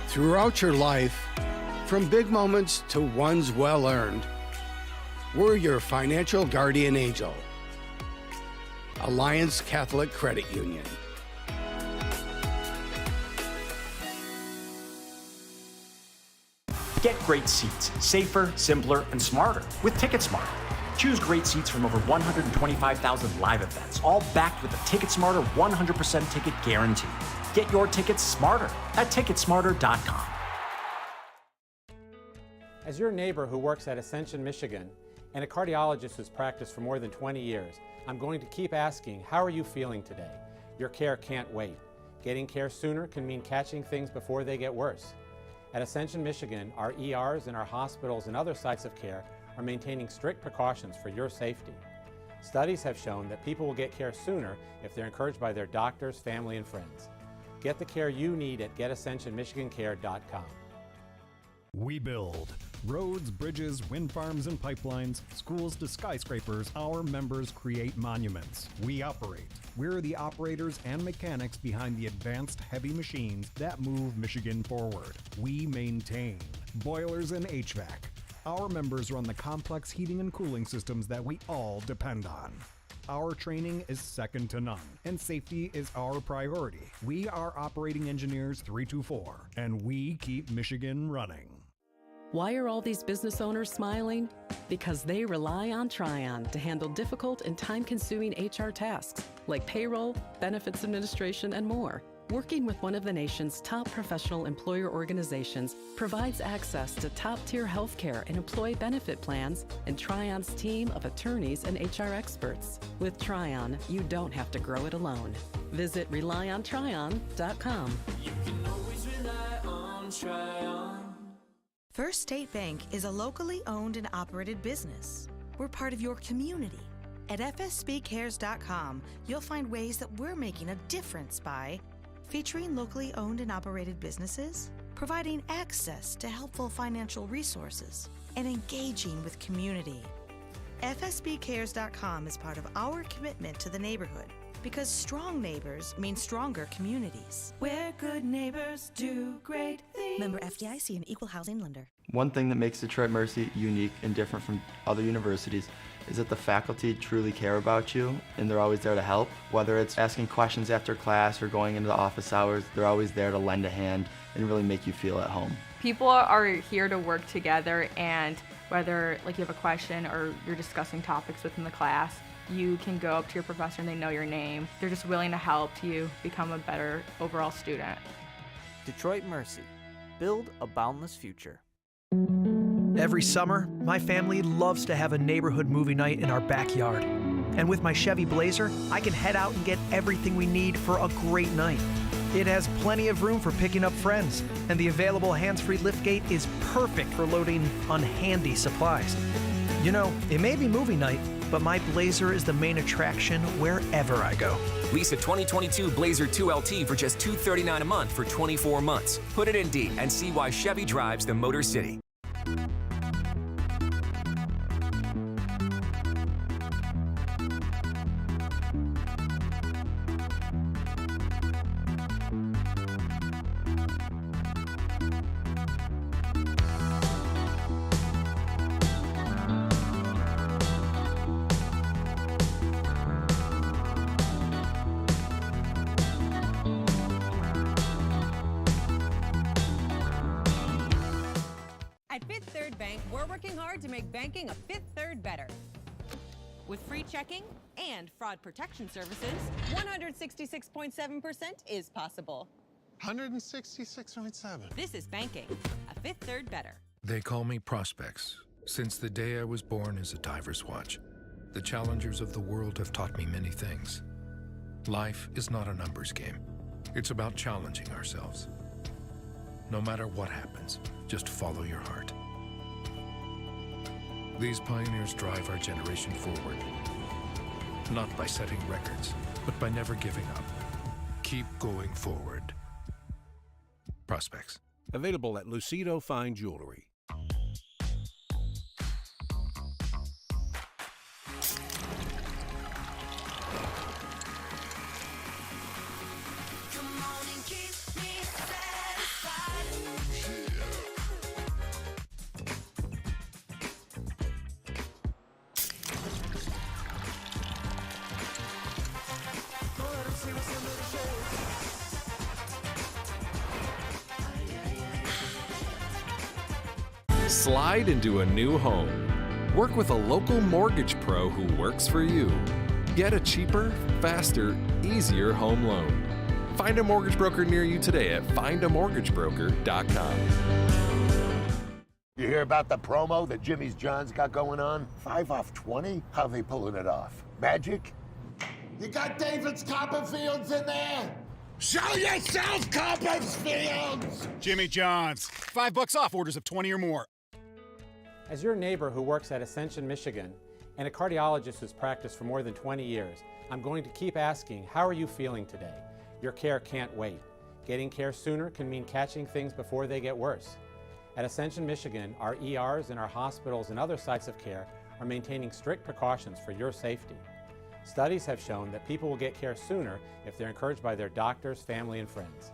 Throughout your life, from big moments to ones well-earned, we're your financial guardian angel. Alliance Catholic Credit Union. Get great seats, safer, simpler, and smarter with TicketSmarter. Choose great seats from over 125,000 live events, all backed with a TicketSmarter 100% ticket guarantee. Get your tickets smarter at Ticketsmarter.com. As your neighbor who works at Ascension, Michigan, and a cardiologist who's practiced for more than 20 years, I'm going to keep asking, how are you feeling today? Your care can't wait. Getting care sooner can mean catching things before they get worse. At Ascension, Michigan, our ERs and our hospitals and other sites of care are maintaining strict precautions for your safety. Studies have shown that people will get care sooner if they're encouraged by their doctors, family, and friends. Get the care you need at getascensionmichigancare.com. We build roads, bridges, wind farms, and pipelines, schools to skyscrapers. Our members create monuments. We operate. We're the operators and mechanics behind the advanced heavy machines that move Michigan forward. We maintain boilers and HVAC. Our members run the complex heating and cooling systems that we all depend on. Our training is second to none, and safety is our priority. We are Operating Engineers 324, and we keep Michigan running. Why are all these business owners smiling? Because they rely on Tryon to handle difficult and time-consuming HR tasks like payroll, benefits administration, and more. Working with one of the nation's top professional employer organizations provides access to top-tier healthcare and employee benefit plans and Tryon's team of attorneys and HR experts. With Tryon, you don't have to grow it alone. Visit RelyOnTryon.com. You can always rely on Tryon. First State Bank is a locally owned and operated business. We're part of your community. At FSBCares.com, you'll find ways that we're making a difference by featuring locally owned and operated businesses, providing access to helpful financial resources, and engaging with community. FSBCares.com is part of our commitment to the neighborhood because strong neighbors mean stronger communities. Where good neighbors do great things. Member FDIC and Equal Housing Lender. One thing that makes Detroit Mercy unique and different from other universities is that the faculty truly care about you and they're always there to help. Whether it's asking questions after class or going into the office hours, they're always there to lend a hand and really make you feel at home. People are here to work together, and whether you have a question or you're discussing topics within the class, you can go up to your professor and they know your name. They're just willing to help you become a better overall student. Detroit Mercy. Build a boundless future. Every summer, my family loves to have a neighborhood movie night in our backyard. And with my Chevy Blazer, I can head out and get everything we need for a great night. It has plenty of room for picking up friends, and the available hands-free liftgate is perfect for loading unhandy supplies. You know, it may be movie night, but my Blazer is the main attraction wherever I go. Lease a 2022 Blazer 2LT for just $239 a month for 24 months. Put it in D and see why Chevy drives the Motor City. At Fifth Third Bank, we're working hard to make banking a Fifth Third better. With free checking and fraud protection services, 166.7% is possible. 166.7. This is banking, a Fifth Third better. They call me Prospects. Since the day I was born as a diver's watch, the challengers of the world have taught me many things. Life is not a numbers game. It's about challenging ourselves. No matter what happens, just follow your heart. These pioneers drive our generation forward, not by setting records, but by never giving up. Keep going forward. Prospects. Available at Lucido Fine Jewelry. Slide into a new home. Work with a local mortgage pro who works for you. Get a cheaper, faster, easier home loan. Find a mortgage broker near you today at findamortgagebroker.com. You hear about the promo that Jimmy's John's got going on? 5 off 20? How they pulling it off? Magic? You got David's Copperfields in there? Show yourself, Copperfields! Jimmy John's. $5 off orders of 20 or more. As your neighbor who works at Ascension, Michigan, and a cardiologist who's practiced for more than 20 years, I'm going to keep asking, how are you feeling today? Your care can't wait. Getting care sooner can mean catching things before they get worse. At Ascension, Michigan, our ERs and our hospitals and other sites of care are maintaining strict precautions for your safety. Studies have shown that people will get care sooner if they're encouraged by their doctors, family, and friends.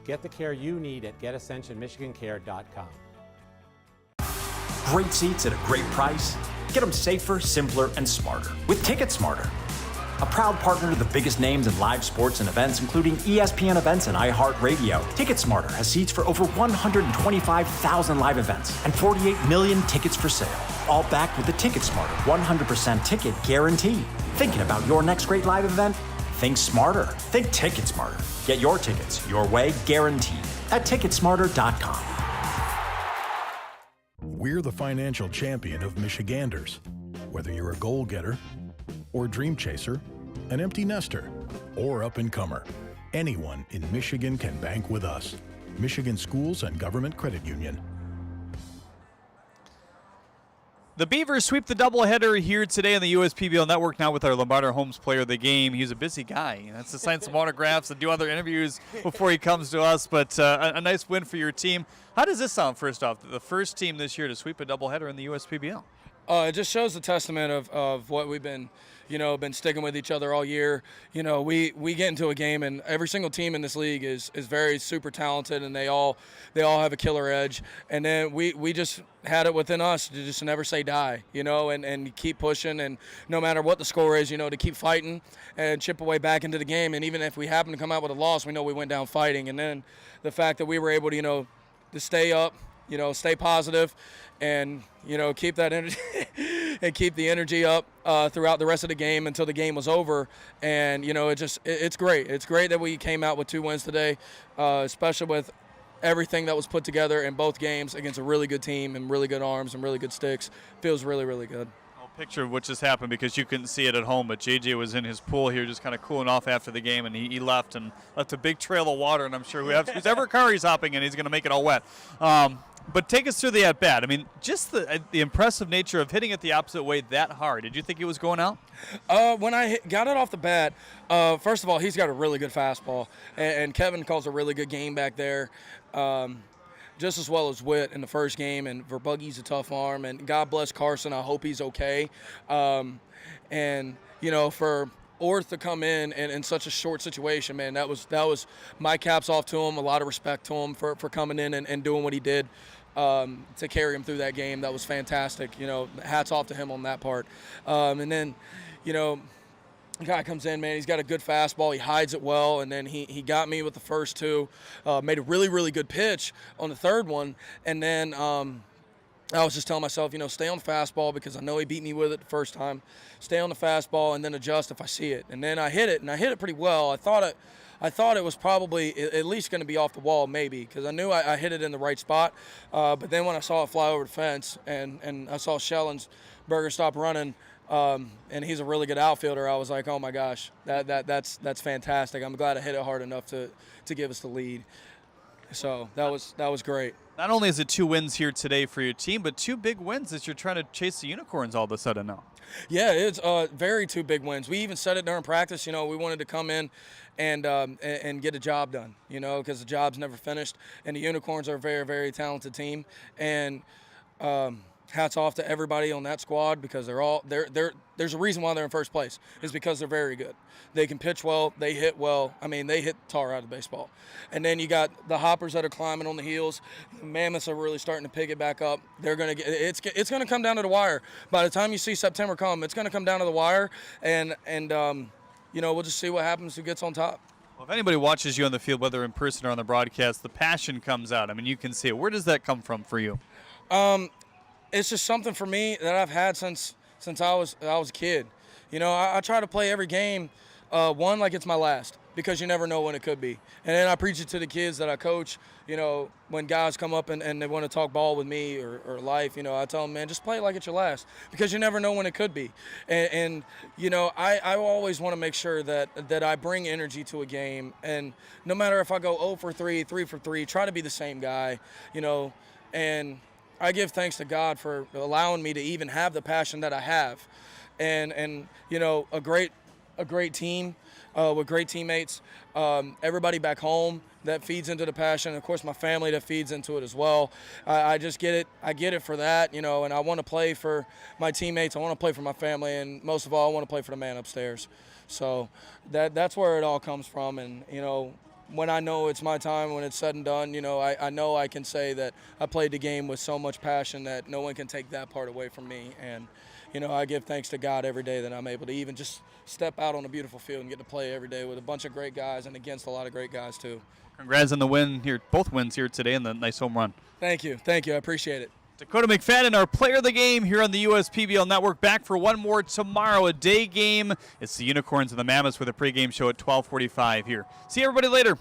Get the care you need at getascensionmichigancare.com. Great seats at a great price. Get them safer, simpler, and smarter with TicketSmarter. A proud partner to the biggest names in live sports and events, including ESPN events and iHeartRadio. TicketSmarter has seats for over 125,000 live events and 48 million tickets for sale. All backed with the TicketSmarter 100% ticket guarantee. Thinking about your next great live event? Think smarter. Think TicketSmarter. Get your tickets your way, guaranteed, at TicketSmarter.com. We're the financial champion of Michiganders. Whether you're a goal-getter or dream chaser, an empty nester, or up-and-comer, anyone in Michigan can bank with us. Michigan Schools and Government Credit Union. The Beavers sweep the doubleheader here today on the USPBL Network, now with our Lombardo Holmes player of the game. He's a busy guy. He has to sign some autographs and do other interviews before he comes to us, but a nice win for your team. How does this sound, first off, the first team this year to sweep a doubleheader in the USPBL? It just shows the testament of what we've been sticking with each other all year. We get into a game, and every single team in this league is very super talented, and they all have a killer edge. And then we just had it within us to just never say die, and keep pushing, and no matter what the score is, to keep fighting and chip away back into the game. And even if we happen to come out with a loss, we know we went down fighting. And then the fact that we were able to, to stay up, stay positive, and keep that energy and keep the energy up throughout the rest of the game until the game was over. And it's great. It's great that we came out with 2 wins today, especially with everything that was put together in both games against a really good team and really good arms and really good sticks. Feels really, really good. Picture of what just happened, because you couldn't see it at home, but JJ was in his pool here just kind of cooling off after the game, and he left a big trail of water, and I'm sure who's ever car he's hopping in, he's going to make it all wet. But take us through the at-bat. I mean, just the impressive nature of hitting it the opposite way that hard. Did you think he was going out? When I got it off the bat, first of all, he's got a really good fastball, and Kevin calls a really good game back there. Just as well as Witt in the first game, and Verbuggy's a tough arm, and God bless Carson. I hope he's okay. And for Orth to come in such a short situation, man, that was my caps off to him. A lot of respect to him for coming in and doing what he did to carry him through that game. That was fantastic. Hats off to him on that part. And then, the guy comes in, man, he's got a good fastball. He hides it well, and then he got me with the first 2, made a really, really good pitch on the third one, and then I was just telling myself, stay on the fastball because I know he beat me with it the first time. Stay on the fastball and then adjust if I see it. And then I hit it, and I hit it pretty well. I thought it was probably at least going to be off the wall, maybe, because I knew I hit it in the right spot. But then when I saw it fly over the fence and I saw Schellenberger stop running, and he's a really good outfielder, I was like, oh my gosh, that's fantastic. I'm glad I hit it hard enough to give us the lead. So that was great. Not only is it 2 wins here today for your team, but 2 big wins as you're trying to chase the Unicorns all of a sudden now. Yeah, it's very 2 big wins. We even said it during practice. We wanted to come in and get a job done. Because the job's never finished. And the Unicorns are a very, very talented team. And hats off to everybody on that squad because there's a reason why they're in first place. Is because they're very good. They can pitch well. They hit well. I mean, they hit tar out of baseball. And then you got the Hoppers that are climbing on the heels. The Mammoths are really starting to pick it back up. They're gonna get it's gonna come down to the wire. By the time you see September come, it's gonna come down to the wire. And we'll just see what happens. Who gets on top. Well, if anybody watches you on the field, whether in person or on the broadcast, the passion comes out. I mean, you can see it. Where does that come from for you? It's just something for me that I've had since I was a kid. I try to play every game, one like it's my last, because you never know when it could be. And then I preach it to the kids that I coach. When guys come up and they want to talk ball with me or life, I tell them, man, just play like it's your last, because you never know when it could be. And I always want to make sure that I bring energy to a game. And no matter if I go 0 for 3, 3 for 3, try to be the same guy, and I give thanks to God for allowing me to even have the passion that I have, and a great team with great teammates, everybody back home that feeds into the passion, and of course my family that feeds into it as well. I just get it. I get it for that, and I want to play for my teammates. I want to play for my family, and most of all, I want to play for the man upstairs. So that's where it all comes from, and when I know it's my time, when it's said and done, I know I can say that I played the game with so much passion that no one can take that part away from me. And, I give thanks to God every day that I'm able to even just step out on a beautiful field and get to play every day with a bunch of great guys and against a lot of great guys too. Congrats on the win here, both wins here today, and the nice home run. Thank you. I appreciate it. Dakota McFadden, our player of the game here on the USPBL Network. Back for one more tomorrow, a day game. It's the Unicorns and the Mammoths with a pregame show at 12:45 here. See everybody later.